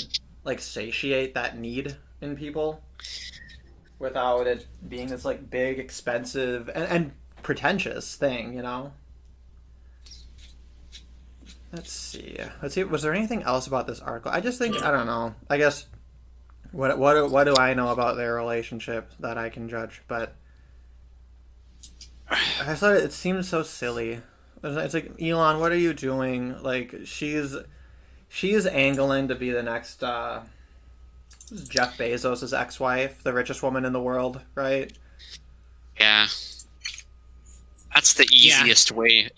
like satiate that need in people without it being this like big, expensive and pretentious thing, you know? Let's see. Was there anything else about this article? I just think I don't know. I guess what do I know about their relationship that I can judge? But I thought it seemed so silly. It's like, Elon, what are you doing? Like she's angling to be the next Jeff Bezos' ex-wife, the richest woman in the world, right? Yeah. That's the easiest way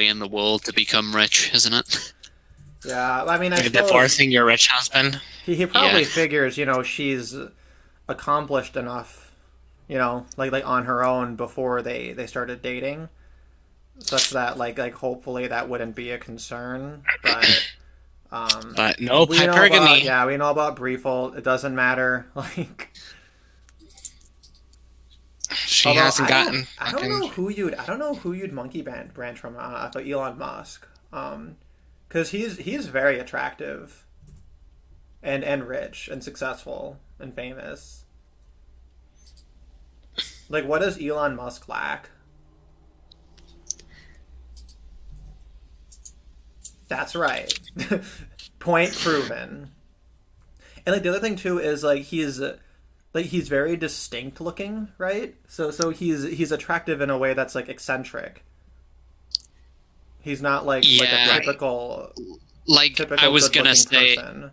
in the world to become rich, isn't it? Yeah, I mean, divorcing your rich husband. He probably figures, you know, she's accomplished enough, you know, like on her own before they started dating, such that like hopefully that wouldn't be a concern. But no hypergamy. We know about Briefle. It doesn't matter. Like she hasn't gotten. I don't know who you'd monkey branch from but Elon Musk, because he's very attractive, and rich and successful and famous. Like, what does Elon Musk lack? That's right. Point proven. And like the other thing too is like he's very distinct looking, right? So he's attractive in a way that's like eccentric. He's not like a typical I was gonna say person.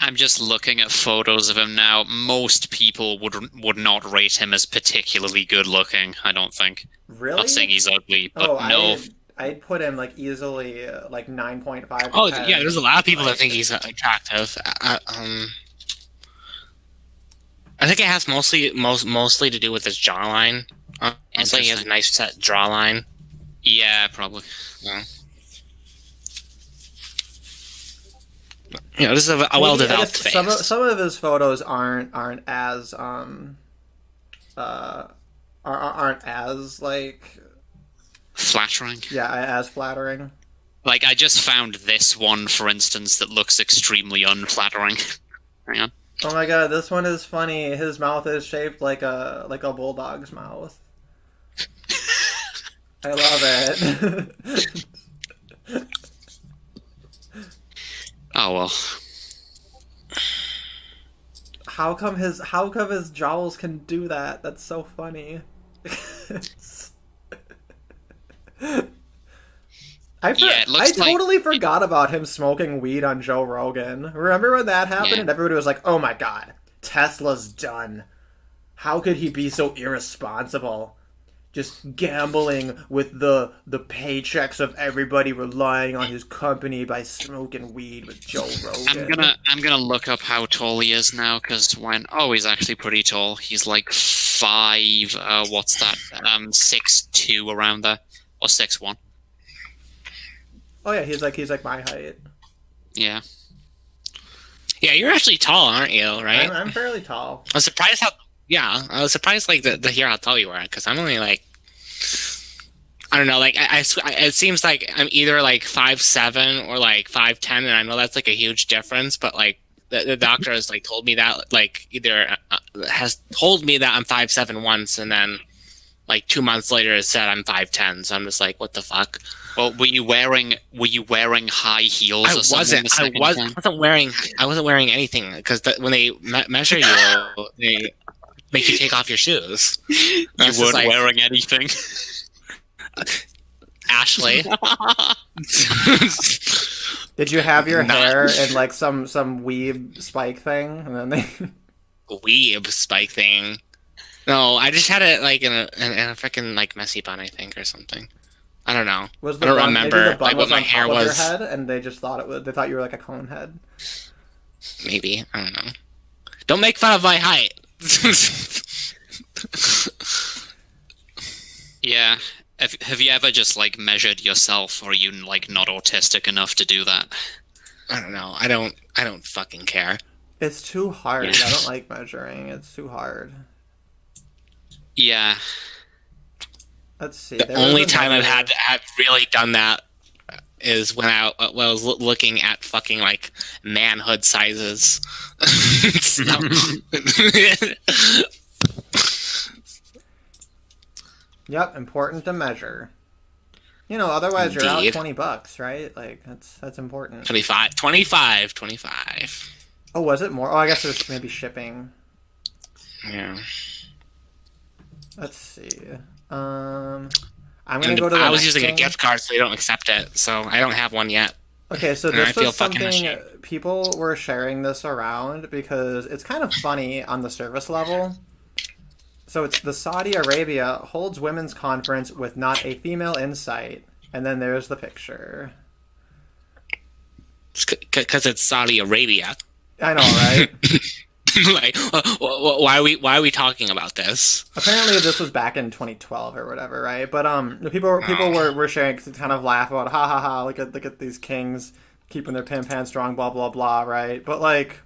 I'm just looking at photos of him now. Most people would not rate him as particularly good looking, I don't think. Really? Not saying he's ugly, but no. I'd put him like easily like 9.5. Oh yeah, there's a lot of people that think he's attractive. I think it has mostly to do with his jawline. Honestly, he has a nice set jawline. Yeah, probably. Yeah. You know, this is a well-developed face. Some of his photos aren't as like flattering. Yeah, as flattering. Like I just found this one, for instance, that looks extremely unflattering. Hang on. Oh my god, this one is funny. His mouth is shaped like a bulldog's mouth. I love it. Oh well. How come his jowls can do that? That's so funny. I totally forgot about him smoking weed on Joe Rogan. Remember when that happened and everybody was like, "Oh my god, Tesla's done." How could he be so irresponsible? Just gambling with the paychecks of everybody, relying on his company by smoking weed with Joe Rogan. I'm gonna look up how tall he is now, because he's actually pretty tall. He's like 5. What's that? 6'2" around there, or 6'1". Oh yeah, he's like my height. Yeah. Yeah, you're actually tall, aren't you? Right? I'm fairly tall. I was surprised how. Yeah, I was surprised like to hear how tall you were, because I'm only like. I don't know, like it seems like I'm either like 5'7" or like 5'10", and I know that's like a huge difference, but like the doctor has like told me that like either has told me that I'm 5'7" once, and then like 2 months later it said I'm 5'10", so I'm just like, what the fuck? Well, were you wearing high heels? I or something wasn't. the second time? I wasn't wearing anything, because when they measure you, they make you take off your shoes. You That's just weren't like, wearing anything. Ashley. Did you have your Not- hair in like some weeb spike thing, and then they? Weeb spike thing. No, I just had it like in a freaking like messy bun, I think, or something. I don't know. Was I the don't bun, remember maybe the bun like was what my on hair top of was. your head, and they just thought it was. They thought you were like a cone head. Maybe, I don't know. Don't make fun of my height. Yeah. Have you ever just like measured yourself, or are you like not autistic enough to do that? I don't know. I don't fucking care. It's too hard. Yeah. I don't like measuring. It's too hard. Yeah. Let's see. The there was only time I've another- had really done that is when I was looking at fucking like manhood sizes. So- Yep, important to measure. You know, otherwise you're out Indeed. $20, right? Like that's important. 25. Oh, was it more? Oh, I guess there's maybe shipping. Yeah. Let's see. I'm gonna And go to the I was next using thing. a gift card, so they don't accept it. So I don't have one yet. Okay, so And I this feel was fucking something ashamed. people were sharing this around because it's kind of funny on the service level. So it's the Saudi Arabia holds women's conference with not a female in sight, and then there's the picture. Because it's Saudi Arabia. I know, right? Like, why are we talking about this? Apparently, this was back in 2012 or whatever, right? But the people were sharing to kind of laugh about, ha ha ha, look at these kings keeping their pants strong, blah blah blah, right? But like,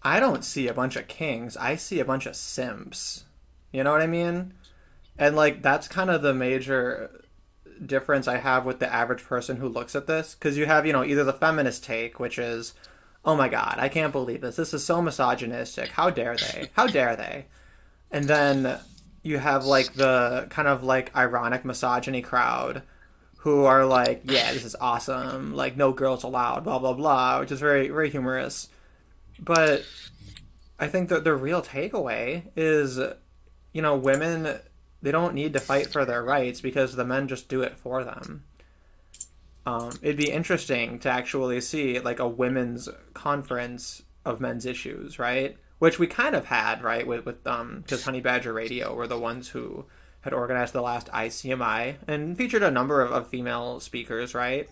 I don't see a bunch of kings. I see a bunch of simps. You know what I mean? And like, that's kind of the major difference I have with the average person who looks at this, because you have, you know, either the feminist take, which is, oh my god, I can't believe this. This is so misogynistic. How dare they? How dare they? And then you have like the kind of like ironic misogyny crowd who are like, yeah, this is awesome. Like, no girls allowed, blah, blah, blah, which is very, very humorous. But I think that the real takeaway is, you know, women, they don't need to fight for their rights because the men just do it for them. It'd be interesting to actually see like a women's conference of men's issues, right? Which we kind of had, right? With because Honey Badger Radio were the ones who had organized the last ICMI and featured a number of female speakers, right?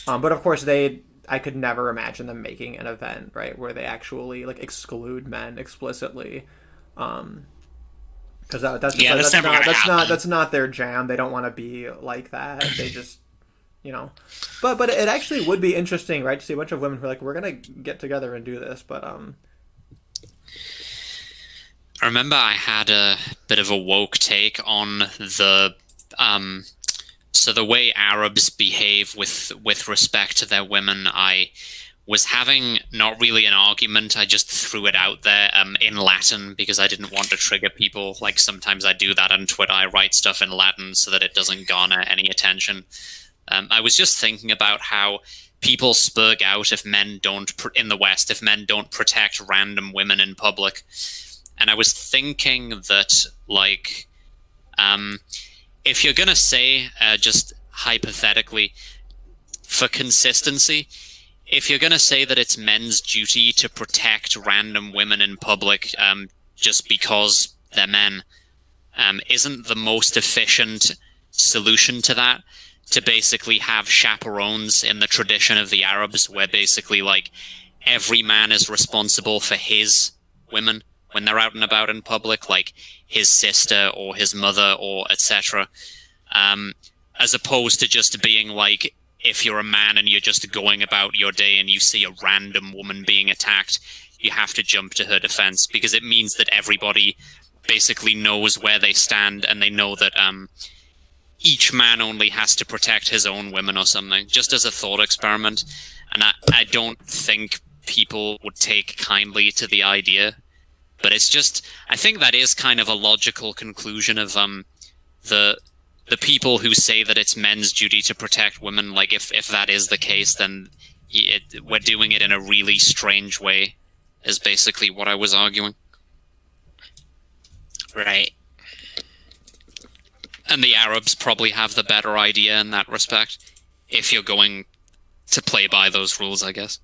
But of course I could never imagine them making an event, right, where they actually like exclude men explicitly. Because that's not their jam. They don't want to be like that. They just, you know, but it actually would be interesting, right, to see a bunch of women who are like, we're gonna get together and do this. But I remember I had a bit of a woke take on the so the way Arabs behave with respect to their women. I was having not really an argument. I just threw it out there in Latin because I didn't want to trigger people. Like sometimes I do that on Twitter. I write stuff in Latin so that it doesn't garner any attention. I was just thinking about how people spurg out if men don't, in the West, if men don't protect random women in public. And I was thinking that, like, if you're going to say, just hypothetically, for consistency, if you're going to say that it's men's duty to protect random women in public just because they're men, isn't the most efficient solution to that to basically have chaperones in the tradition of the Arabs, where basically like every man is responsible for his women when they're out and about in public, like his sister or his mother or etc. As opposed to just being like, if you're a man and you're just going about your day and you see a random woman being attacked, you have to jump to her defense, because it means that everybody basically knows where they stand, and they know that each man only has to protect his own women or something, just as a thought experiment. And I don't think people would take kindly to the idea, but it's just, I think that is kind of a logical conclusion of the people who say that it's men's duty to protect women. Like, if that is the case, then we're doing it in a really strange way, is basically what I was arguing. Right. And the Arabs probably have the better idea in that respect, if you're going to play by those rules, I guess.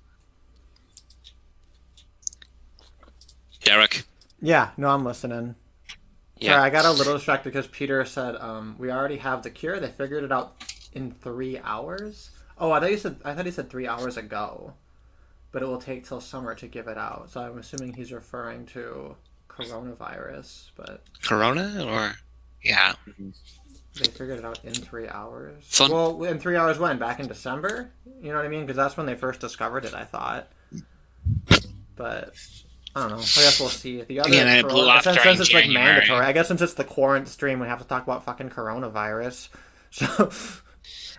Derek? Yeah, no, I'm listening. Yeah. Sorry, I got a little distracted because Peter said we already have the cure. They figured it out in 3 hours. Oh, I thought he said 3 hours ago, but it will take till summer to give it out. So I'm assuming he's referring to coronavirus. But Corona, or yeah. they figured it out in 3 hours. Fun. Well, in 3 hours when? Back in December? You know what I mean? Because that's when they first discovered it, I thought. But I don't know. I guess we'll see. The other, Yeah, and it blew up since during it's like January. mandatory. I guess since it's the QuarantStream, we have to talk about fucking coronavirus. So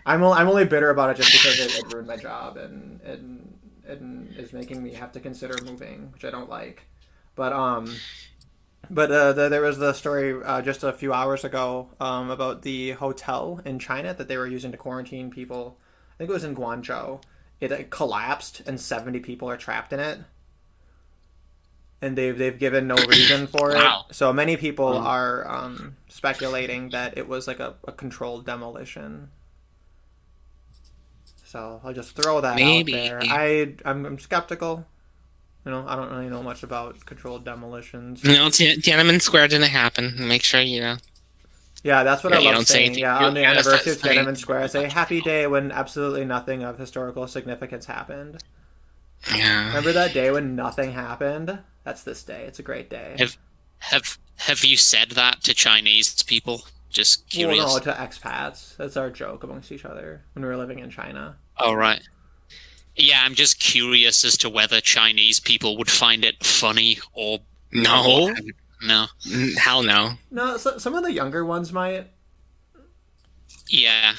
I'm only bitter about it just because it ruined my job and is making me have to consider moving, which I don't like. But there was the story just a few hours ago about the hotel in China that they were using to quarantine people. I think it was in Guangzhou. It collapsed and 70 people are trapped in it. And they've given no reason for it. Wow. So many people are speculating that it was like a controlled demolition. So I'll just throw that Maybe. out there. I'm skeptical. You know, I don't really know much about controlled demolitions. You know, Tiananmen Square didn't happen. Make sure you know. Yeah, that's what Yeah, I you love don't say saying. anything. Yeah, on the Yeah, anniversary of that's Tiananmen Square, I say happy day when absolutely nothing of historical significance happened. Yeah. Remember that day when nothing happened? That's this day. It's a great day. Have you said that to Chinese people? Just curious. Well, no, to expats. That's our joke amongst each other when we were living in China. Oh, right. Yeah, I'm just curious as to whether Chinese people would find it funny or No. no. Hell no. No, some of the younger ones might. Yeah,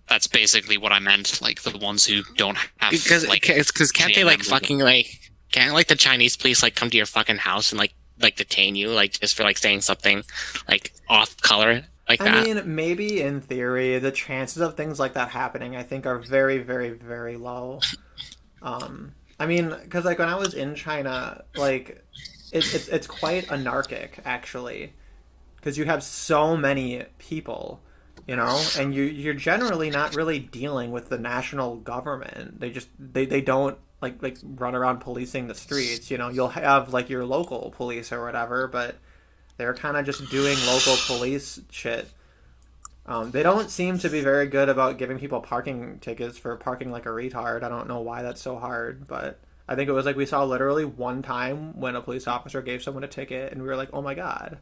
that's basically what I meant. Like the ones who don't have Because like can't they like CNN fucking like can't like the Chinese police like come to your fucking house and like detain you like just for like saying something like off color like I that? mean, maybe in theory, the chances of things like that happening, I think, are very, very, very low. I mean, because like when I was in China, like it's quite anarchic actually, because you have so many people, you know, and you're generally not really dealing with the national government. They don't like run around policing the streets. You know, you'll have like your local police or whatever, but they're kind of just doing local police shit. They don't seem to be very good about giving people parking tickets for parking like a retard. I don't know why that's so hard, but I think it was like we saw literally one time when a police officer gave someone a ticket and we were like, oh my god,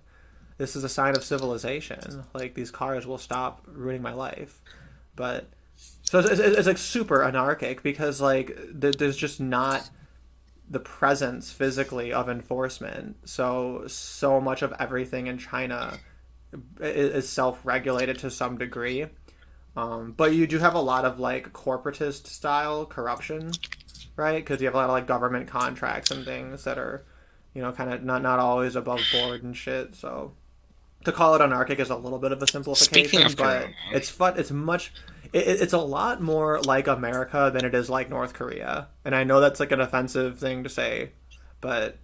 this is a sign of civilization. Like, these cars will stop ruining my life. But so it's like super anarchic because like there's just not the presence physically of enforcement. So much of everything in China is self-regulated to some degree. But you do have a lot of like corporatist style corruption, right? Because you have a lot of like government contracts and things that are, you know, kind of not always above board and shit. So to call it anarchic is a little bit of a simplification, Speaking of but corona. it's fun. It's a lot more like America than it is like North Korea. And I know that's like an offensive thing to say, but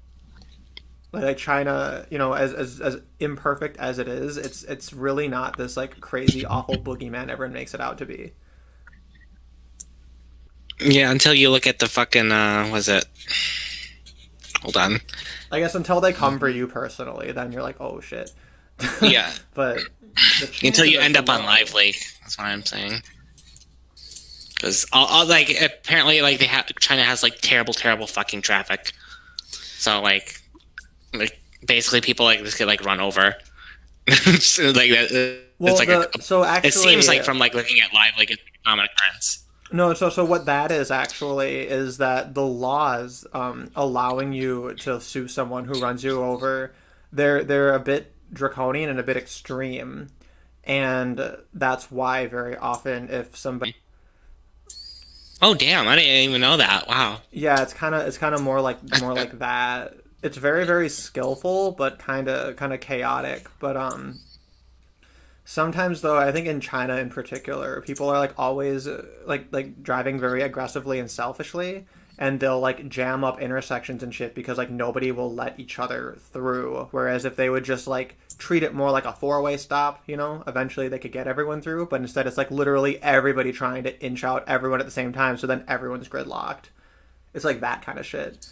like China, you know, as imperfect as it is, it's really not this like crazy awful boogeyman everyone makes it out to be. Yeah, until you look at the fucking was it? Hold on. I guess until they come for you personally, then you're like, oh shit. Yeah, But the until chances you are end so up on low. Live Leak. That's what I'm saying. Because all like apparently like China has like terrible fucking traffic. So like basically people like this get like run over. So, like that, it's Well, like the so it seems actually like from like looking at Live like it's a common occurrence. no, so what that is actually is that the laws allowing you to sue someone who runs you over, they're a bit draconian and a bit extreme, and that's why very often if somebody Oh damn! I didn't even know that. Wow. yeah, it's kind of more like that. It's very skillful, but kind of chaotic. But sometimes though, I think in China in particular, people are like always like driving very aggressively and selfishly, and they'll like jam up intersections and shit because like nobody will let each other through. Whereas if they would just like treat it more like a four-way stop, eventually they could get everyone through. But instead, it's like literally everybody trying to inch out everyone at the same time, so then everyone's gridlocked. It's like that kind of shit.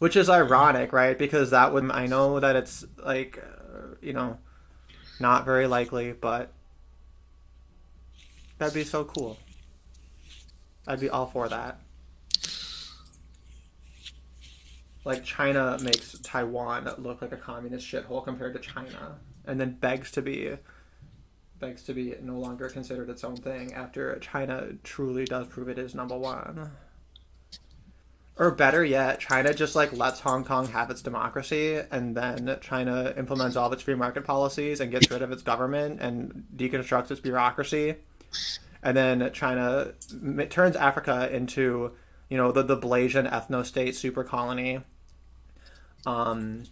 Which is ironic, right? Because that would I know that it's like not very likely, but that'd be so cool. I'd be all for that. Like China makes Taiwan look like a communist shithole compared to China, and then begs to be no longer considered its own thing after China truly does prove it is number one. Or better yet, China just like lets Hong Kong have its democracy, and then China implements all of its free market policies and gets rid of its government and deconstructs its bureaucracy, and then China turns Africa into the Blasian ethno state super colony. And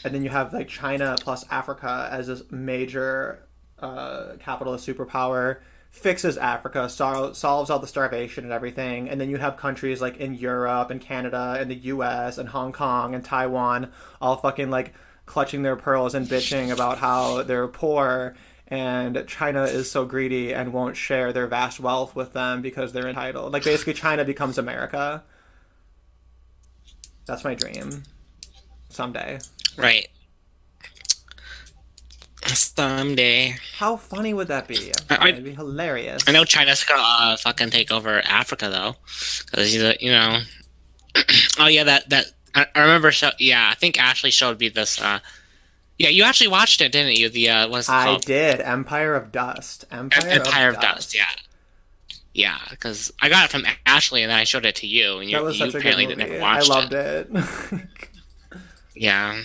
then you have like China plus Africa as this major capitalist superpower, fixes Africa, solves all the starvation and everything, and then you have countries like in Europe and Canada and the U.S. and Hong Kong and Taiwan all fucking like clutching their pearls and bitching about how they're poor and China is so greedy and won't share their vast wealth with them because they're entitled. Like basically, China becomes America. That's my dream. Someday. Right. Someday. How funny would that be? I, It'd be hilarious. I know China's gonna fucking take over Africa though, because Oh yeah, that I remember. Yeah, I think Ashley showed me this. Yeah, you actually watched it, didn't you? The what's it I called? did. Empire of Dust. Empire of Dust. Yeah, yeah. Because I got it from Ashley, and then I showed it to you, and That was you such a apparently good movie. never I watched loved it. it. Yeah,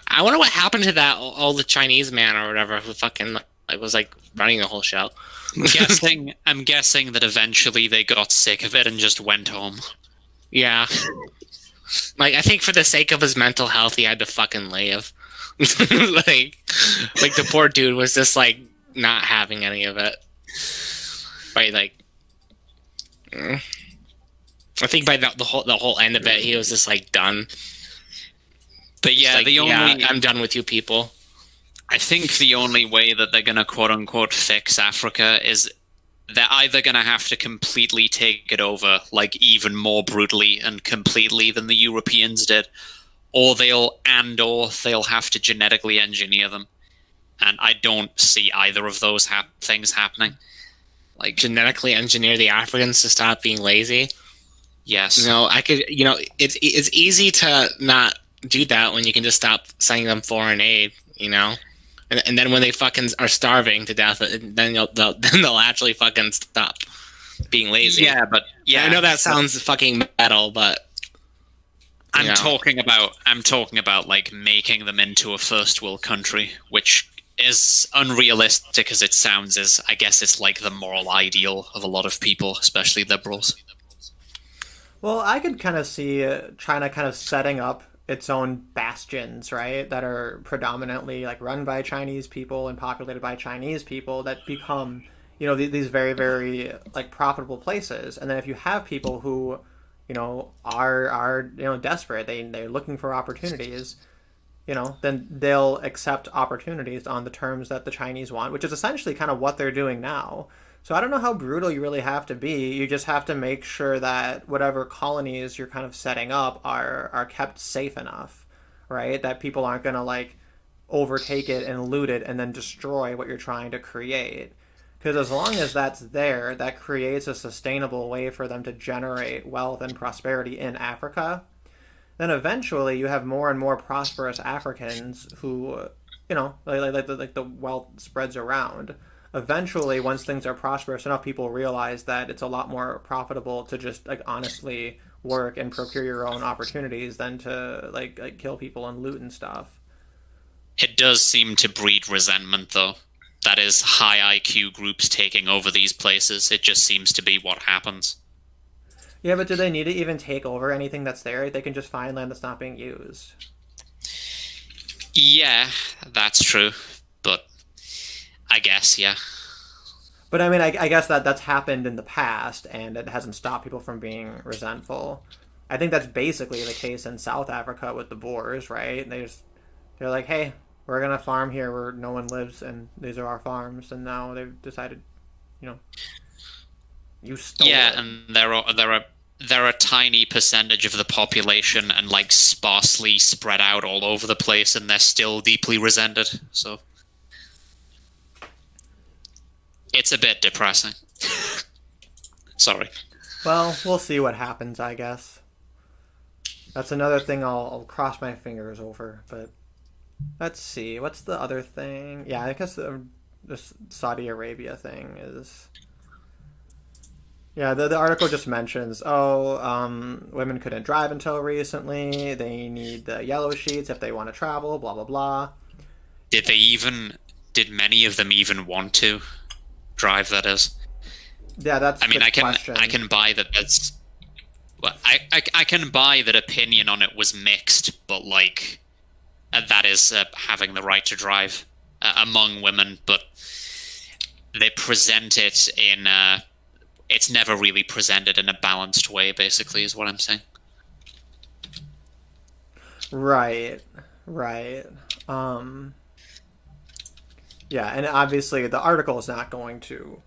I wonder what happened to that old Chinese man or whatever who fucking like was like running the whole show. I'm guessing that eventually they got sick of it and just went home. Yeah. Like, I think for the sake of his mental health, he had to fucking leave. like the poor dude was just, like, not having any of it. Right, like... I think by the whole end of it, he was just, like, done. But yeah, like, I'm done with you people. I think the only way that they're going to quote-unquote fix Africa is they're either going to have to completely take it over, like even more brutally and completely than the Europeans did, or they'll have to genetically engineer them. And I don't see either of those things happening. Like, genetically engineer the Africans to stop being lazy? Yes. I could, it's easy to not do that when you can just stop sending them foreign aid, And then when they fucking are starving to death, then they'll actually fucking stop being lazy. Yeah, but yeah, I know that sounds fucking metal, but I'm talking about like making them into a first world country, which is unrealistic as it sounds. Is I guess it's like the moral ideal of a lot of people, especially liberals. Well, I could kind of see China kind of setting up its own bastions, right? That are predominantly like run by Chinese people and populated by Chinese people that become, these very, very like profitable places. And then if you have people who, are desperate, they're looking for opportunities, then they'll accept opportunities on the terms that the Chinese want, which is essentially kind of what they're doing now. So I don't know how brutal you really have to be. You just have to make sure that whatever colonies you're kind of setting up are kept safe enough, right? That people aren't going to like overtake it and loot it and then destroy what you're trying to create. Because as long as that's there, that creates a sustainable way for them to generate wealth and prosperity in Africa. Then eventually you have more and more prosperous Africans who, like the wealth spreads around. Eventually, once things are prosperous enough, people realize that it's a lot more profitable to just like honestly work and procure your own opportunities than to like kill people and loot and stuff. It does seem to breed resentment, though. That is high IQ groups taking over these places. It just seems to be what happens. Yeah, but do they need to even take over anything that's there? They can just find land that's not being used. Yeah, that's true. But I guess, yeah. But I mean, I guess that's happened in the past, and it hasn't stopped people from being resentful. I think that's basically the case in South Africa with the Boers, right? They're like, hey, we're gonna farm here where no one lives, and these are our farms, and now they've decided, you know, you stole Yeah, it. and there are a tiny percentage of the population and like sparsely spread out all over the place, and they're still deeply resented. So it's a bit depressing. Sorry. Well, we'll see what happens, I guess. That's another thing I'll cross my fingers over, but let's see. What's the other thing? Yeah, I guess this Saudi Arabia thing is. Yeah, the article just mentions, women couldn't drive until recently. They need the yellow sheets if they want to travel, blah, blah, blah. Did many of them even want to drive, that is? Yeah, that's I mean, the question. I can buy that that's... Well, I can buy that opinion on it was mixed, but like, that is having the right to drive among women, but they present it in... it's never really presented in a balanced way, basically, is what I'm saying. Right, right. Yeah, and obviously the article is not going to,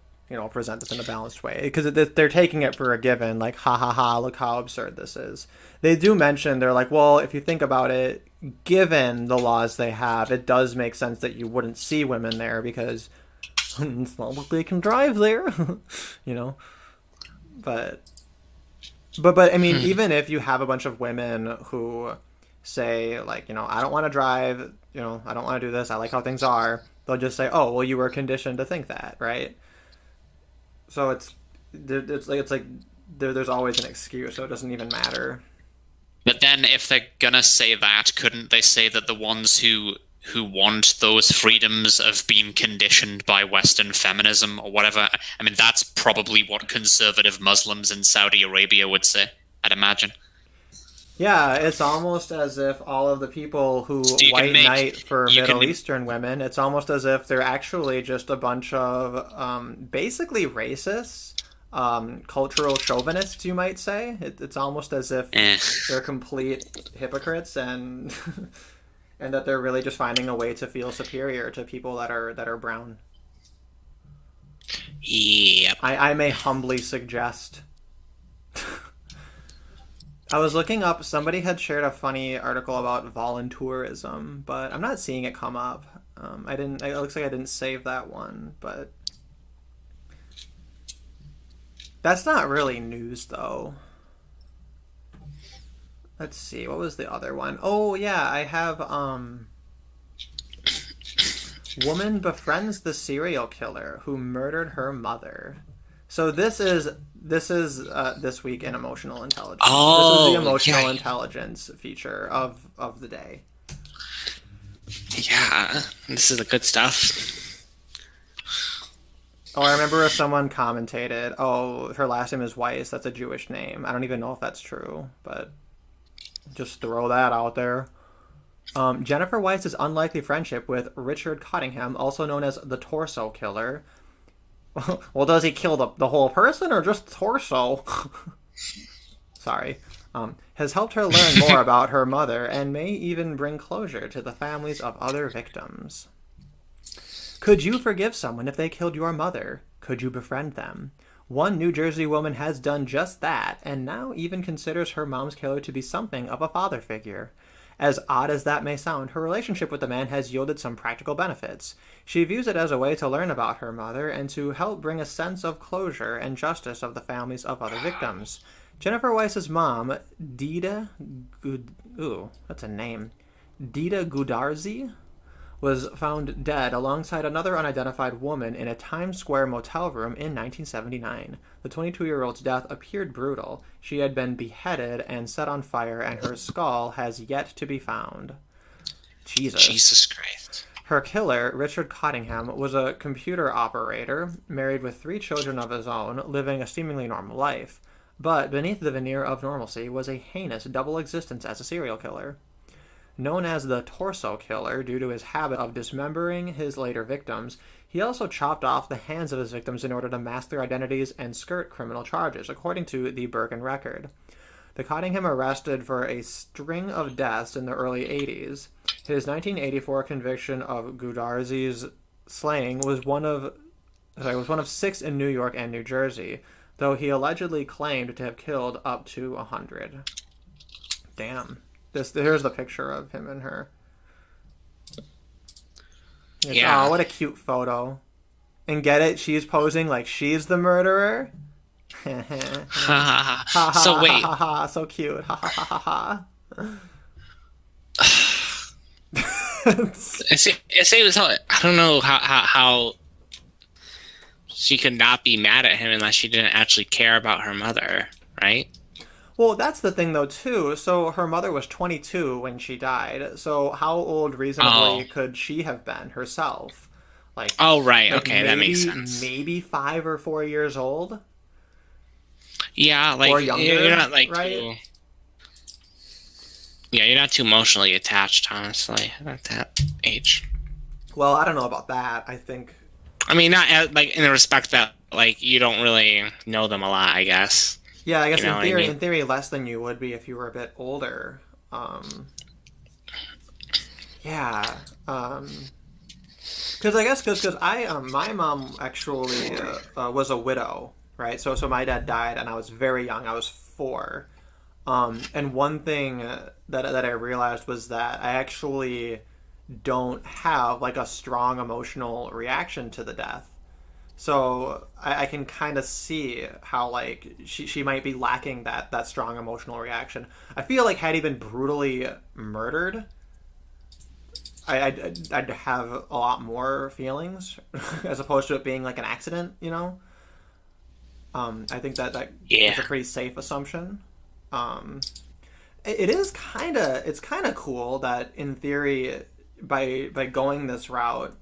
present this in a balanced way because they're taking it for a given, like, ha ha ha, look how absurd this is. They do mention, they're like, well, if you think about it, given the laws they have, it does make sense that you wouldn't see women there because it's not like they can drive there, you know? But I mean, even if you have a bunch of women who say, like, I don't want to drive, I don't want to do this, I like how things are, they'll just say, oh, well, you were conditioned to think that, right? So it's like there's always an excuse, so it doesn't even matter. But then if they're gonna say that, couldn't they say that the ones who want those freedoms of being conditioned by Western feminism or whatever? I mean, that's probably what conservative Muslims in Saudi Arabia would say, I'd imagine. Yeah, it's almost as if all of the people who So white knight for Middle Eastern women, it's almost as if they're actually just a bunch of basically racists, cultural chauvinists, you might say. It's almost as if they're complete hypocrites and and that they're really just finding a way to feel superior to people that are brown. Yep. I may humbly suggest. I was looking up, somebody had shared a funny article about voluntourism, but I'm not seeing it come up. It looks like I didn't save that one, but that's not really news though. Let's see, what was the other one? Oh yeah, I have, woman befriends the serial killer who murdered her mother. So this is this week in emotional intelligence. Oh, this is the emotional yeah. intelligence feature of the day. Yeah, this is the good stuff. Oh, I remember someone commentated, oh, her last name is Weiss, that's a Jewish name. I don't even know if that's true, but just throw that out there. Jennifer Weiss's unlikely friendship with Richard Cottingham, also known as the Torso Killer. Well, does he kill the whole person or just torso? Sorry. Has helped her learn more about her mother and may even bring closure to the families of other victims. Could you forgive someone if they killed your mother? Could you befriend them? One New Jersey woman has done just that, and now even considers her mom's killer to be something of a father figure. As odd as that may sound, her relationship with the man has yielded some practical benefits. She views it as a way to learn about her mother and to help bring a sense of closure and justice of the families of other victims. Jennifer Weiss's mom, that's a name. Dita Gudarzi, was found dead alongside another unidentified woman in a Times Square motel room in 1979. The 22-year-old's death appeared brutal. She had been beheaded and set on fire, and her skull has yet to be found. Jesus Christ. Her killer, Richard Cottingham, was a computer operator, married with 3 children of his own, living a seemingly normal life. But beneath the veneer of normalcy was a heinous double existence as a serial killer. Known as the Torso Killer due to his habit of dismembering his later victims, he also chopped off the hands of his victims in order to mask their identities and skirt criminal charges, according to the Bergen Record. The Cottingham arrested for a string of deaths in the early 80s. His 1984 conviction of Gudarzi's slaying was one of 6 in New York and New Jersey, though he allegedly claimed to have killed up to 100. Damn. Here's the picture of him and her. Yeah. Oh, what a cute photo. And get it? She's posing like she's the murderer? So wait. Ha ha, so cute. Ha ha ha ha. I don't know how she could not be mad at him unless she didn't actually care about her mother, right? Well, that's the thing, though, too. So her mother was 22 when she died. So how old reasonably could she have been herself? Right. Okay, that makes sense. Maybe 5 or 4 years old? Yeah, like, or younger, you're not, like, right? you're not too emotionally attached, honestly, at that age. Well, I don't know about that. I think... I mean, not, like, in the respect that, like, you don't really know them a lot, I guess. Yeah, I guess you know in theory, less than you would be if you were a bit older. Yeah. Because my mom actually was a widow, right? So my dad died, and I was very young. I was 4. And one thing that I realized was that I actually don't have like a strong emotional reaction to the death. So I can kind of see how like she might be lacking that strong emotional reaction. I feel like had he been brutally murdered, I'd have a lot more feelings as opposed to it being like an accident, you know? I think that is a pretty safe assumption. It's kind of cool that in theory by going this route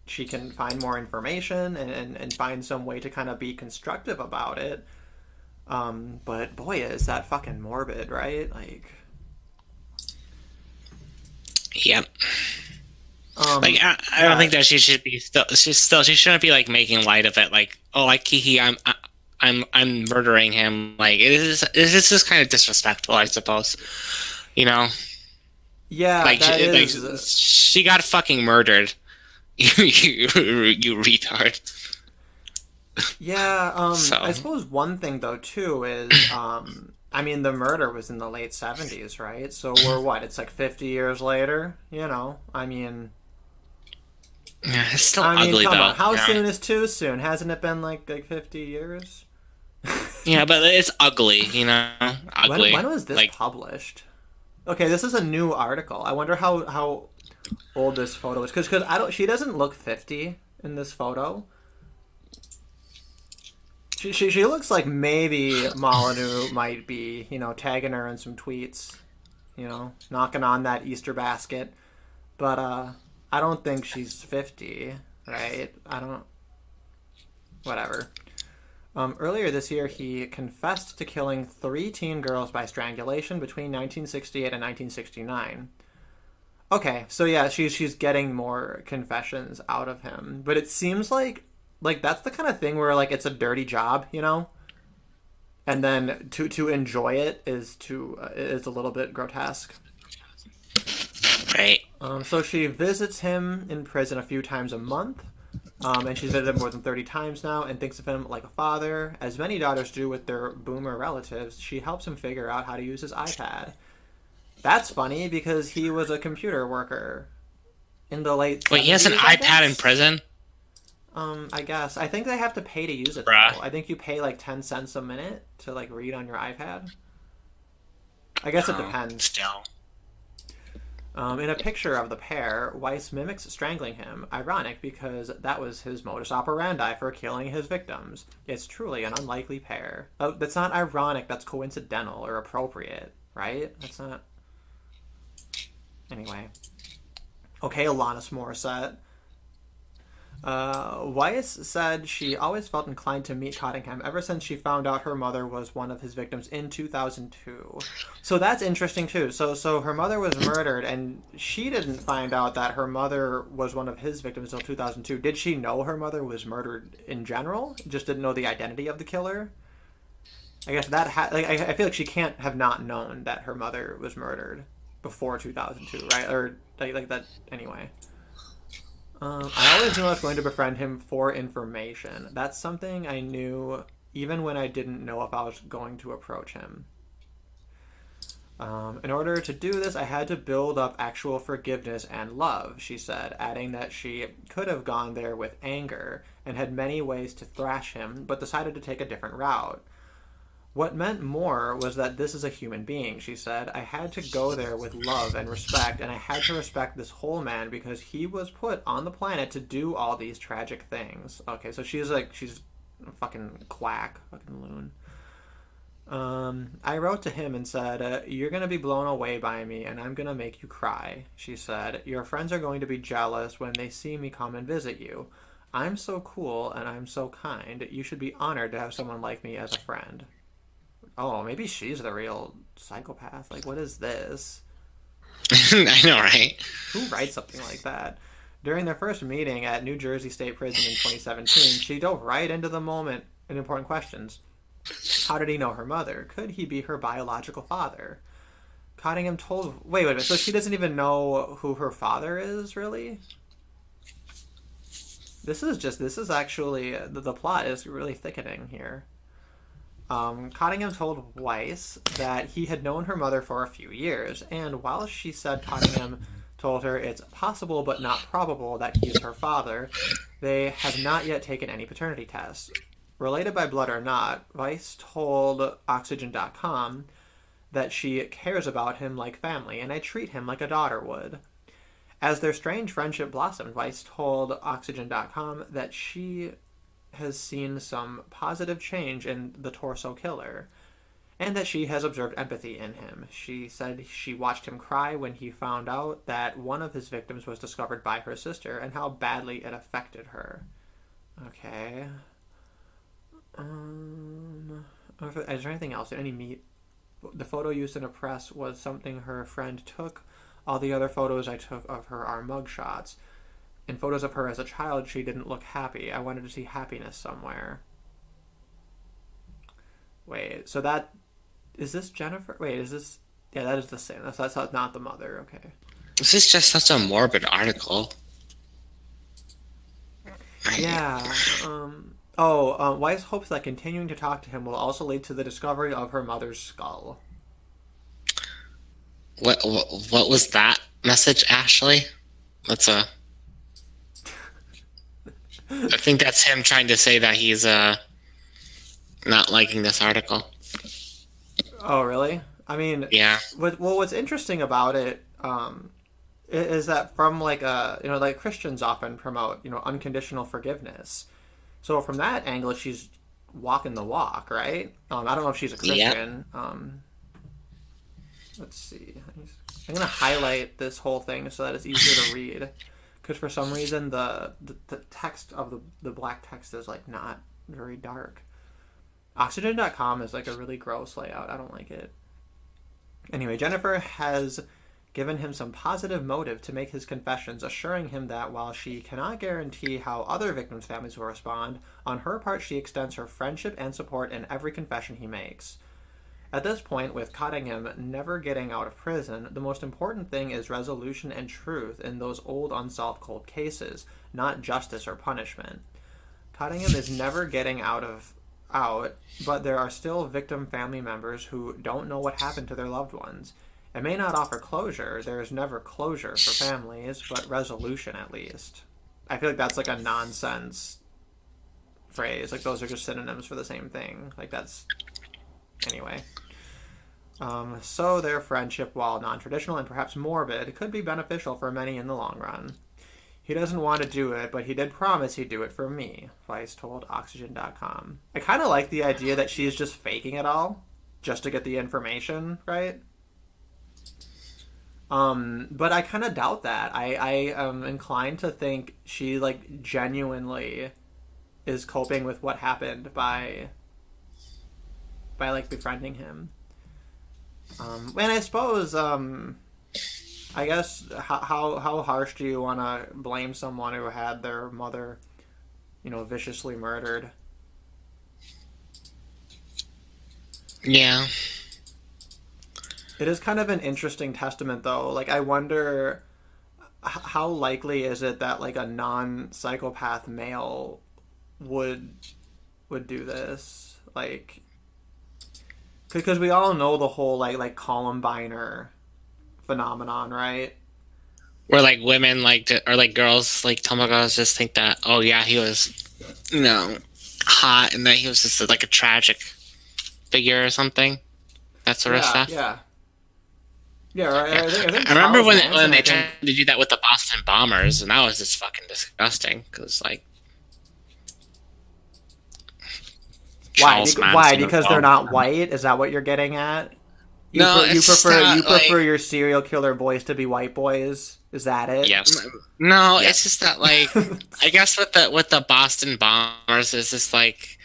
she can find more information and find some way to kind of be constructive about it. But boy, is that fucking morbid, right? Like, yep. Like I don't think that she should be she shouldn't be like making light of it. Like, oh, like Kiki, I'm murdering him. Like it's just kind of disrespectful, I suppose. You know? Yeah, like she got fucking murdered. you retard. Yeah, I suppose one thing though too is I mean the murder was in the late 70s, right? So we're what? It's like 50 years later, you know? I mean yeah, it's still ugly come though. On. How soon is too soon? Hasn't it been like 50 years? Yeah, but it's ugly, you know? Ugly. When was this published? Okay, this is a new article. I wonder how old this photo is because she doesn't look 50 in this photo. She looks like maybe Molyneux might be, you know, tagging her in some tweets, you know, knocking on that Easter basket. But I don't think she's 50, right? Whatever. Earlier this year, he confessed to killing 3 teen girls by strangulation between 1968 and 1969. Okay, so yeah, she's getting more confessions out of him, but it seems like that's the kind of thing where like it's a dirty job, you know, and then to enjoy it is a little bit grotesque. Right. So she visits him in prison a few times a month. And she's visited him more than 30 times now and thinks of him like a father. As many daughters do with their boomer relatives, she helps him figure out how to use his iPad. That's funny because he was a computer worker in the late Wait, he has an 70s, I iPad in guess? prison? I guess. I think they have to pay to use it, Bruh. though. I think you pay like 10 cents a minute to like read on your iPad. I guess it Oh, depends. still. In a picture of the pair, Weiss mimics strangling him. Ironic because that was his modus operandi for killing his victims. It's truly an unlikely pair. Oh, that's not ironic, that's coincidental or appropriate, right? That's not... Anyway. Okay, Alanis Morissette. Weiss said she always felt inclined to meet Cottingham ever since she found out her mother was one of his victims in 2002. So that's interesting too. So her mother was murdered, and she didn't find out that her mother was one of his victims until 2002. Did she know her mother was murdered in general? Just didn't know the identity of the killer? I guess that I feel like she can't have not known that her mother was murdered before 2002, right? Or like that anyway. I always knew I was going to befriend him for information. That's something I knew even when I didn't know if I was going to approach him. In order to do this, I had to build up actual forgiveness and love, she said, adding that she could have gone there with anger and had many ways to thrash him, but decided to take a different route. What meant more was that this is a human being, she said. I had to go there with love and respect, and I had to respect this whole man because he was put on the planet to do all these tragic things. Okay, so she's a fucking quack, fucking loon. I wrote to him and said, you're going to be blown away by me, and I'm going to make you cry, she said. Your friends are going to be jealous when they see me come and visit you. I'm so cool, and I'm so kind. You should be honored to have someone like me as a friend. Oh, maybe she's the real psychopath. Like, what is this? I know, right? Who writes something like that? During their first meeting at New Jersey State Prison in 2017, she dove right into the moment and important questions. How did he know her mother? Could he be her biological father? Cottingham told... Wait a minute. So she doesn't even know who her father is, really? This is actually... The plot is really thickening here. Cottingham told Weiss that he had known her mother for a few years, and while she said Cottingham told her it's possible but not probable that he is her father, they have not yet taken any paternity tests. Related by blood or not, Weiss told Oxygen.com that she cares about him like family, and I treat him like a daughter would. As their strange friendship blossomed, Weiss told Oxygen.com that she has seen some positive change in the torso killer, and that she has observed empathy in him. She said she watched him cry when he found out that one of his victims was discovered by her sister, and how badly it affected her. Okay. Is there anything else? Any meat? The photo used in a press was something her friend took. All the other photos I took of her are mugshots. In photos of her as a child, she didn't look happy. I wanted to see happiness somewhere. Wait, so that... Is this Jennifer? Wait, is this... Yeah, that is the same. That's not the mother, okay. This is just such a morbid article. Yeah, Weiss hopes that continuing to talk to him will also lead to the discovery of her mother's skull. What was that message, Ashley? That's a... I think that's him trying to say that he's not liking this article. Oh, really? I mean, Yeah. What's interesting about it is that from like Christians often promote unconditional forgiveness. So from that angle, she's walking the walk, right? I don't know if she's a Christian. Yep. Let's see. I'm gonna highlight this whole thing so that it's easier to read. Because for some reason the text of the black text is like not very dark. Oxygen.com is like a really gross layout. I don't like it. Anyway, Jennifer has given him some positive motive to make his confessions, assuring him that while she cannot guarantee how other victims' families will respond, on her part she extends her friendship and support in every confession he makes. At this point, with Cottingham never getting out of prison, the most important thing is resolution and truth in those old unsolved cold cases, not justice or punishment. Cottingham is never getting out, but there are still victim family members who don't know what happened to their loved ones. It may not offer closure. There is never closure for families, but resolution at least. I feel like that's like a nonsense phrase. Like those are just synonyms for the same thing. Like that's anyway. So their friendship, while non-traditional and perhaps morbid, could be beneficial for many in the long run. He doesn't want to do it, but he did promise he'd do it for me, Weiss told Oxygen.com. I kind of like the idea that she's just faking it all just to get the information, right? But I kind of doubt that. I am inclined to think she, like, genuinely is coping with what happened by like, befriending him. And I suppose, I guess, how harsh do you want to blame someone who had their mother, viciously murdered? Yeah. It is kind of an interesting testament, though. Like, I wonder how likely is it that, like, a non-psychopath male would do this? Like, because we all know the whole, like Columbiner phenomenon, right? Where like women or like girls like Tomagos just think that, oh yeah, he was, hot, and that he was just like a tragic figure or something. That sort of stuff. Yeah. Yeah, right. Yeah. I think I remember Charles when Manson, they tried to do that with the Boston Bombers, and that was just fucking disgusting. Because like, why? Because they're not white? Is that what you're getting at? You prefer your serial killer boys to be white boys? Is that it? Yes. No, it's just that like I guess with the Boston Bombers, it's just like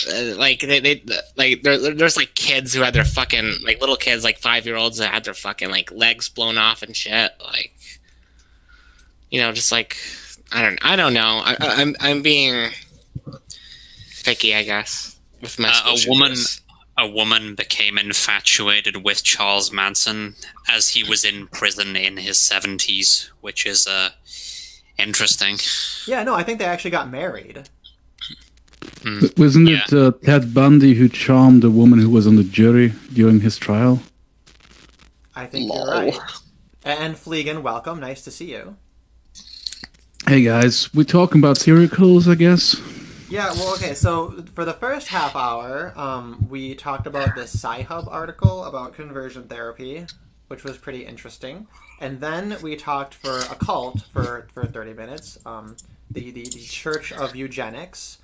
they like there's like kids who had their fucking like little kids like 5-year-olds that had their fucking like legs blown off and shit, like just like I don't know. I'm being picky, I guess, with my a woman became infatuated with Charles Manson as he was in prison in his 70s, which is interesting. Yeah, no, I think they actually got married. Wasn't it Ted Bundy who charmed the woman who was on the jury during his trial? I think you're right. And Fleegan, welcome. Nice to see you. Hey guys, we're talking about serial killers, I guess. Yeah, well, okay, so for the first half hour, we talked about this Sci-Hub article about conversion therapy, which was pretty interesting. And then we talked for a cult for 30 minutes, the Church of Eugenics.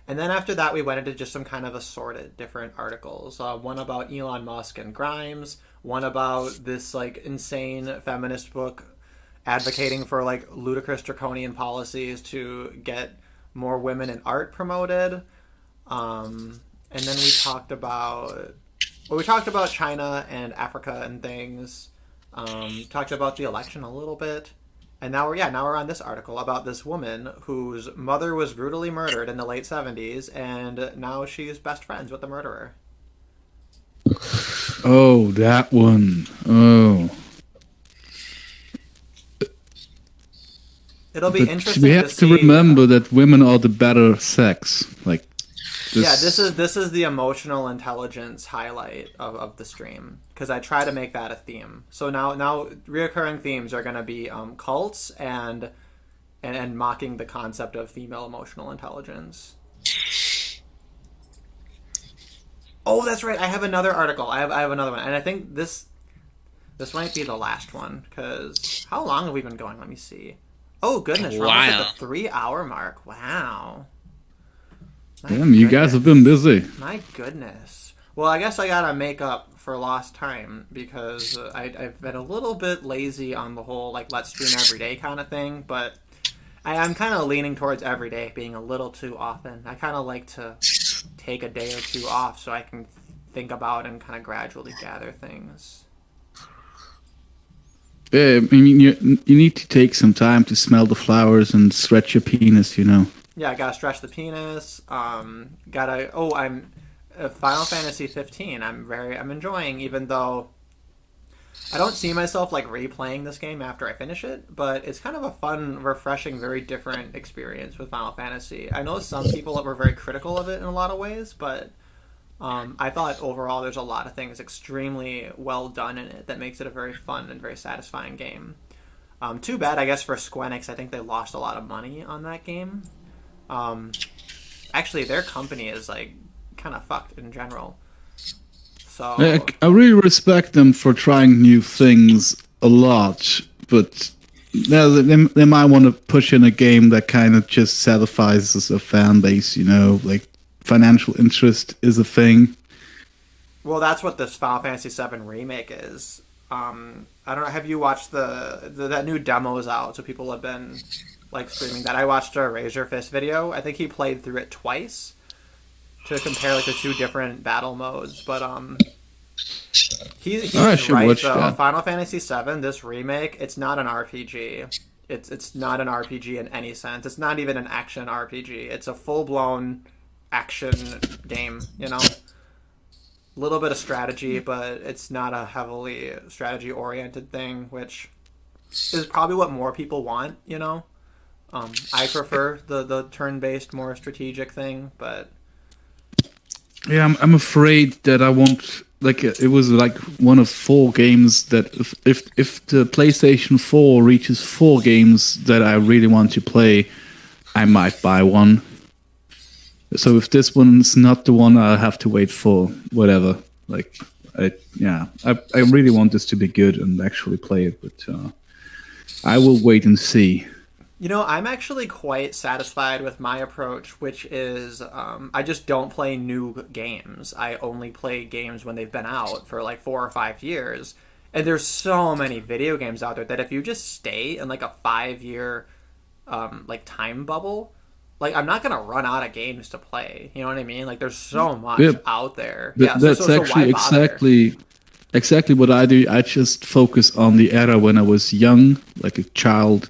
And then after that, we went into just some kind of assorted different articles. One about Elon Musk and Grimes, one about this, like, insane feminist book advocating for, like, ludicrous draconian policies to get more women in art promoted, and then we talked about China and Africa and things. Talked about the election a little bit, and now we're on this article about this woman whose mother was brutally murdered in the late 70s, and now she's best friends with the murderer. Oh, that one. Oh. It'll be interesting. We have to remember that women are the better sex. Like, this is the emotional intelligence highlight of the stream, because I try to make that a theme. So now reoccurring themes are going to be cults and mocking the concept of female emotional intelligence. Oh, that's right. I have another article. I have another one, and I think this might be the last one, because how long have we been going? Let me see. Oh, goodness. We're almost at the 3-hour mark. Wow. Damn, you guys have been busy. My goodness. Well, I guess I gotta make up for lost time, because I've been a little bit lazy on the whole, like, let's stream every day kind of thing, but I'm kind of leaning towards every day being a little too often. I kind of like to take a day or two off so I can think about and kind of gradually gather things. I mean, you need to take some time to smell the flowers and stretch your penis, Yeah, I gotta stretch the penis. I'm Final Fantasy 15. I'm enjoying, even though I don't see myself like replaying this game after I finish it. But it's kind of a fun, refreshing, very different experience with Final Fantasy. I know some people were very critical of it in a lot of ways, but I thought overall there's a lot of things extremely well done in it that makes it a very fun and very satisfying game. Too bad, I guess, for Square Enix. I think they lost a lot of money on that game. Actually, their company is like kind of fucked in general. So I really respect them for trying new things a lot, but yeah, they might want to push in a game that kind of just satisfies a fan base, you know, like financial interest is a thing. well, that's what this Final Fantasy VII remake is. I don't know. Have you watched that new demo is out? So people have been like streaming that. I watched a Razor Fist video. I think he played through it twice to compare like the two different battle modes. But he's I should right watch though. that. Final Fantasy VII, this remake, it's not an RPG. It's not an RPG in any sense. It's not even an action RPG. It's a full blown action game. You know. Little bit of strategy, but it's not a heavily strategy oriented thing, which is probably what more people want, you know. I prefer the turn based, more strategic thing, but Yeah, I'm afraid that I won't like it was like one of 4 games that if the PlayStation 4 reaches 4 games that I really want to play, I might buy one. So if this one's not the one, I'll have to wait for whatever. Like, I really want this to be good and actually play it, but I will wait and see. you know, I'm actually quite satisfied with my approach, which is I just don't play new games. I only play games when they've been out for like 4 or 5 years. And there's so many video games out there that if you just stay in like a 5-year like time bubble, like I'm not gonna run out of games to play. You know what I mean? Like there's so much out there. That's actually exactly what I do. I just focus on the era when I was young, like a child,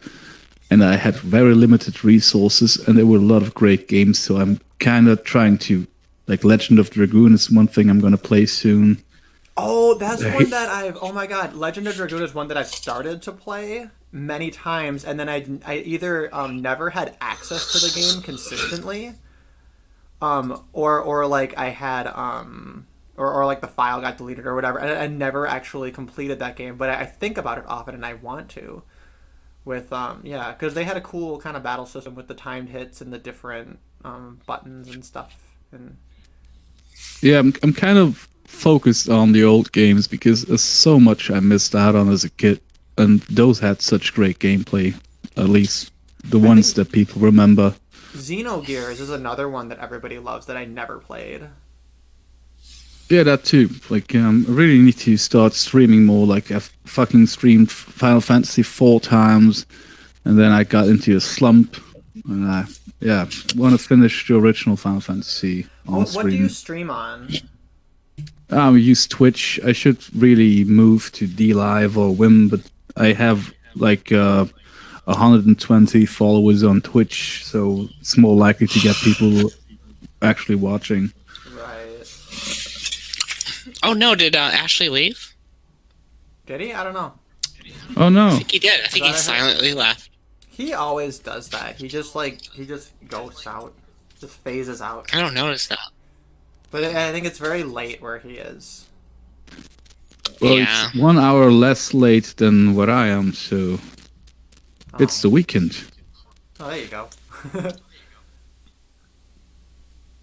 and I had very limited resources, and there were a lot of great games. So I'm kind of trying to, like, Legend of Dragoon is one thing I'm gonna play soon. Oh, that's one that oh my god, Legend of Dragoon is one that I've started to play many times, and then I either never had access to the game consistently, or like I had or like the file got deleted or whatever, and I never actually completed that game. But I think about it often, and I want to. With yeah, because they had a cool kind of battle system with the timed hits and the different buttons and stuff. And Yeah, I'm kind of focused on the old games because there's so much I missed out on as a kid, and those had such great gameplay. At least the ones that people remember. Xenogears is another one that everybody loves that I never played. Yeah, that too. Like, I really need to start streaming more. Like, I've fucking streamed Final Fantasy 4 times, and then I got into a slump, and I want to finish the original Final Fantasy on stream. What do you stream on? I use Twitch. I should really move to DLive or Wim, but I have like 120 followers on Twitch, so it's more likely to get people actually watching. Oh no, did Ashley leave? Did he? I don't know. Oh no! I think he did. I think he silently left. He always does that. He just goes out, just phases out. I don't notice that. But I think it's very late where he is. Well, Yeah. it's 1 hour less late than what I am, so it's the weekend. Oh, there you go.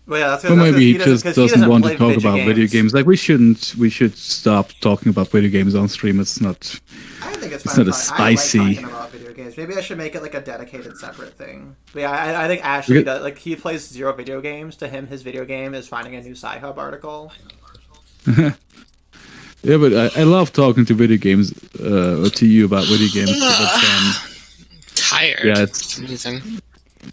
Well, yeah, that's Or maybe he just because doesn't want to play talk about video games. Like, we should stop talking about video games on stream. It's not. I think it's It's fine. not a spicy. I like talking about video games. Maybe I should make it like a dedicated separate thing. But yeah, I think Ashley does. Like, he plays 0 video games. To him, his video game is finding a new Sci-Hub article. Yeah, but I love talking to video games, or to you about video games. Tired. Yeah, it's Amazing.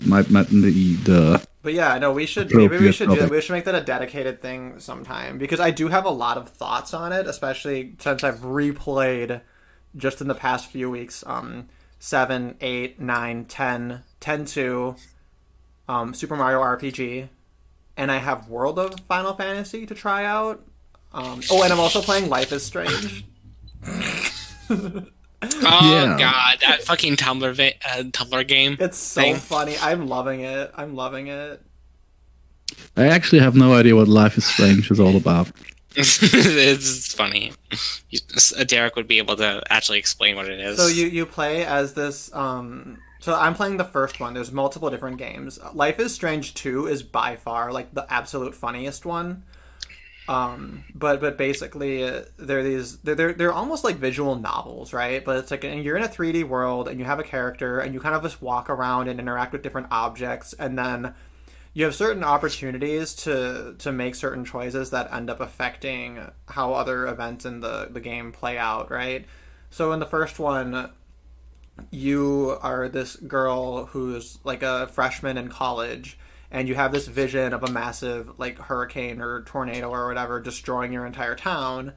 the But yeah, no, maybe we should do that. topic. We should make that a dedicated thing sometime because I do have a lot of thoughts on it, especially since I've replayed just in the past few weeks 7, 8, 9, 10, 10-2, Super Mario RPG, and I have World of Final Fantasy to try out. Oh, and I'm also playing Life is Strange. Oh god, that fucking Tumblr game. It's so thing. funny. I'm loving it. I'm loving it. I actually have no idea what Life is Strange is all about. It's funny. Derek would be able to actually explain what it is. So you play as this. So I'm playing the first one. There's multiple different games. Life is Strange 2 is by far like the absolute funniest one. But basically they're almost like visual novels, right? But it's like you're in a 3D world and you have a character and you kind of just walk around and interact with different objects, and then you have certain opportunities to make certain choices that end up affecting how other events in the game play out, right? So in the first one, you are this girl who's like a freshman in college, and you have this vision of a massive like hurricane or tornado or whatever destroying your entire town,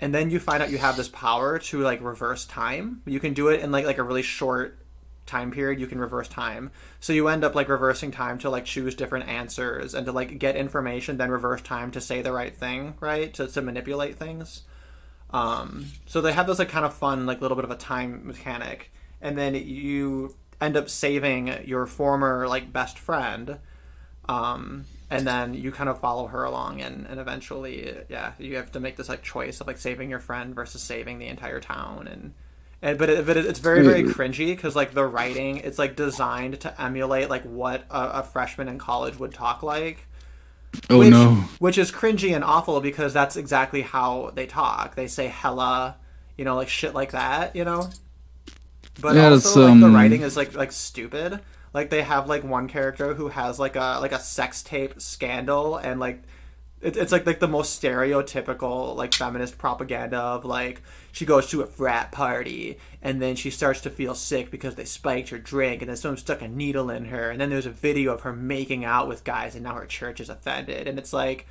and then you find out you have this power to like reverse time. You can do it in like a really short time period. You can reverse time, so you end up like reversing time to like choose different answers and to like get information, then reverse time to say the right thing, right, to manipulate things. So they have this like kind of fun like little bit of a time mechanic, and then you end up saving your former like best friend, and then you kind of follow her along, and eventually you have to make this like choice of like saving your friend versus saving the entire town. But it's very, very cringy because like the writing, it's like designed to emulate like what a freshman in college would talk like. Oh no. Which is cringy and awful because that's exactly how they talk. They say hella, like shit like that, But also like the writing is like stupid. Like they have like one character who has like a sex tape scandal, and like it's like the most stereotypical like feminist propaganda of like she goes to a frat party and then she starts to feel sick because they spiked her drink and then someone stuck a needle in her, and then there's a video of her making out with guys and now her church is offended. And it's like,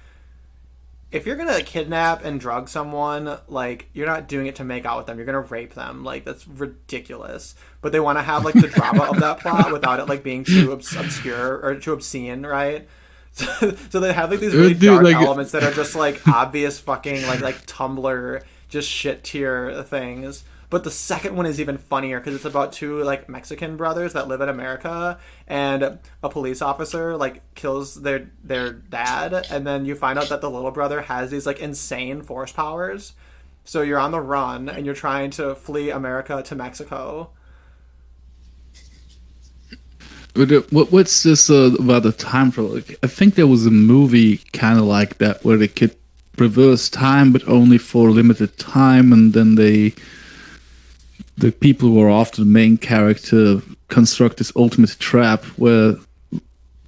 if you're gonna kidnap and drug someone, like you're not doing it to make out with them, you're gonna rape them. Like that's ridiculous. But they want to have like the drama of that plot without it like being too obscure or too obscene, right? So they have like these really dark elements that are just like obvious fucking like Tumblr just shit tier things. But the second one is even funnier because it's about two like Mexican brothers that live in America, and a police officer like kills their dad, and then you find out that the little brother has these like insane force powers. So you're on the run and you're trying to flee America to Mexico. What's this about the time travel? I think there was a movie kind of like that where they could reverse time, but only for a limited time, and then the people who are often the main character construct this ultimate trap where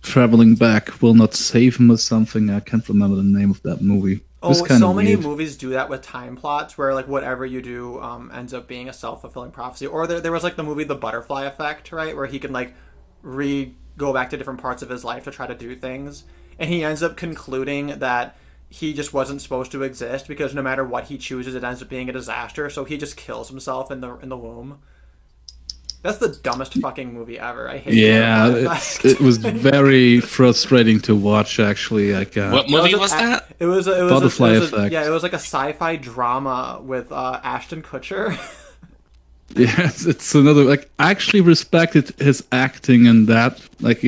traveling back will not save him or something. I can't remember the name of that movie. Oh, so many movies do that with time plots where like whatever you do ends up being a self-fulfilling prophecy. Or there was like the movie The Butterfly Effect, right, where he can like go back to different parts of his life to try to do things, and he ends up concluding that he just wasn't supposed to exist because no matter what he chooses, it ends up being a disaster. So he just kills himself in the womb. That's the dumbest fucking movie ever. I hate it. Yeah, it was very frustrating to watch. Actually, like what movie was that? It was Butterfly Effect. Yeah, it was like a sci-fi drama with Ashton Kutcher. Yes, it's another like I actually respected his acting in that. Like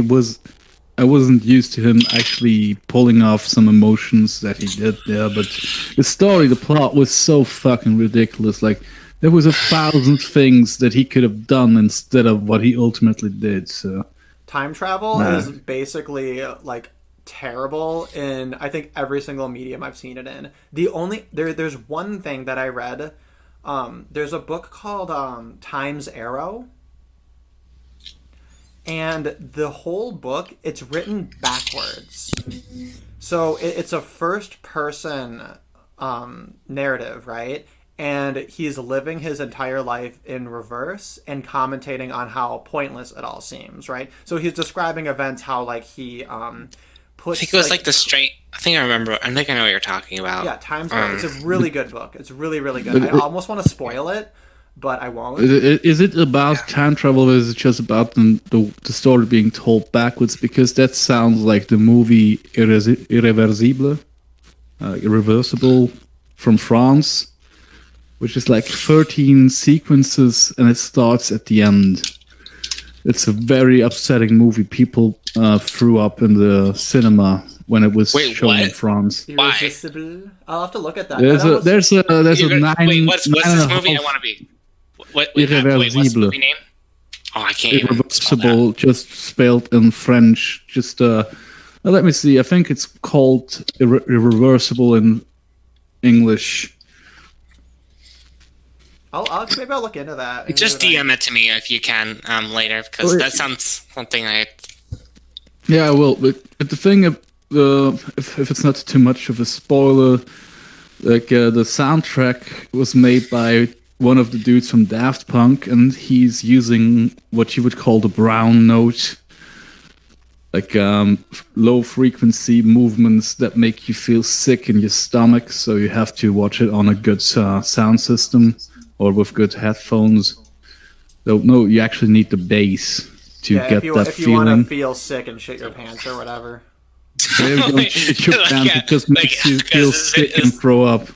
I wasn't used to him actually pulling off some emotions that he did there, but the plot was so fucking ridiculous. Like there was 1,000 things that he could have done instead of what he ultimately did. So time travel is basically like terrible in I think every single medium I've seen it in. There's one thing that I read. There's a book called Time's Arrow. And the whole book, it's written backwards. So it's a first-person narrative, right? And he's living his entire life in reverse and commentating on how pointless it all seems, right? So he's describing events, how like he puts... I think it was like the straight... I think I remember. I think I know what you're talking about. Yeah, Time's Arrow. It's a really good book. It's really, really good. I almost want to spoil it. but I won't. Is it about time travel, or is it just about the story being told backwards? Because that sounds like the movie Irreversible, Irreversible from France, which is like 13 sequences and it starts at the end. It's a very upsetting movie. People threw up in the cinema when it was shown in France. Irresistible. I'll have to look at that. There's a nine. Wait, what's nine this and a movie? I half- want to be. What's the Irreversible. movie name? Oh, I can't even spell that. Irreversible, just spelled in French. Just let me see. I think it's called Irreversible in English. Maybe I'll look into that. Just DM it to me if you can later, because that sounds something I. Yeah, well, but the thing, if it's not too much of a spoiler, like the soundtrack was made by one of the dudes from Daft Punk, and he's using what you would call the brown note, like low frequency movements that make you feel sick in your stomach. So you have to watch it on a good sound system or with good headphones. So, no, you actually need the bass to get that if you want feeling. to feel sick and shit your pants or whatever. Maybe don't shit your pants, it just makes you feel sick and throw up.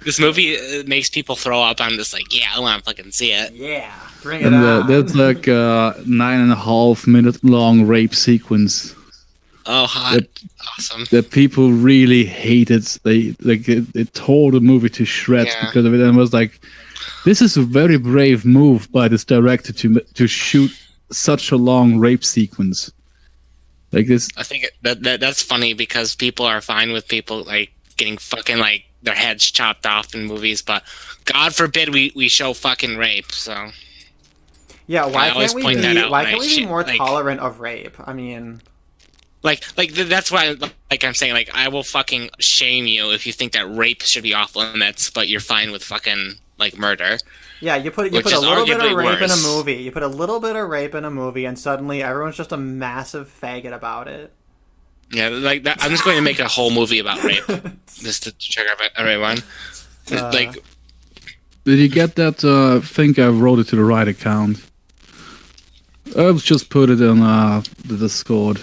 This movie makes people throw up. I'm just like, yeah, I want to fucking see it. Yeah, bring it And on. there's like a 9.5 minute long rape sequence Oh, hot. Awesome. that people really hated. It tore the movie to shreds Yeah. because of it, and was like, this is a very brave move by this director to shoot such a long rape sequence. Like this, I think that's funny because people are fine with people like getting fucking like their heads chopped off in movies, but God forbid we show fucking rape. So Yeah, why I always can't we point that be? out Why when can't I we be shit, more like- tolerant of rape? I mean, that's why like I'm saying like I will fucking shame you if you think that rape should be off limits, but you're fine with fucking like murder. yeah, you put Which a is little bit of arguably rape in a worse. movie. You put a little bit of rape in a movie, and suddenly everyone's just a massive faggot about it. Yeah, like that. I'm just going to make a whole movie about rape just to trigger everyone. Like did you get that? I think I wrote it to the right account. I've just put it in the Discord.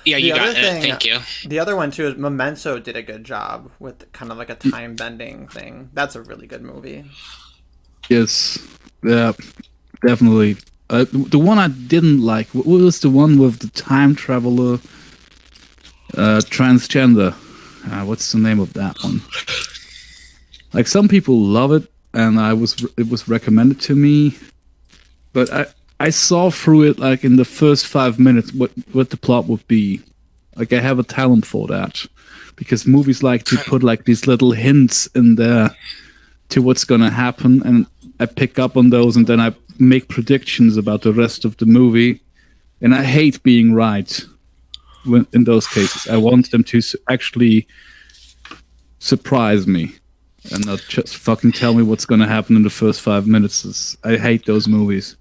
yeah, you The got other it. thing- Thank you. The other one too is Memento did a good job with kind of like a time bending thing. That's a really good movie. Yes, yeah, definitely. The one I didn't like what was the one with the time traveler, transgender. What's the name of that one? Like some people love it, and it was recommended to me, but I saw through it like in the first 5 minutes what the plot would be. Like I have a talent for that, because movies like to put like these little hints in there to what's gonna happen, and I pick up on those, and then I make predictions about the rest of the movie, and I hate being right in those cases. I want them to actually surprise me and not just fucking tell me what's gonna happen in the first 5 minutes. I hate those movies.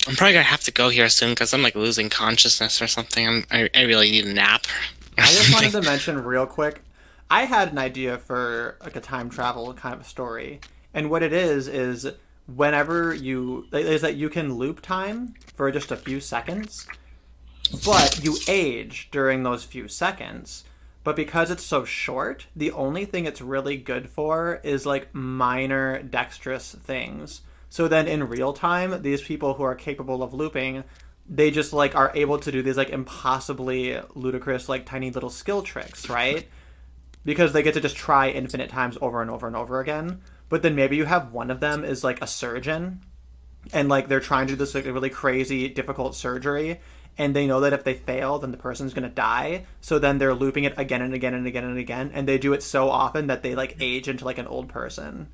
I'm probably gonna have to go here soon because I'm like losing consciousness or something. I really need a nap. I just wanted to mention real quick. I had an idea for like a time travel kind of story, and what it is whenever is that you can loop time for just a few seconds, but you age during those few seconds. But because it's so short, the only thing it's really good for is like minor dexterous things. So then in real time, these people who are capable of looping, they just like are able to do these like impossibly ludicrous like tiny little skill tricks, right? Because they get to just try infinite times over and over and over again. But then maybe you have one of them is like a surgeon, and like they're trying to do this like really crazy difficult surgery, and they know that if they fail then the person's going to die, so then they're looping it again and again and again and again, and they do it so often that they like age into like an old person,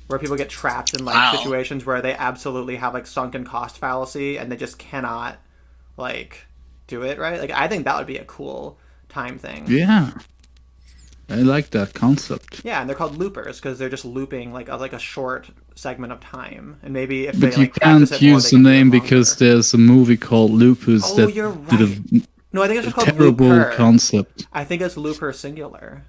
where people get trapped in like Wow. situations where they absolutely have like sunken cost fallacy and they just cannot like do it right. Like I think that would be a cool time thing. Yeah, I like that concept. Yeah, and they're called loopers because they're just looping like a short segment of time, and maybe if But they you like practice can't it more, use they the can do it name because longer. there's a movie called Lupus Oh, that you're did right. No, I think it's a just called terrible looper. concept. I think it's looper singular.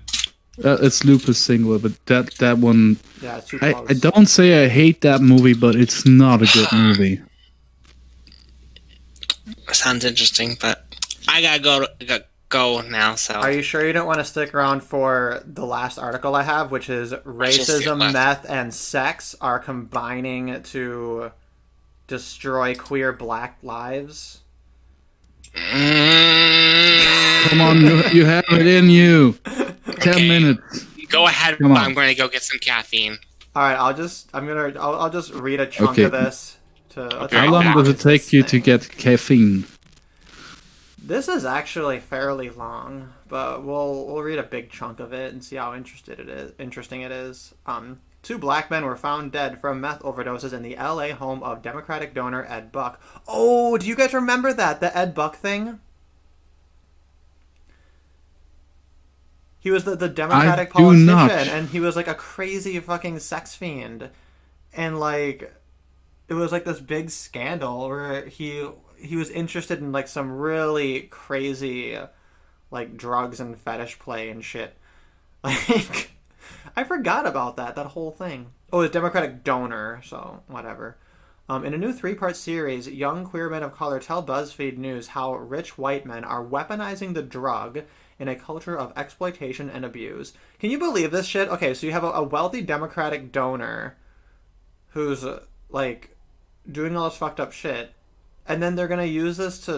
It's Lupus Singular, but that one. Yeah, it's too I close. don't say I hate that movie, but it's not a good movie. Sounds interesting, but I gotta go now. So Are you sure you don't want to stick around for the last article I have, which is just racism, left. meth, and sex are combining to destroy queer black lives? Come on, you have it in you. 10 Okay. minutes. Go ahead. Come on. I'm going to go get some caffeine. All right, I'll just read a chunk Okay. of this. Okay. How long does it take you to get caffeine? This is actually fairly long, but we'll read a big chunk of it and see how interesting it is. Two black men were found dead from meth overdoses in the L.A. home of Democratic donor Ed Buck. Oh, do you guys remember that? The Ed Buck thing? He was the Democratic I do not. politician, and he was like a crazy fucking sex fiend. And like, it was like this big scandal where he was interested in like some really crazy like drugs and fetish play and shit. Like, I forgot about that whole thing. Oh, it's Democratic donor, so whatever. In a new 3-part series, young queer men of color tell BuzzFeed News how rich white men are weaponizing the drug in a culture of exploitation and abuse. Can you believe this shit? Okay, so you have a wealthy Democratic donor who's like doing all this fucked up shit, and then they're gonna use this to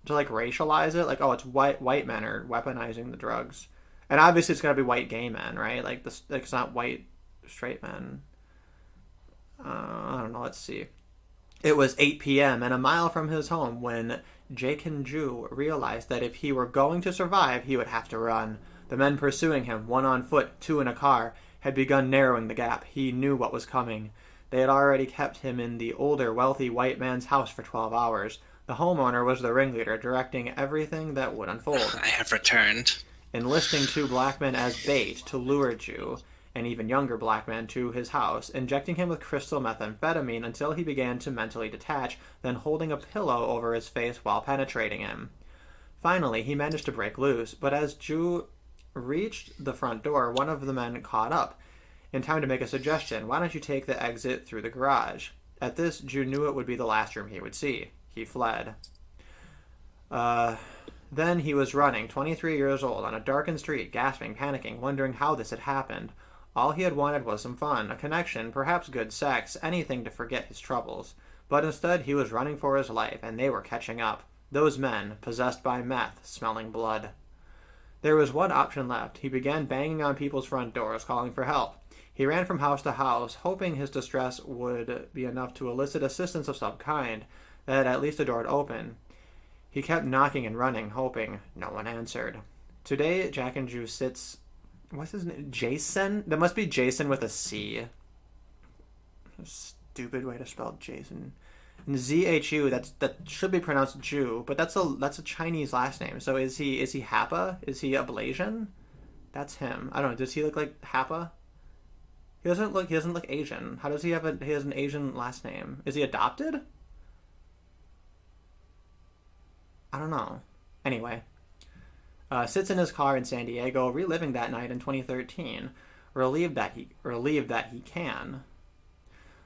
like racialize it, like, oh, it's white men are weaponizing the drugs, and obviously it's gonna be white gay men, right? Like this, like, it's not white straight men. I don't know. Let's see. It was 8 p.m. and a mile from his home when Jakin Jew realized that if he were going to survive, he would have to run. The men pursuing him, one on foot, two in a car, had begun narrowing the gap. He knew what was coming. They had already kept him in the older, wealthy white man's house for 12 hours. The homeowner was the ringleader, directing everything that would unfold. I have returned. Enlisting two black men as bait to lure Jew, an even younger black man, to his house, injecting him with crystal methamphetamine until he began to mentally detach, then holding a pillow over his face while penetrating him. Finally, he managed to break loose, but as Jew reached the front door, one of the men caught up. In time to make a suggestion, why don't you take the exit through the garage? At this, Jew knew it would be the last room he would see. He fled. Then he was running, 23 years old, on a darkened street, gasping, panicking, wondering how this had happened. All he had wanted was some fun, a connection, perhaps good sex, anything to forget his troubles. But instead, he was running for his life, and they were catching up. Those men, possessed by meth, smelling blood. There was one option left. He began banging on people's front doors, calling for help. He ran from house to house, hoping his distress would be enough to elicit assistance of some kind, that at least a door would open. He kept knocking and running, hoping. No one answered. Today, Jack and Jew sits... What's his name? Jason? That must be Jason with a C. A stupid way to spell Jason. And ZHU, that should be pronounced Jew, but that's a Chinese last name. So is he Happa? Is he Ablasian? That's him. I don't know. Does he look like Happa? He doesn't look Asian. How does he have he has an Asian last name? Is he adopted? I don't know. Anyway. Sits in his car in San Diego, reliving that night in 2013, relieved that he can.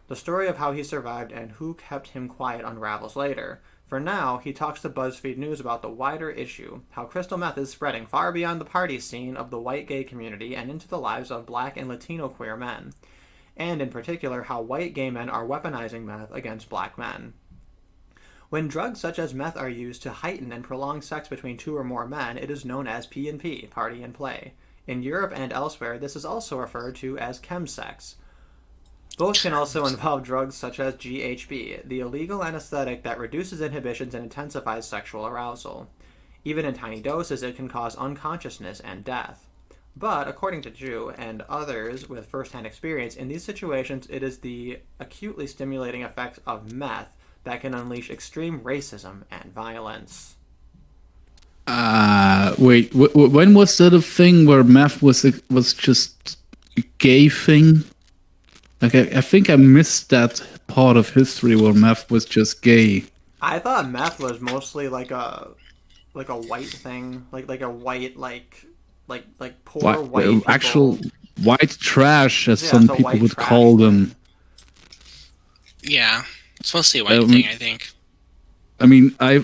The story of how he survived and who kept him quiet unravels later. For now, he talks to BuzzFeed News about the wider issue, how crystal meth is spreading far beyond the party scene of the white gay community and into the lives of black and Latino queer men, and in particular how white gay men are weaponizing meth against black men. When drugs such as meth are used to heighten and prolong sex between two or more men, it is known as P&P, party and play. In Europe and elsewhere, this is also referred to as chemsex. Both can also involve drugs such as GHB, the illegal anesthetic that reduces inhibitions and intensifies sexual arousal. Even in tiny doses, it can cause unconsciousness and death. But, according to Jew and others with first-hand experience, in these situations it is the acutely stimulating effects of meth that can unleash extreme racism and violence. Wait. When was that a thing where meth was just a gay thing? Like I think I missed that part of history where meth was just gay. I thought meth was mostly like a white thing, like a white, like, like poor white people. actual white trash, as Yeah, some so people white would trash call thing. them. Yeah, it's mostly a white Um, thing, I think. I mean, I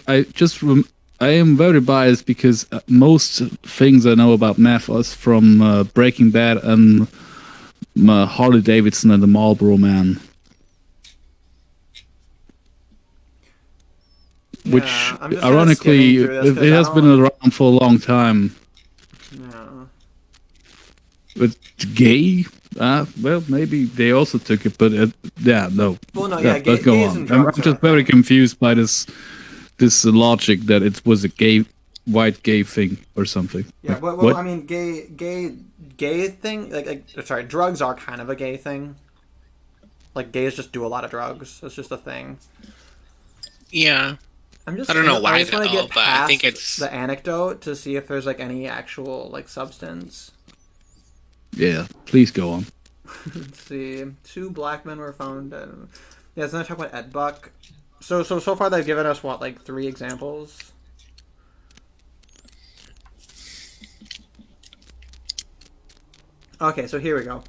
am very biased because most things I know about meth is from Breaking Bad and Harley Davidson and the Marlboro Man, which Yeah, I'm just kind of skimming ironically through this it because I has been don't. around for a long time. Yeah. But gay, well, maybe they also took it, but yeah, no. Well, no, Yeah, yeah, but go gays on. and I'm drugs are a just very thing. confused by this logic that it was a white gay thing or something. Yeah, Like, well, what? I mean, gay thing. Sorry, drugs are kind of a gay thing. Like gays just do a lot of drugs. It's just a thing. Yeah, I'm just. I don't know I why just want to though, get but I think past it's the anecdote to see if there's like any actual like substance. Yeah, please go on. Let's see. 2 black men were found. Yeah, so then I talk about Ed Buck. So far they've given us what, like 3 examples. Okay, so here we go.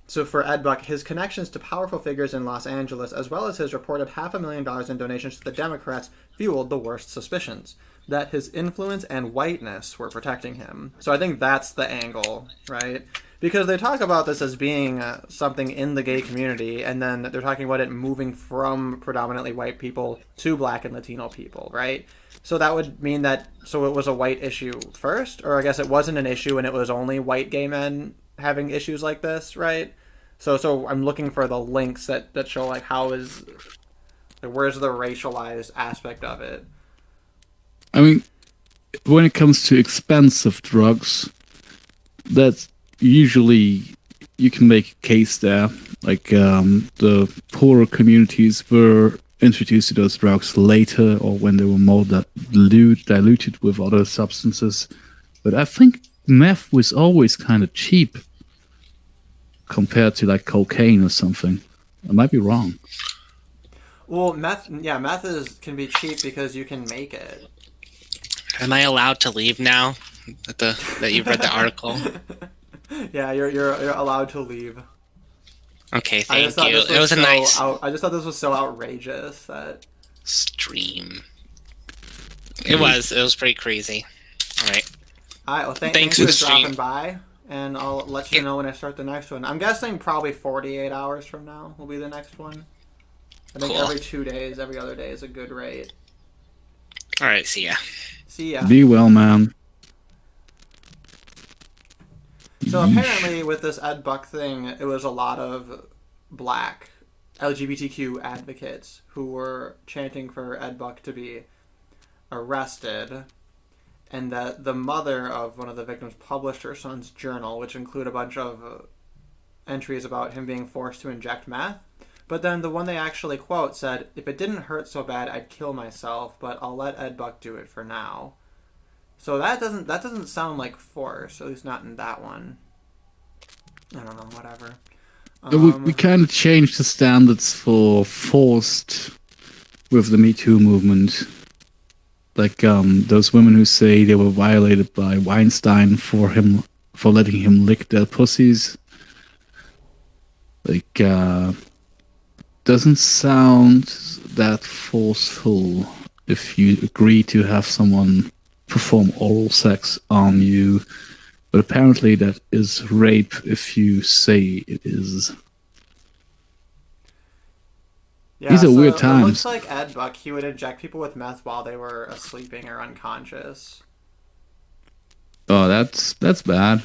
So for Ed Buck, his connections to powerful figures in Los Angeles, as well as his reported $500,000 in donations to the Democrats, fueled the worst suspicions that his influence and whiteness were protecting him. So I think that's the angle, right? Because they talk about this as being something in the gay community, and then they're talking about it moving from predominantly white people to black and Latino people, right? So that would mean that, so it was a white issue first, or I guess it wasn't an issue and it was only white gay men having issues like this, right? So I'm looking for the links that show like where's the racialized aspect of it. I mean, when it comes to expensive drugs, that's usually you can make a case there. Like the poorer communities were introduced to those drugs later, or when they were more diluted with other substances. But I think meth was always kind of cheap compared to like cocaine or something. I might be wrong. Well, meth can be cheap because you can make it. Am I allowed to leave now? That you've read the article. Yeah, you're allowed to leave. Okay, I just thank thought you. this It was a so nice I just thought this was so outrageous that. stream. It was pretty crazy. All right. All right, well, Thanks thanks for for the stream. dropping by, and I'll let you know when I start the next one. I'm guessing probably 48 hours from now will be the next one. I think Cool. every 2 days, every other day is a good rate. All right. See ya. See ya. Be well, man. So apparently, with this Ed Buck thing, it was a lot of black LGBTQ advocates who were chanting for Ed Buck to be arrested, and that the mother of one of the victims published her son's journal, which include a bunch of entries about him being forced to inject meth. But then the one they actually quote said, "If it didn't hurt so bad, I'd kill myself, but I'll let Ed Buck do it for now." So that doesn't sound like force, at least not in that one. I don't know, whatever. We kind of changed the standards for forced with the Me Too movement. Like those women who say they were violated by Weinstein for letting him lick their pussies. Like doesn't sound that forceful if you agree to have someone perform oral sex on you, but apparently that is rape if you say it is. Yeah, These are weird It times. looks like Ed Buck, he would inject people with meth while they were sleeping or unconscious. Oh, that's bad.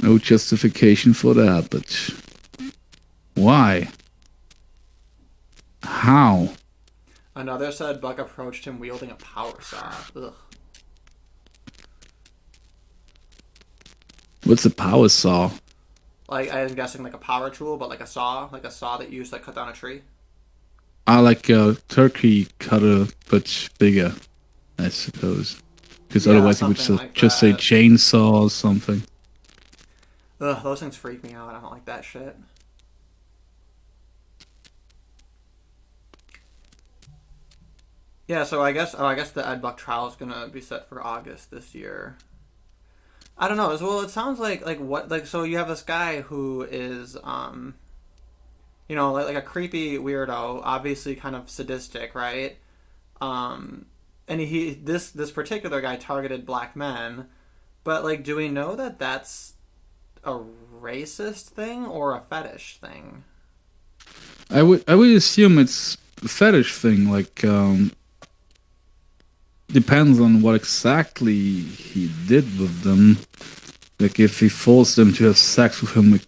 No justification for that, but why? How? Another said Buck approached him wielding a power saw. Ugh. What's a power saw? Like, I'm guessing like a power tool, but like a saw that you used to like, cut down a tree. I like a turkey cutter, but bigger, I suppose. Because Yeah, otherwise it would something like just say that. chainsaw or something. Ugh, those things freak me out. I don't like that shit. Yeah, so I guess the Ed Buck trial is gonna be set for August this year. I don't know. Well, it sounds like what like so you have this guy who is like a creepy weirdo, obviously kind of sadistic, right? Um, and this particular guy targeted black men, but like, do we know that that's a racist thing or a fetish thing? I would assume it's a fetish thing. Like, depends on what exactly he did with them. Like, if he forced them to have sex with him, like,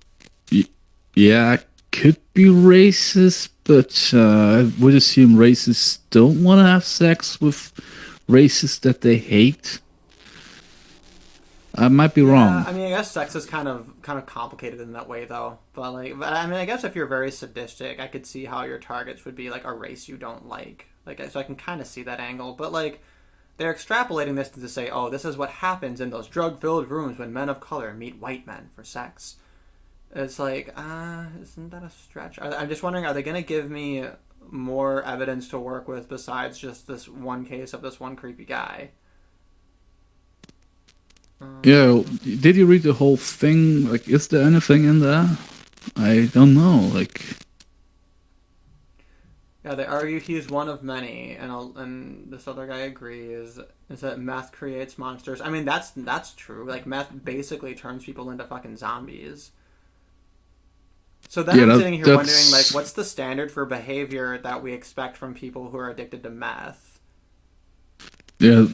yeah, it could be racist. But I would assume racists don't want to have sex with racists that they hate. I might be Yeah, wrong. I mean, I guess sex is kind of complicated in that way, though. But I mean, I guess if you're very sadistic, I could see how your targets would be like a race you don't like. Like, so I can kind of see that angle. But like, they're extrapolating this to say, oh, this is what happens in those drug-filled rooms when men of color meet white men for sex. It's like, isn't that a stretch? I'm just wondering, are they going to give me more evidence to work with besides just this one case of this one creepy guy? Yeah, did you read the whole thing? Like, is there anything in there? I don't know. Like, Yeah, they argue he's one of many, and this other guy agrees. Is that meth creates monsters? I mean, that's true. Like, meth basically turns people into fucking zombies. So then yeah, I'm sitting here wondering, like, that's what's the standard for behavior that we expect from people who are addicted to meth? yeah.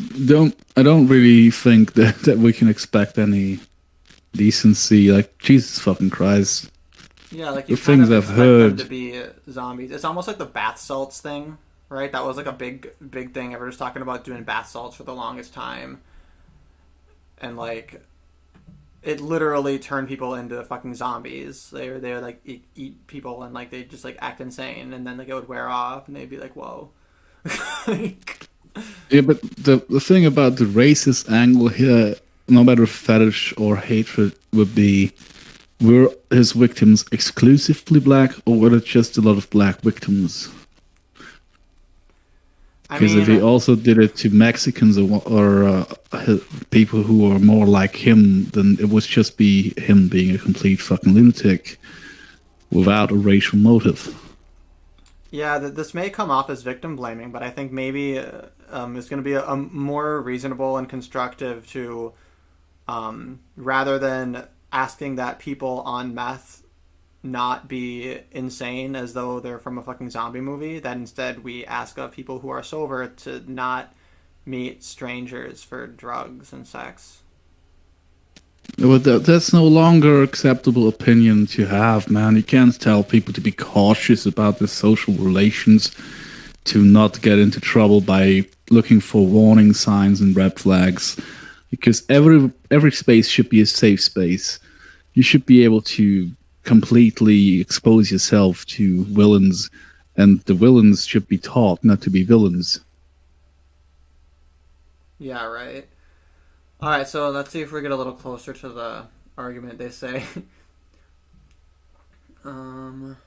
I don't really think that we can expect any decency. Like, Jesus fucking Christ, Yeah, like the you kind things of I've expect them to heard. be zombies. It's almost like the bath salts thing, right? That was like a big thing. Everyone was talking about doing bath salts for the longest time, and like it literally turned people into fucking zombies. They would like eat people and like they just like act insane, and then like it would wear off, and they'd be like, "Whoa." Like, Yeah, but the thing about the racist angle here, no matter fetish or hatred, would be were his victims exclusively black, or were it just a lot of black victims? I Because if he mean, also did it to Mexicans or people who are more like him, then it would just be him being a complete fucking lunatic without a racial motive. yeah, this may come off as victim blaming, but I think maybe it's going to be a more reasonable and constructive to rather than asking that people on meth not be insane as though they're from a fucking zombie movie, that instead we ask of people who are sober to not meet strangers for drugs and sex. But that's no longer acceptable opinion to have, man. You can't tell people to be cautious about their social relations, to not get into trouble by looking for warning signs and red flags, because every space should be a safe space. You should be able to completely expose yourself to villains, and the villains should be taught not to be villains. Yeah, right. All right, so let's see if we get a little closer to the argument. They say, um,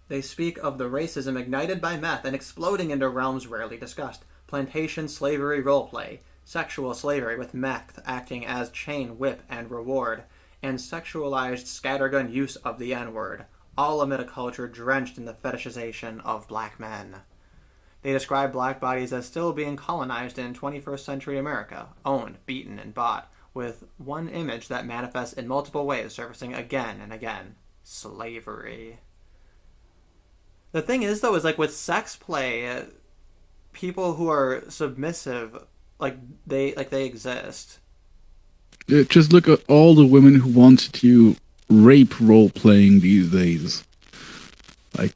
they speak of the racism ignited by meth and exploding into realms rarely discussed: plantation slavery roleplay, sexual slavery with meth acting as chain, whip, and reward, and sexualized scattergun use of the N-word, all amid a culture drenched in the fetishization of black men. They describe black bodies as still being colonized in 21st century America, owned, beaten, and bought, with one image that manifests in multiple ways, surfacing again and again: slavery. The thing is, though, is like with sex play, people who are submissive, they exist. Just look at all the women who want to rape role playing these days. Like,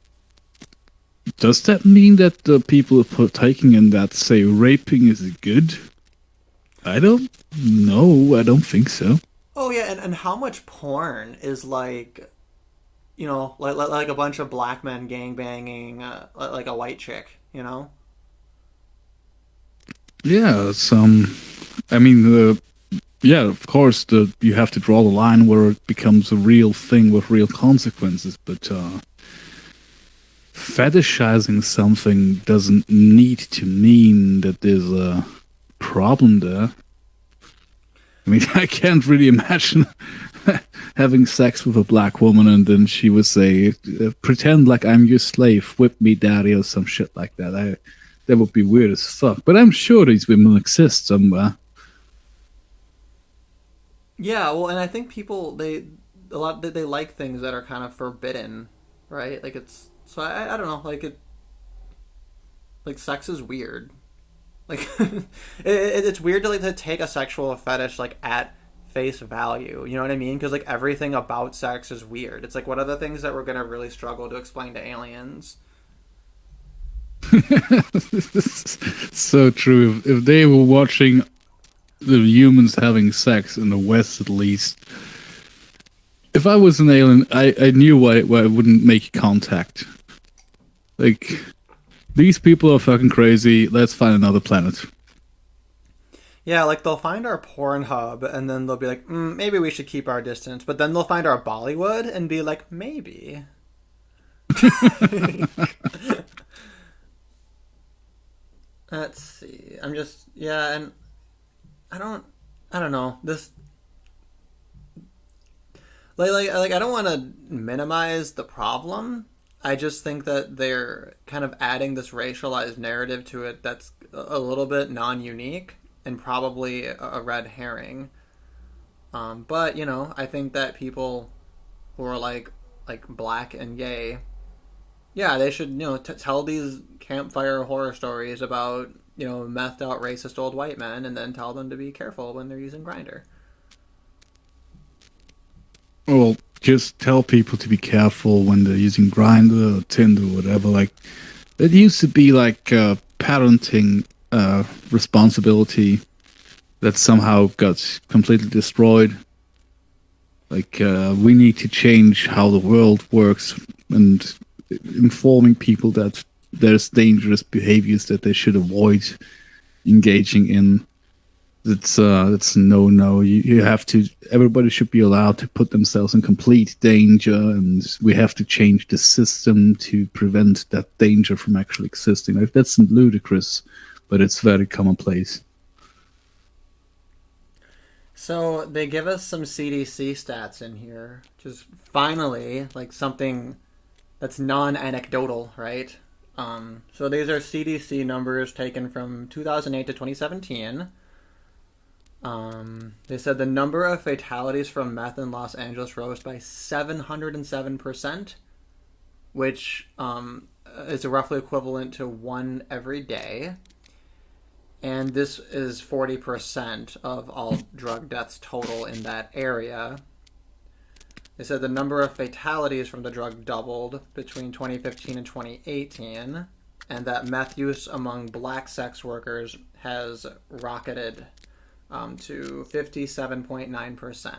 does that mean that the people partaking in that say raping is good? I don't know. I don't think so. Oh yeah, and how much porn is like, like a bunch of black men gang banging like a white chick, you know? Yeah, I mean, yeah, of course, you have to draw the line where it becomes a real thing with real consequences. But fetishizing something doesn't need to mean that there's a problem there. I mean, I can't really imagine having sex with a black woman and then she would say, pretend like I'm your slave, whip me daddy, or some shit like that. That would be weird as fuck. But I'm sure these women exist somewhere. Yeah, well, and I think people they like things that are kind of forbidden, right? Like it's so I don't know, like sex is weird. Like it's weird to to take a sexual fetish like at face value. You know what I mean? Because like everything about sex is weird. It's like what are the things that we're gonna really struggle to explain to aliens? So true. If they were watching the humans having sex in the West, at least, if I was an alien, I knew why I wouldn't make contact. Like, these people are fucking crazy. Let's find another planet. Yeah, like they'll find our Pornhub and then they'll be like, maybe we should keep our distance. But then they'll find our Bollywood and be like, maybe. Let's see. And I don't know. This like I don't want to minimize the problem. I just think that they're kind of adding this racialized narrative to it that's a little bit non-unique and probably a red herring. But you know, I think that people who are like black and gay, yeah, they should tell these campfire horror stories about methed out racist old white men, and then tell them to be careful when they're using Grindr. Well, just tell people to be careful when they're using Grindr or Tinder or whatever. Like, it used to be like parenting responsibility that somehow got completely destroyed. Like, we need to change how the world works and informing people that there's dangerous behaviors that they should avoid engaging in. It's no. You have to. Everybody should be allowed to put themselves in complete danger, and we have to change the system to prevent that danger from actually existing. Like, that's ludicrous, but it's very commonplace. So they give us some CDC stats in here, just finally like something that's non-anecdotal, right? So these are CDC numbers taken from 2008 to 2017. They said the number of fatalities from meth in Los Angeles rose by 707%, which is roughly equivalent to one every day. And this is 40% of all drug deaths total in that area. They said the number of fatalities from the drug doubled between 2015 and 2018, and that meth use among black sex workers has rocketed to 57.9%.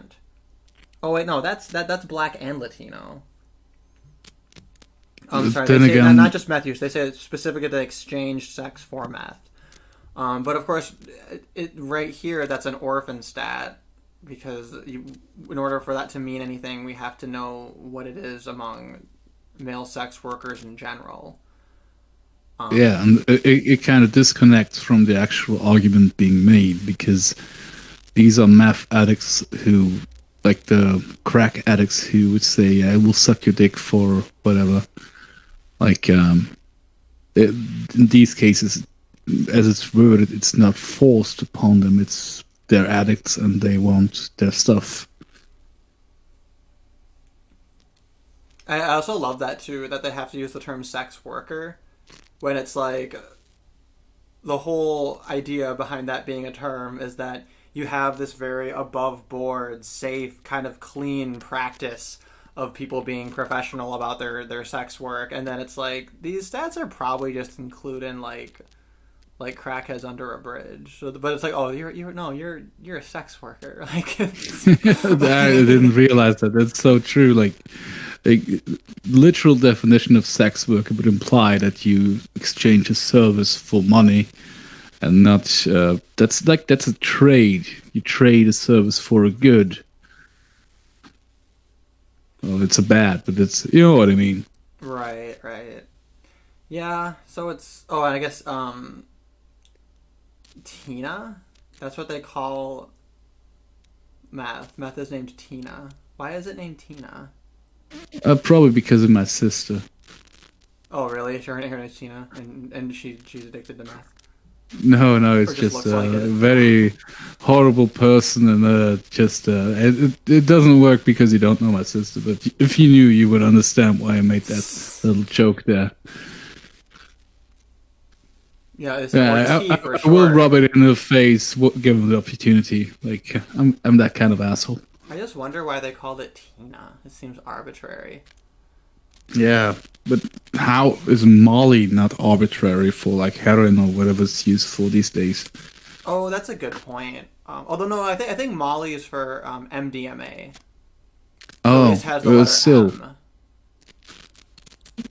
Oh wait, no, that's black and Latino. I'm sorry, Then they say again, not just meth use. They say specifically the exchanged sex for meth. But of course, right here, that's an orphan stat, because in order for that to mean anything, we have to know what it is among male sex workers in general. Yeah, and it kind of disconnects from the actual argument being made, because these are meth addicts who, like the crack addicts who would say, I will suck your dick for whatever. Like, in these cases, as it's worded, it's not forced upon them. It's they're addicts and they want their stuff. I also love that too, that they have to use the term sex worker when it's like the whole idea behind that being a term is that you have this very above board, safe, kind of clean practice of people being professional about their sex work, and then it's like these stats are probably just including like crackheads under a bridge. So, but it's like, oh, you're a sex worker. Like, I didn't realize that. That's so true. Like, literal definition of sex worker would imply that you exchange a service for money, and not that's a trade. You trade a service for a good. Well, it's a bad, but it's, you know what I mean. right. Yeah, so it's oh, and I guess Tina. That's what they call meth. Meth is named Tina. Why is it named Tina? Probably because of my sister. Oh, really? Her name's Tina, and she's addicted to meth, No, no, or it's just just looks like a it. very horrible person, and it doesn't work because you don't know my sister. But if you knew, you would understand why I made that little joke there. Yeah, it's or Yeah, T for I will short. rub it in her face, given the opportunity. Like I'm that kind of asshole. I just wonder why they called it Tina. It seems arbitrary. Yeah, but how is Molly not arbitrary for like heroin or whatever it's used for these days? Oh, that's a good point. Although no, I think Molly is for MDMA. Or at least Oh, has the letter still, M.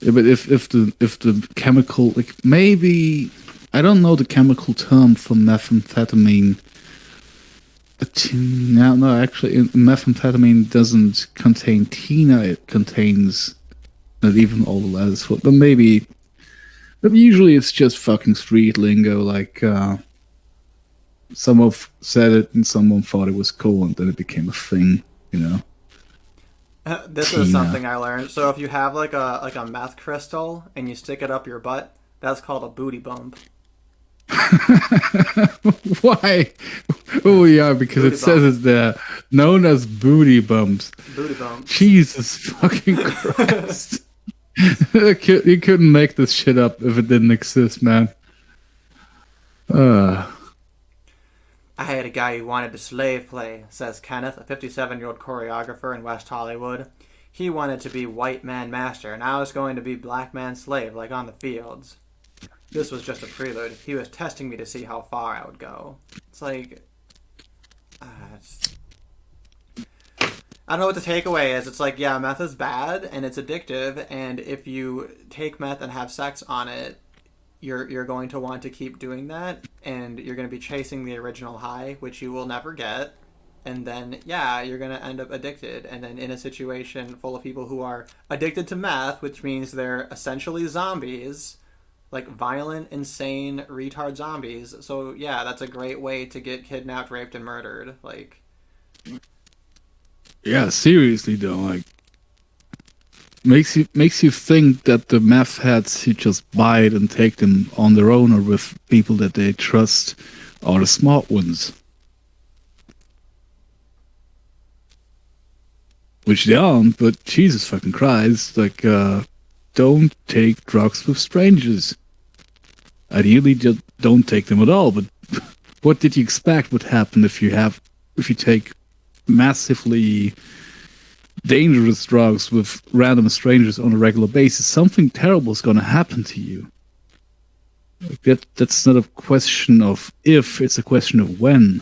yeah, but if the chemical, like, maybe I don't know the chemical term for methamphetamine. No, no, actually, methamphetamine doesn't contain tina. It contains not even all the letters for. But usually it's just fucking street lingo. Like someone said it and someone thought it was cool, and then it became a thing. You know, This is tina. something I learned. So if you have like a meth crystal and you stick it up your butt, that's called a booty bump. Why? Oh yeah, because it Booty says bump. it's there, known as booty bumps. Booty bumps. Jesus fucking Christ! You couldn't make this shit up if it didn't exist, man. Uh, I had a guy who wanted to slave play, says Kenneth, a 57-year-old choreographer in West Hollywood. He wanted to be white man master, and I was going to be black man slave, like on the fields. This was just a prelude. He was testing me to see how far I would go. It's like, it's, I don't know what the takeaway is. It's like, yeah, meth is bad and it's addictive, and if you take meth and have sex on it, you're going to want to keep doing that, and you're going to be chasing the original high, which you will never get. And then, yeah, you're going to end up addicted. And then in a situation full of people who are addicted to meth, which means they're essentially zombies, like violent, insane, retard zombies. So, yeah, that's a great way to get kidnapped, raped, and murdered. Like, yeah, seriously though, like makes you think that the meth heads who just buy it and take them on their own or with people that they trust are the smart ones, which they aren't. But Jesus fucking Christ, like, don't take drugs with strangers. Ideally, just don't take them at all. But what did you expect would happen if you take massively dangerous drugs with random strangers on a regular basis? Something terrible is going to happen to you. Like that's not a question of if, it's a question of when.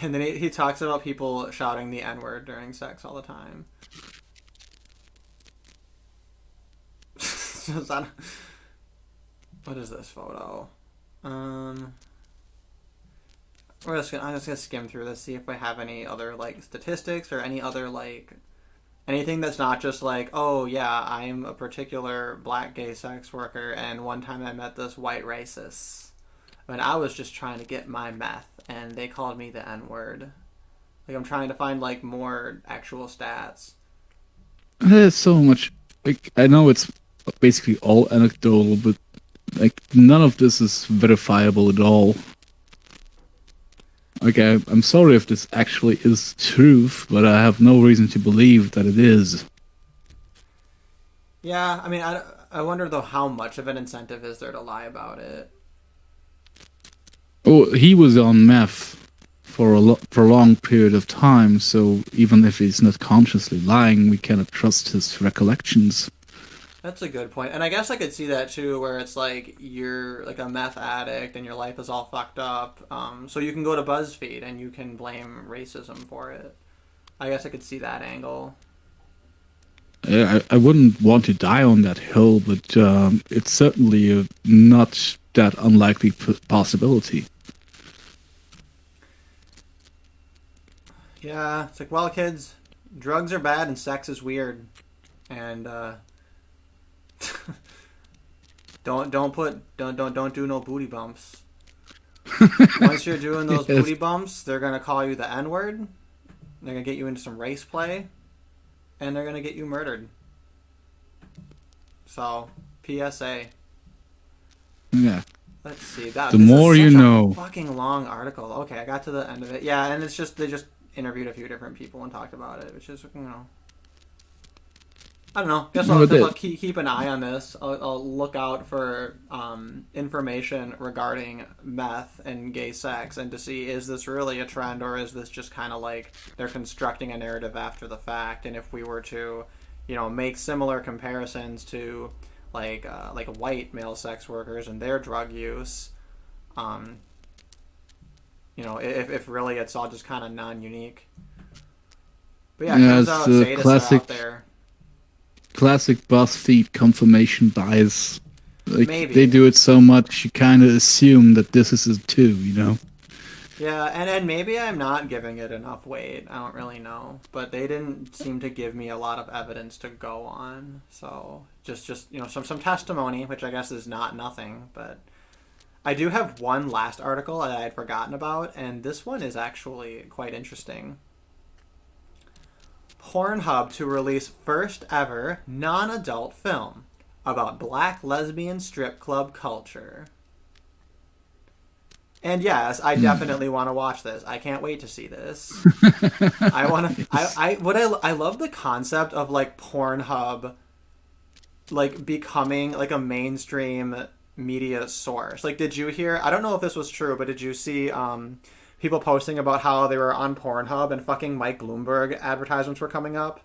and then he talks about people shouting the N word during sex all the time. What is this photo? Um, I'm just gonna skim through this, see if we have any other like statistics or any other like anything that's not just like, oh yeah, I'm a particular black gay sex worker, and one time I met this white racist. And I was just trying to get my meth, and they called me the N word. Like I'm trying to find like more actual stats. There's so much. Like, I know it's basically all anecdotal, but like none of this is verifiable at all. Okay, I'm sorry if this actually is truth, but I have no reason to believe that it is. Yeah, I mean, I wonder though how much of an incentive is there to lie about it. Oh, he was on meth for a prolonged period of time, so even if he's not consciously lying, we cannot trust his recollections. That's a good point. And I guess I could see that too, where it's like you're like a meth addict and your life is all fucked up. So you can go to BuzzFeed and you can blame racism for it. I guess I could see that angle. I wouldn't want to die on that hill, but it's certainly not that unlikely possibility. Yeah, it's like, well, kids, drugs are bad and sex is weird. And Don't do no booty bumps. Once you're doing those Yes. booty bumps, they're gonna call you the N word. They're gonna get you into some race play, and they're gonna get you murdered. So, PSA. Yeah. Let's see. The more you know. Fucking long article. Okay, I got to the end of it. Yeah, and it's just they just interviewed a few different people and talked about it, which is I don't know. Guess I'll keep an eye on this. I'll look out for information regarding meth and gay sex and to see is this really a trend or is this just kind of like they're constructing a narrative after the fact. And if we were to, make similar comparisons to like white male sex workers and their drug use, if really it's all just kind of non-unique. But yeah, turns out sadists are out there. Classic BuzzFeed confirmation bias. Like, Maybe. they do it so much, you kind of assume that this is it too, Yeah, and maybe I'm not giving it enough weight. I don't really know. But they didn't seem to give me a lot of evidence to go on. So just some testimony, which I guess is not nothing. But I do have one last article that I had forgotten about, and this one is actually quite interesting. Pornhub to release first ever non-adult film about black lesbian strip club culture. And yes, I definitely want to watch this. I can't wait to see this. I want to. I love the concept of like Pornhub, like becoming like a mainstream media source. Like, did you hear? I don't know if this was true, but did you see people posting about how they were on Pornhub and fucking Mike Bloomberg advertisements were coming up?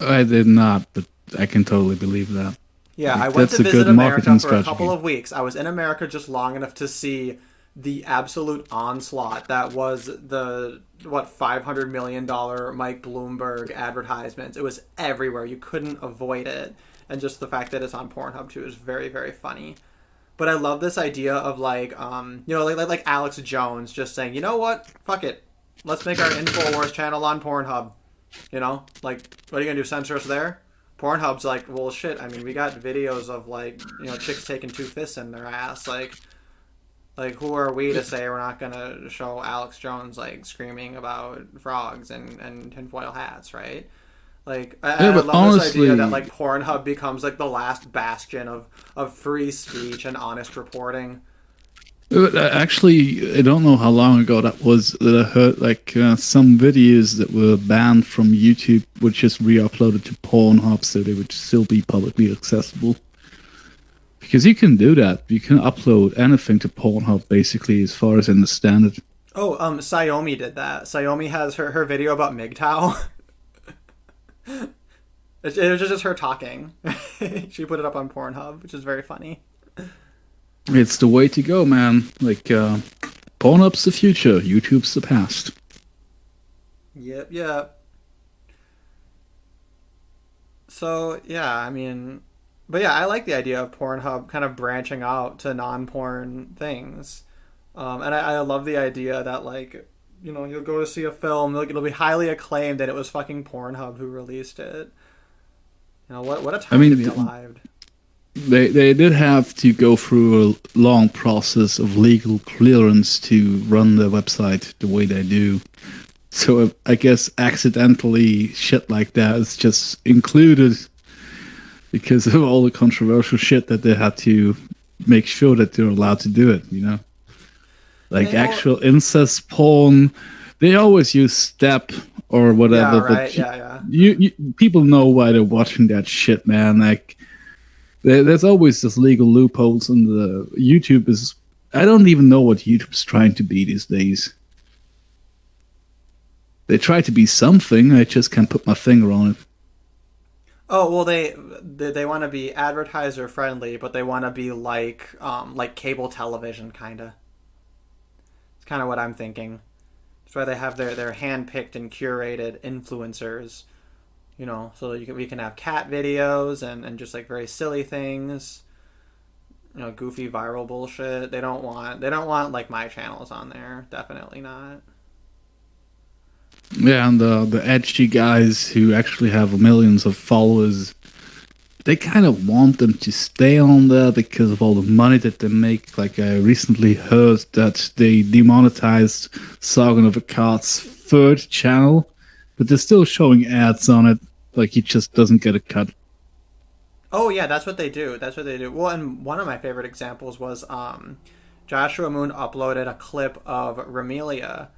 I did not, but I can totally believe that. Yeah, Like, I went that's to a visit good America marketing for a strategy. couple of weeks. I was in America just long enough to see the absolute onslaught that was the $500 million Mike Bloomberg advertisements. It was everywhere. You couldn't avoid it. And just the fact that it's on Pornhub too is very, very funny. But I love this idea of like Alex Jones just saying, you know what? Fuck it. Let's make our InfoWars channel on Pornhub. Like, what are you gonna do? Censor us there? Pornhub's like, well, shit. I mean, we got videos of like, chicks taking 2 fists in their ass. Like, who are we to say we're not gonna show Alex Jones like screaming about frogs and tinfoil hats, right? Like, I love honestly, this idea that like Pornhub becomes like the last bastion of free speech and honest reporting. Actually, I don't know how long ago that was that I heard like some videos that were banned from YouTube were just re-uploaded to Pornhub so they would still be publicly accessible. Because you can do that. You can upload anything to Pornhub basically as far as I understand it. Oh, Xiaomi did that. Xiaomi has her video about MGTOW. It was just her talking. She put it up on Pornhub, which is very funny. It's the way to go, man. Like, Pornhub's the future, YouTube's the past. Yep. So, yeah, I mean... But yeah, I like the idea of Pornhub kind of branching out to non-porn things. And I love the idea that, like, you'll go to see a film, like, it'll be highly acclaimed, and it was fucking Pornhub who released it. What a time to be alive. They did have to go through a long process of legal clearance to run the website the way they do. So I guess accidentally shit like that is just included because of all the controversial shit that they had to make sure that they're allowed to do it, Like actual incest porn, they always use step or whatever. Yeah, right. But Yeah. You people know why they're watching that shit, man. Like, there's always this legal loopholes, and the YouTube is. I don't even know what YouTube's trying to be these days. They try to be something. I just can't put my finger on it. Oh well, they want to be advertiser friendly, but they want to be like cable television kind of. It's kind of what I'm thinking. That's why they have their hand-picked and curated influencers, so we can have cat videos and just like very silly things, goofy viral bullshit. They don't want like my channels on there. Definitely not. Yeah, and the edgy guys who actually have millions of followers, they kind of want them to stay on there because of all the money that they make. Like I recently heard that they demonetized Sargon of Akkad's third channel, but they're still showing ads on it. Like he just doesn't get a cut. Oh yeah, that's what they do. That's what they do. Well, and one of my favorite examples was Joshua Moon uploaded a clip of Ramelia,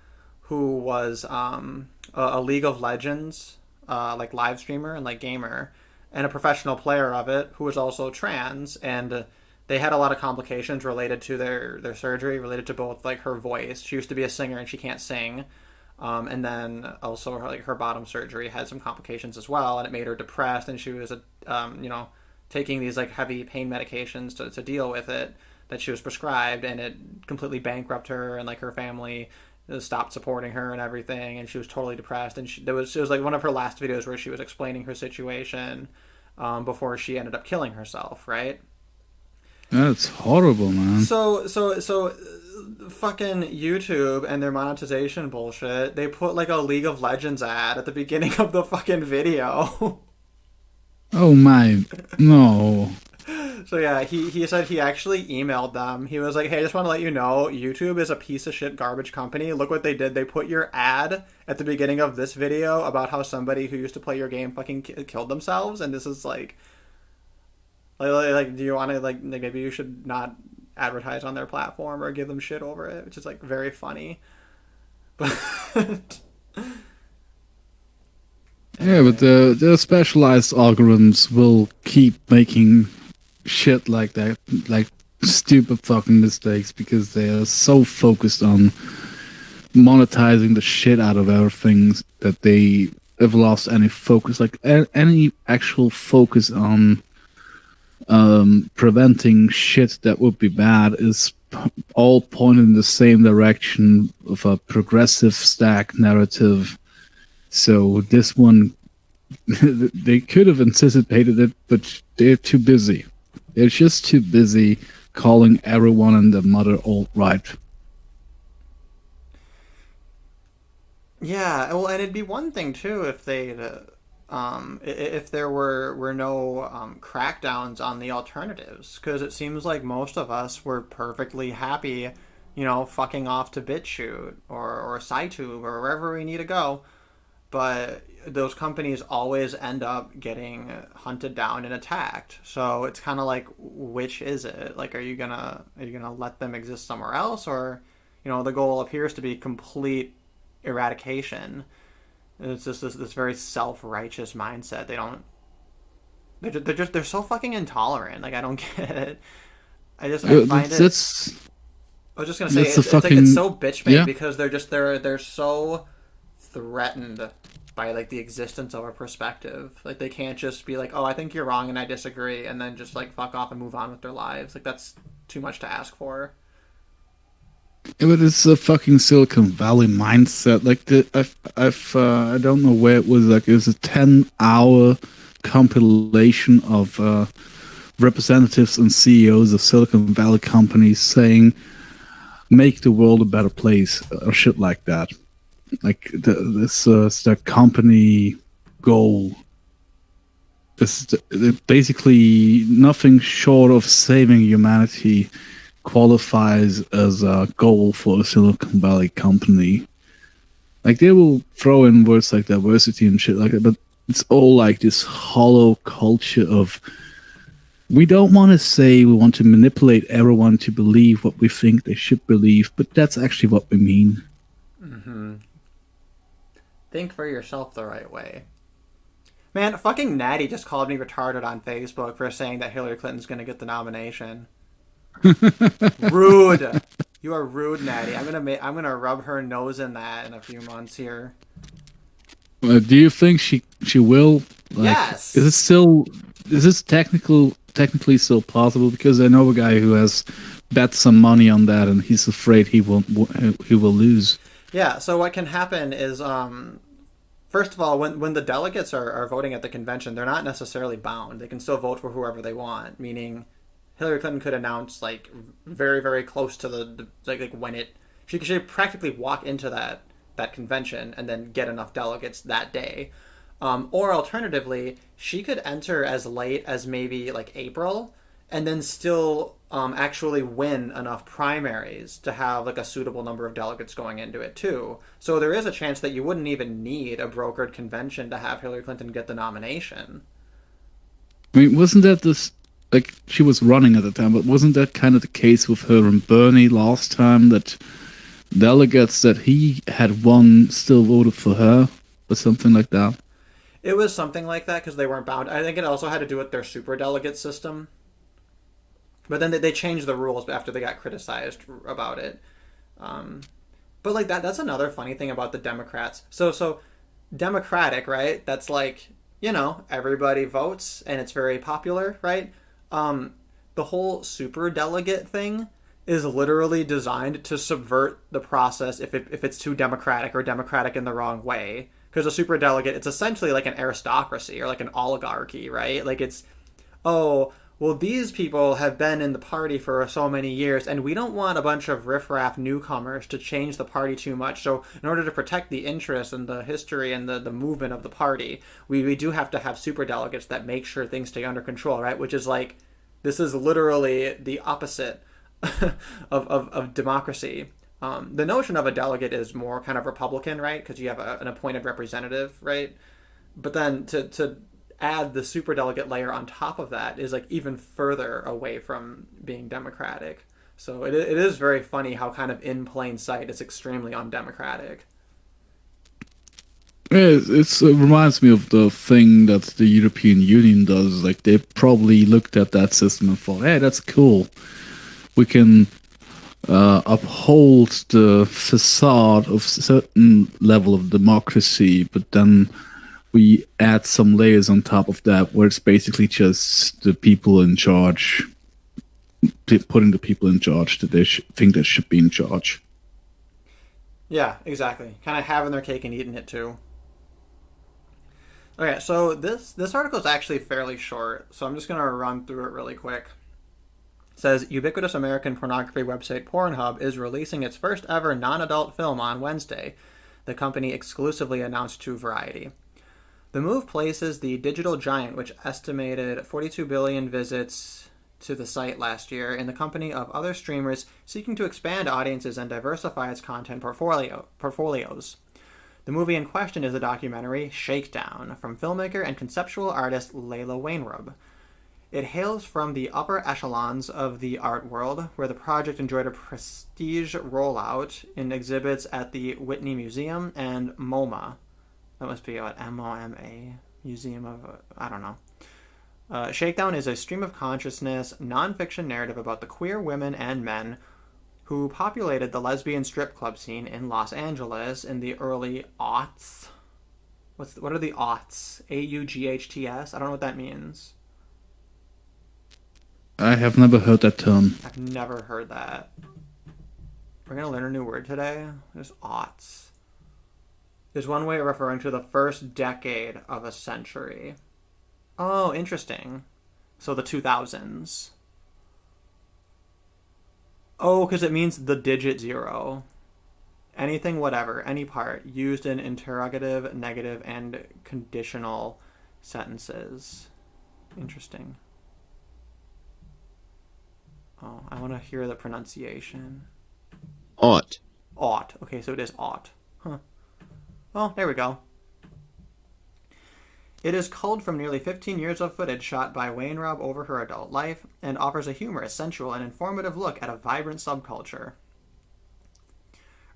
who was a League of Legends like live streamer and like gamer, and a professional player of it who was also trans, and they had a lot of complications related to their surgery, related to both like her voice. She used to be a singer and she can't sing. And then also her bottom surgery had some complications as well, and it made her depressed, and she was taking these like heavy pain medications to deal with it that she was prescribed, and it completely bankrupted her, and like her family stopped supporting her and everything, and she was totally depressed. And it was like one of her last videos where she was explaining her situation before she ended up killing herself, right? That's horrible, man. So fucking YouTube and their monetization bullshit, they put like a League of Legends ad at the beginning of the fucking video. Oh my, no. So yeah, he said he actually emailed them. He was like, hey, I just want to let you know, YouTube is a piece of shit garbage company. Look what they did. They put your ad at the beginning of this video about how somebody who used to play your game fucking killed themselves, and this is like do you want to like maybe you should not advertise on their platform or give them shit over it, which is like very funny. But Yeah, but the specialized algorithms will keep making shit like that, like stupid fucking mistakes, because they are so focused on monetizing the shit out of everything that they have lost any focus, like any actual focus on preventing shit that would be bad is all pointed in the same direction of a progressive stack narrative. So this one, they could have anticipated it, but they're too busy. They're just too busy calling everyone and their mother alt-right. yeah, well, and it'd be one thing too if they if there were no crackdowns on the alternatives, because it seems like most of us were perfectly happy, fucking off to BitChute or SciTube or wherever we need to go. But those companies always end up getting hunted down and attacked. So it's kind of like, which is it? Like, are you gonna let them exist somewhere else, or the goal appears to be complete eradication. It's just this very self-righteous mindset. They're so fucking intolerant. Like, I don't get it. I find it. I was just gonna say it's so bitch made, yeah. because they're so threatened by like the existence of a perspective. Like, they can't just be like, oh, I think you're wrong and I disagree, and then just like fuck off and move on with their lives. Like, that's too much to ask for. Yeah, but it's a fucking Silicon Valley mindset. Like I don't know where it was. Like it was a 10-hour compilation of representatives and CEOs of Silicon Valley companies saying, "Make the world a better place," or shit like that. Like this is their company goal. It's basically nothing short of saving humanity qualifies as a goal for a Silicon Valley company. Like, they will throw in words like diversity and shit like that, but it's all like this hollow culture of, we don't want to say we want to manipulate everyone to believe what we think they should believe, but that's actually what we mean. Mm-hmm. Think for yourself the right way. Man, fucking Natty just called me retarded on Facebook for saying that Hillary Clinton's gonna get the nomination. Rude. You are rude, Natty. I'm gonna rub her nose in that in a few months here. Do you think she will? Like, yes. Is this technically still possible? Because I know a guy who has bet some money on that, and he's afraid he will lose. Yeah. So what can happen is, first of all, when the delegates are voting at the convention, they're not necessarily bound. They can still vote for whoever they want. Meaning, Hillary Clinton could announce like very, very close to the like when she could practically walk into that convention and then get enough delegates that day. Or alternatively, she could enter as late as maybe like April, and then still actually win enough primaries to have like a suitable number of delegates going into it too. So there is a chance that you wouldn't even need a brokered convention to have Hillary Clinton get the nomination. I mean, wasn't that this like she was running at the time, but wasn't that kind of the case with her and Bernie last time that delegates that he had won still voted for her or something like that? It was something like that because they weren't bound. I think it also had to do with their super delegate system. But then they changed the rules after they got criticized about it. But like that's another funny thing about the Democrats. So Democratic, right? That's like, everybody votes and it's very popular, right? The whole super delegate thing is literally designed to subvert the process if it's too democratic or democratic in the wrong way. Because a super delegate, it's essentially like an aristocracy or like an oligarchy, right? Like it's, oh, well, these people have been in the party for so many years, and we don't want a bunch of riffraff newcomers to change the party too much. So, in order to protect the interest and the history and the movement of the party, we do have to have super delegates that make sure things stay under control, right? Which is like, this is literally the opposite of democracy. The notion of a delegate is more kind of Republican, right? Because you have an appointed representative, right? But then to add the superdelegate layer on top of that is like even further away from being democratic. So it is very funny how kind of in plain sight it's extremely undemocratic. Yeah, it reminds me of the thing that the European Union does. Like they probably looked at that system and thought, "Hey, that's cool. We can uphold the facade of a certain level of democracy, but then we add some layers on top of that where it's basically just the people in charge, putting the people in charge that they think they should be in charge." Yeah, exactly. Kind of having their cake and eating it too. Okay, so this article is actually fairly short, so I'm just going to run through it really quick. It says, ubiquitous American pornography website Pornhub is releasing its first ever non-adult film on Wednesday, the company exclusively announced to Variety. The move places the digital giant, which estimated 42 billion visits to the site last year, in the company of other streamers seeking to expand audiences and diversify its content portfolios. The movie in question is the documentary Shakedown from filmmaker and conceptual artist Layla Wainrub. It hails from the upper echelons of the art world, where the project enjoyed a prestige rollout in exhibits at the Whitney Museum and MoMA. That must be what, MoMA? Museum of, I don't know. Shakedown is a stream of consciousness, non-fiction narrative about the queer women and men who populated the lesbian strip club scene in Los Angeles in the early aughts. What are the aughts? AUGHTS? I don't know what that means. I have never heard that term. I've never heard that. We're going to learn a new word today. There's aughts. There's one way of referring to the first decade of a century. Oh, interesting. So the 2000s. Oh, because it means the digit 0. Anything, whatever, any part, used in interrogative, negative, and conditional sentences. Interesting. Oh, I want to hear the pronunciation. Ought. Ought. Okay, so it is ought. Huh. Oh, there we go. It is culled from nearly 15 years of footage shot by Wainwright over her adult life and offers a humorous, sensual, and informative look at a vibrant subculture.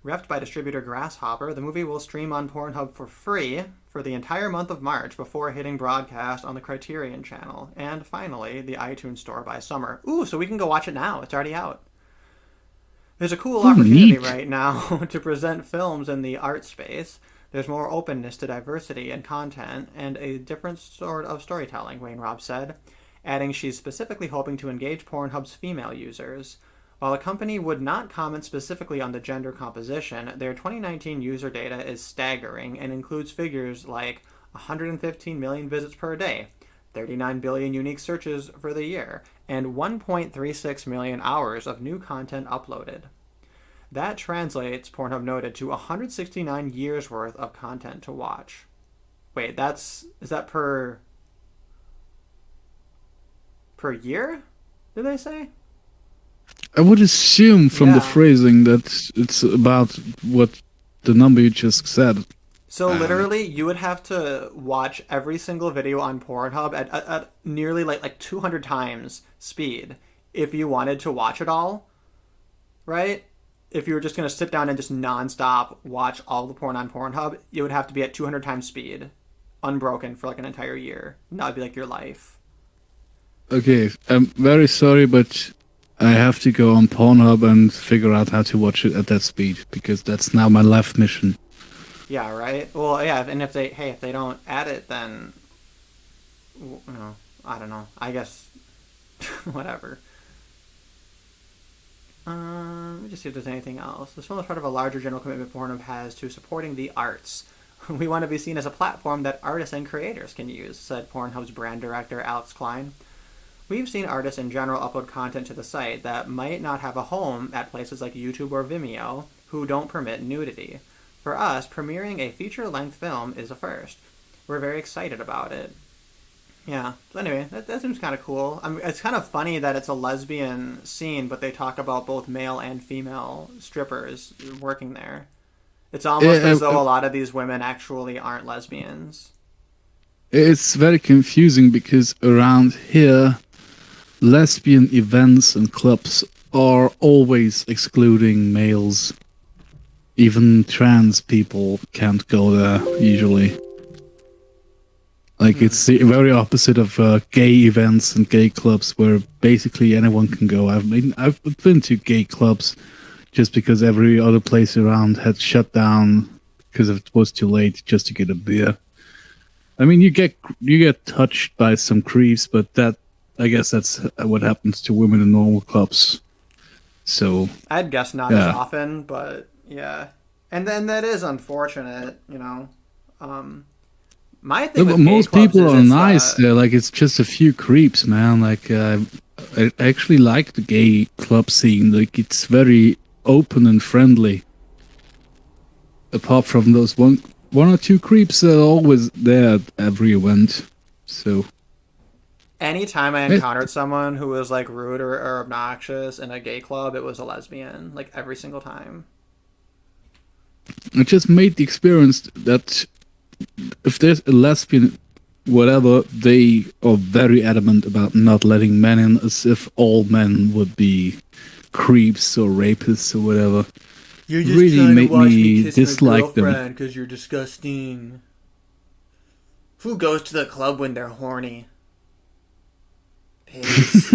Reffed by distributor Grasshopper, the movie will stream on Pornhub for free for the entire month of March before hitting broadcast on the Criterion Channel, and finally, the iTunes Store by summer. Ooh, so we can go watch it now. It's already out. There's a cool opportunity neat. right now to present films in the art space. There's more openness to diversity and content and a different sort of storytelling, Wainwright said, adding she's specifically hoping to engage Pornhub's female users. While the company would not comment specifically on the gender composition, their 2019 user data is staggering and includes figures like 115 million visits per day, 39 billion unique searches for the year, and 1.36 million hours of new content uploaded. That translates, Pornhub noted, to 169 years worth of content to watch. Wait, is that per year? Did they say? I would assume from the Yeah. phrasing that it's about what the number you just said. So literally, you would have to watch every single video on Pornhub at nearly like 200 times speed if you wanted to watch it all, right? If you were just gonna sit down and just nonstop watch all the porn on Pornhub, it would have to be at 200 times speed, unbroken for like an entire year. And that would be like your life. Okay, I'm very sorry, but I have to go on Pornhub and figure out how to watch it at that speed because that's now my life mission. Yeah, right. Well, yeah, and if they don't add it, then I don't know. I guess whatever. Let me just see if there's anything else. This film is part of a larger general commitment Pornhub has to supporting the arts. We want to be seen as a platform that artists and creators can use, said Pornhub's brand director Alex Klein. We've seen artists in general upload content to the site that might not have a home at places like YouTube or Vimeo who don't permit nudity. For us, premiering a feature-length film is a first. We're very excited about it. Yeah. So anyway, that seems kind of cool. I mean, it's kind of funny that it's a lesbian scene, but they talk about both male and female strippers working there. It's almost as though a lot of these women actually aren't lesbians. It's very confusing because around here, lesbian events and clubs are always excluding males. Even trans people can't go there usually. Like it's the very opposite of gay events and gay clubs where basically anyone can go. I've been to gay clubs just because every other place around had shut down because it was too late just to get a beer. I mean, you get touched by some creeps, but I guess that's what happens to women in normal clubs. So I'd guess not as often, but yeah. And then that is unfortunate, My thing with most gay clubs people is are nice there. Like it's just a few creeps, man. Like I actually like the gay club scene. Like it's very open and friendly. Apart from those one or two creeps that are always there at every event. So anytime I encountered someone who was like rude or obnoxious in a gay club, it was a lesbian. Like every single time. it just made the experience that if there's a lesbian, whatever, they are very adamant about not letting men in, as if all men would be creeps or rapists or whatever. You're just really trying made to watch me kiss dislike my them. girlfriend because you're disgusting. Who goes to the club when they're horny? Pigs.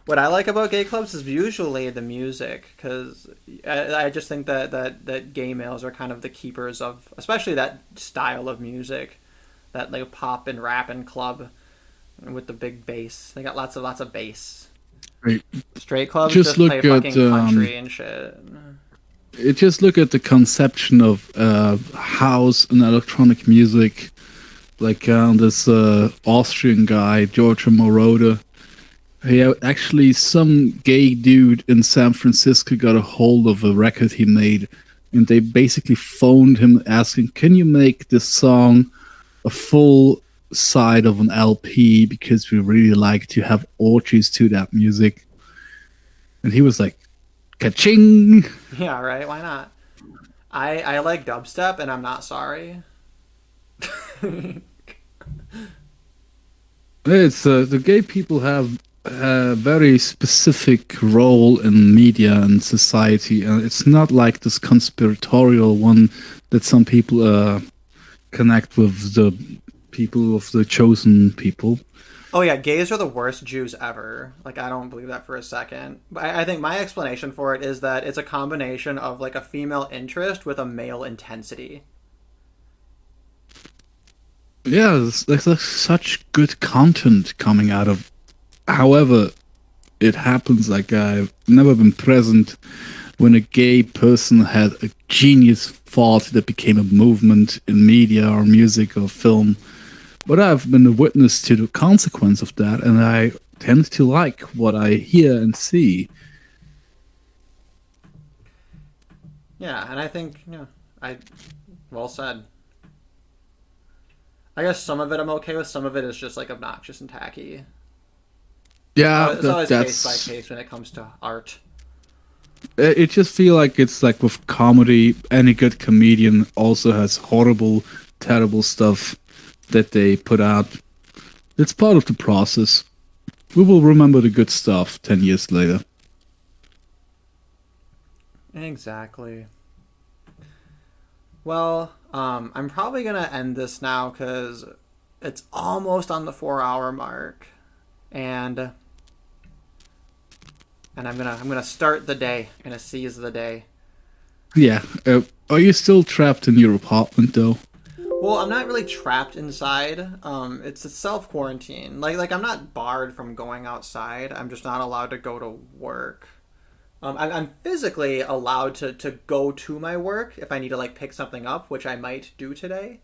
What I like about gay clubs is usually the music, because I just think that gay males are kind of the keepers of, especially that style of music, that like pop and rap and club with the big bass. They got lots of bass. Right. Straight clubs Just just look play at, fucking country and shit. Just look at the conception of house and electronic music. Like this Austrian guy, Giorgio Moroder. Actually, some gay dude in San Francisco got a hold of a record he made, and they basically phoned him asking, "Can you make this song a full side of an LP? Because we really like to have orgies to that music." And he was like, "Ka-ching!" Yeah, right. Why not? I like dubstep, and I'm not sorry. It's the gay people have a very specific role in media and society, and it's not like this conspiratorial one that some people connect with the people of the chosen people. Oh yeah, gays are the worst Jews ever. Like, I don't believe that for a second. But I think my explanation for it is that it's a combination of like a female interest with a male intensity. Yeah, there's such good content coming out of. However, it happens like I've never been present when a gay person had a genius thought that became a movement in media or music or film. But I've been a witness to the consequence of that, and I tend to like what I hear and see. Yeah, and I think, well said. I guess some of it I'm okay with. Some of it is just like obnoxious and tacky. Yeah, It's always case by that's case when it comes to art. it. Just feel like it's like with comedy. Any good comedian also has horrible, terrible stuff that they put out. It's part of the process. We will remember the good stuff 10 years later. Exactly. Well, I'm probably gonna end this now because it's almost on the 4 hour mark, and I'm gonna start the day. I'm gonna seize the day. Yeah. Are you still trapped in your apartment though? Well, I'm not really trapped inside. It's a self quarantine. Like I'm not barred from going outside. I'm just not allowed to go to work. I'm physically allowed to go to my work if I need to like pick something up, which I might do today.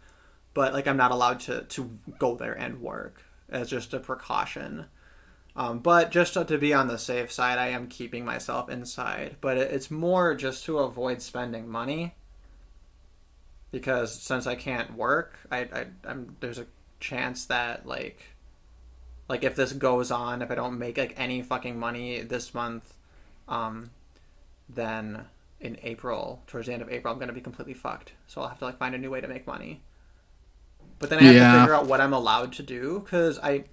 But like I'm not allowed to go there and work as just a precaution. But just to be on the safe side, I am keeping myself inside. But it's more just to avoid spending money because since I can't work, I'm there's a chance that like if this goes on, if I don't make like any fucking money this month, um, then in April, towards the end of April, I'm gonna be completely fucked. So I'll have to like find a new way to make money. But then I have to Yeah. figure out what I'm allowed to do because I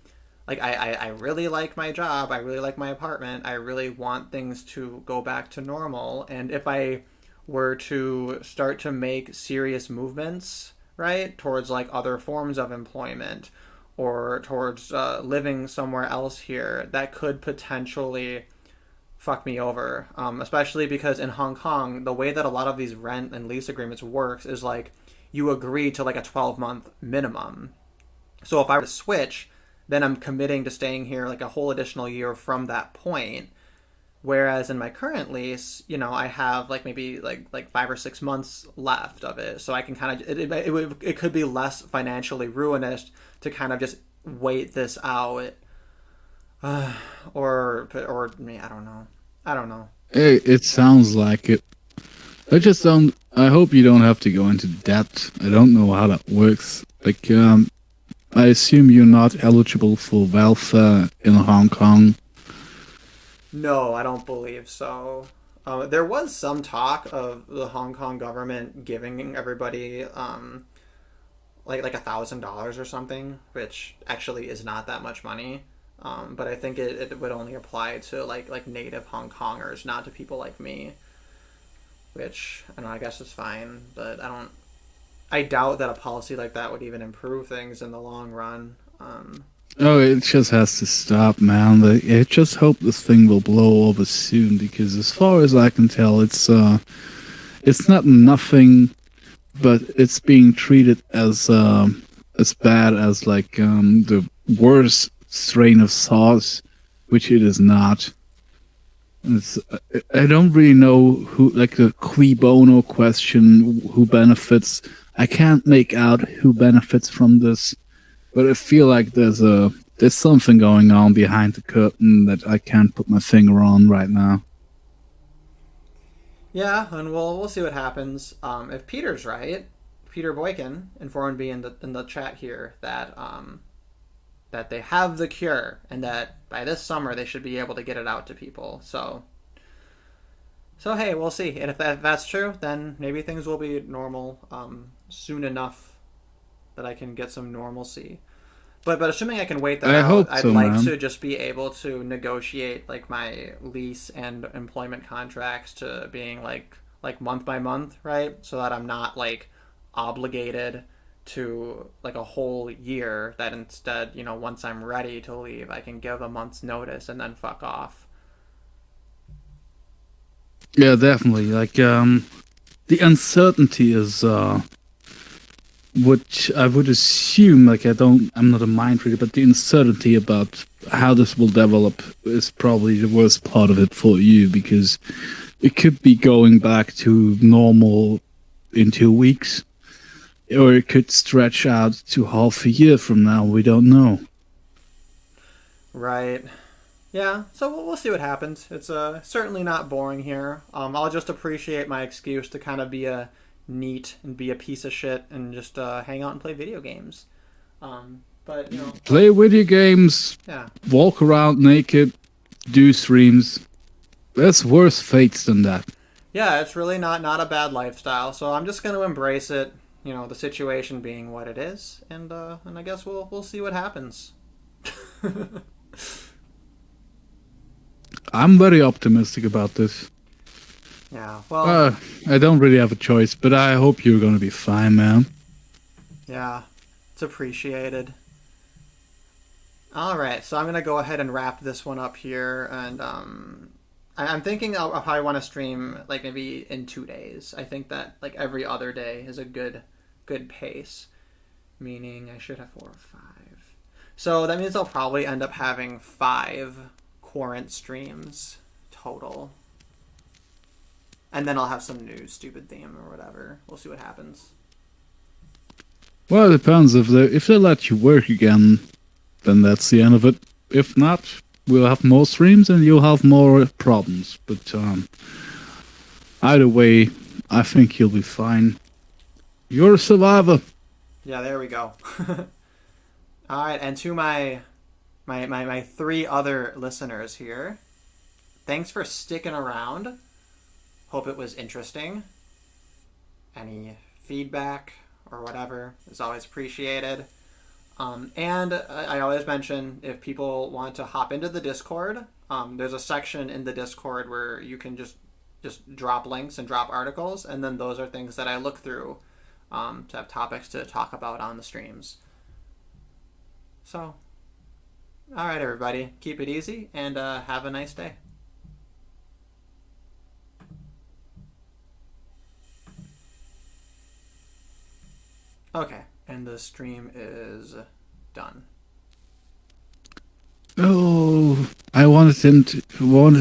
really like my job. I really like my apartment. I really want things to go back to normal. And if I were to start to make serious movements, right, towards like other forms of employment or towards living somewhere else here, that could potentially fuck me over. Especially because in Hong Kong, the way that a lot of these rent and lease agreements works is like you agree to like a 12-month minimum. So if I were to switch, then I'm committing to staying here like a whole additional year from that point. Whereas in my current lease, I have like maybe like 5 or 6 months left of it, so I can kind of it could be less financially ruinous to kind of just wait this out, or me, I don't know. Hey, it sounds like it. I just don't. I hope you don't have to go into debt. I don't know how that works. Like, I assume you're not eligible for welfare in Hong Kong. No, I don't believe so. There was some talk of the Hong Kong government giving everybody like $1,000 or something, which actually is not that much money. But I think it would only apply to like native Hong Kongers, not to people like me. Which I don't know, I guess is fine, but I doubt that a policy like that would even improve things in the long run. Oh, it just has to stop, man. I just hope this thing will blow over soon because, as far as I can tell, it's not nothing, but it's being treated as bad as like the worst strain of SARS, which it is not. It's, I don't really know who, like the cui bono question, who benefits. I can't make out who benefits from this, but I feel like there's something going on behind the curtain that I can't put my finger on right now. Yeah, and we'll see what happens. If Peter's right, Peter Boykin informed me in the chat here that they have the cure and that by this summer they should be able to get it out to people. So hey, we'll see. And if that's true, then maybe things will be normal soon enough that I can get some normalcy. But assuming I can wait that I out, hope I'd so, like man. to just be able to negotiate like my lease and employment contracts to being like month by month, right? So that I'm not like obligated to like a whole year. That instead, once I'm ready to leave, I can give a month's notice and then fuck off. Yeah, definitely. Like, the uncertainty is which I would assume, like I'm not a mind reader, but the uncertainty about how this will develop is probably the worst part of it for you because it could be going back to normal in 2 weeks, or it could stretch out to half a year from now. We don't know. Right. Yeah, so we'll see what happens. It's certainly not boring here. I'll just appreciate my excuse to kind of be a neat and be a piece of shit and just hang out and play video games. But Play video games, yeah. walk around naked, do streams. There's worse fates than that. Yeah, it's really not a bad lifestyle. So I'm just going to embrace it. The situation being what it is, and I guess we'll see what happens. I'm very optimistic about this. Yeah. Well. I don't really have a choice, but I hope you're gonna be fine, man. Yeah, it's appreciated. All right, so I'm gonna go ahead and wrap this one up here, and I'm thinking I'll probably want to stream like maybe in 2 days. I think that like every other day is a good pace, meaning I should have 4 or 5. So that means I'll probably end up having 5 QuarantStreams total, and then I'll have some new stupid theme or whatever. We'll see what happens. Well, it depends. If they let you work again, then that's the end of it. If not, we'll have more streams and you'll have more problems. But either way, I think you'll be fine. You're a survivor. Yeah, there we go. All right, and to my 3 other listeners here, thanks for sticking around. Hope it was interesting. Any feedback or whatever is always appreciated. And I always mention, if people want to hop into the Discord, there's a section in the Discord where you can just drop links and drop articles, and then those are things that I look through to have topics to talk about on the streams. So, all right, everybody, keep it easy and have a nice day. Okay, and the stream is done. Oh, I wanted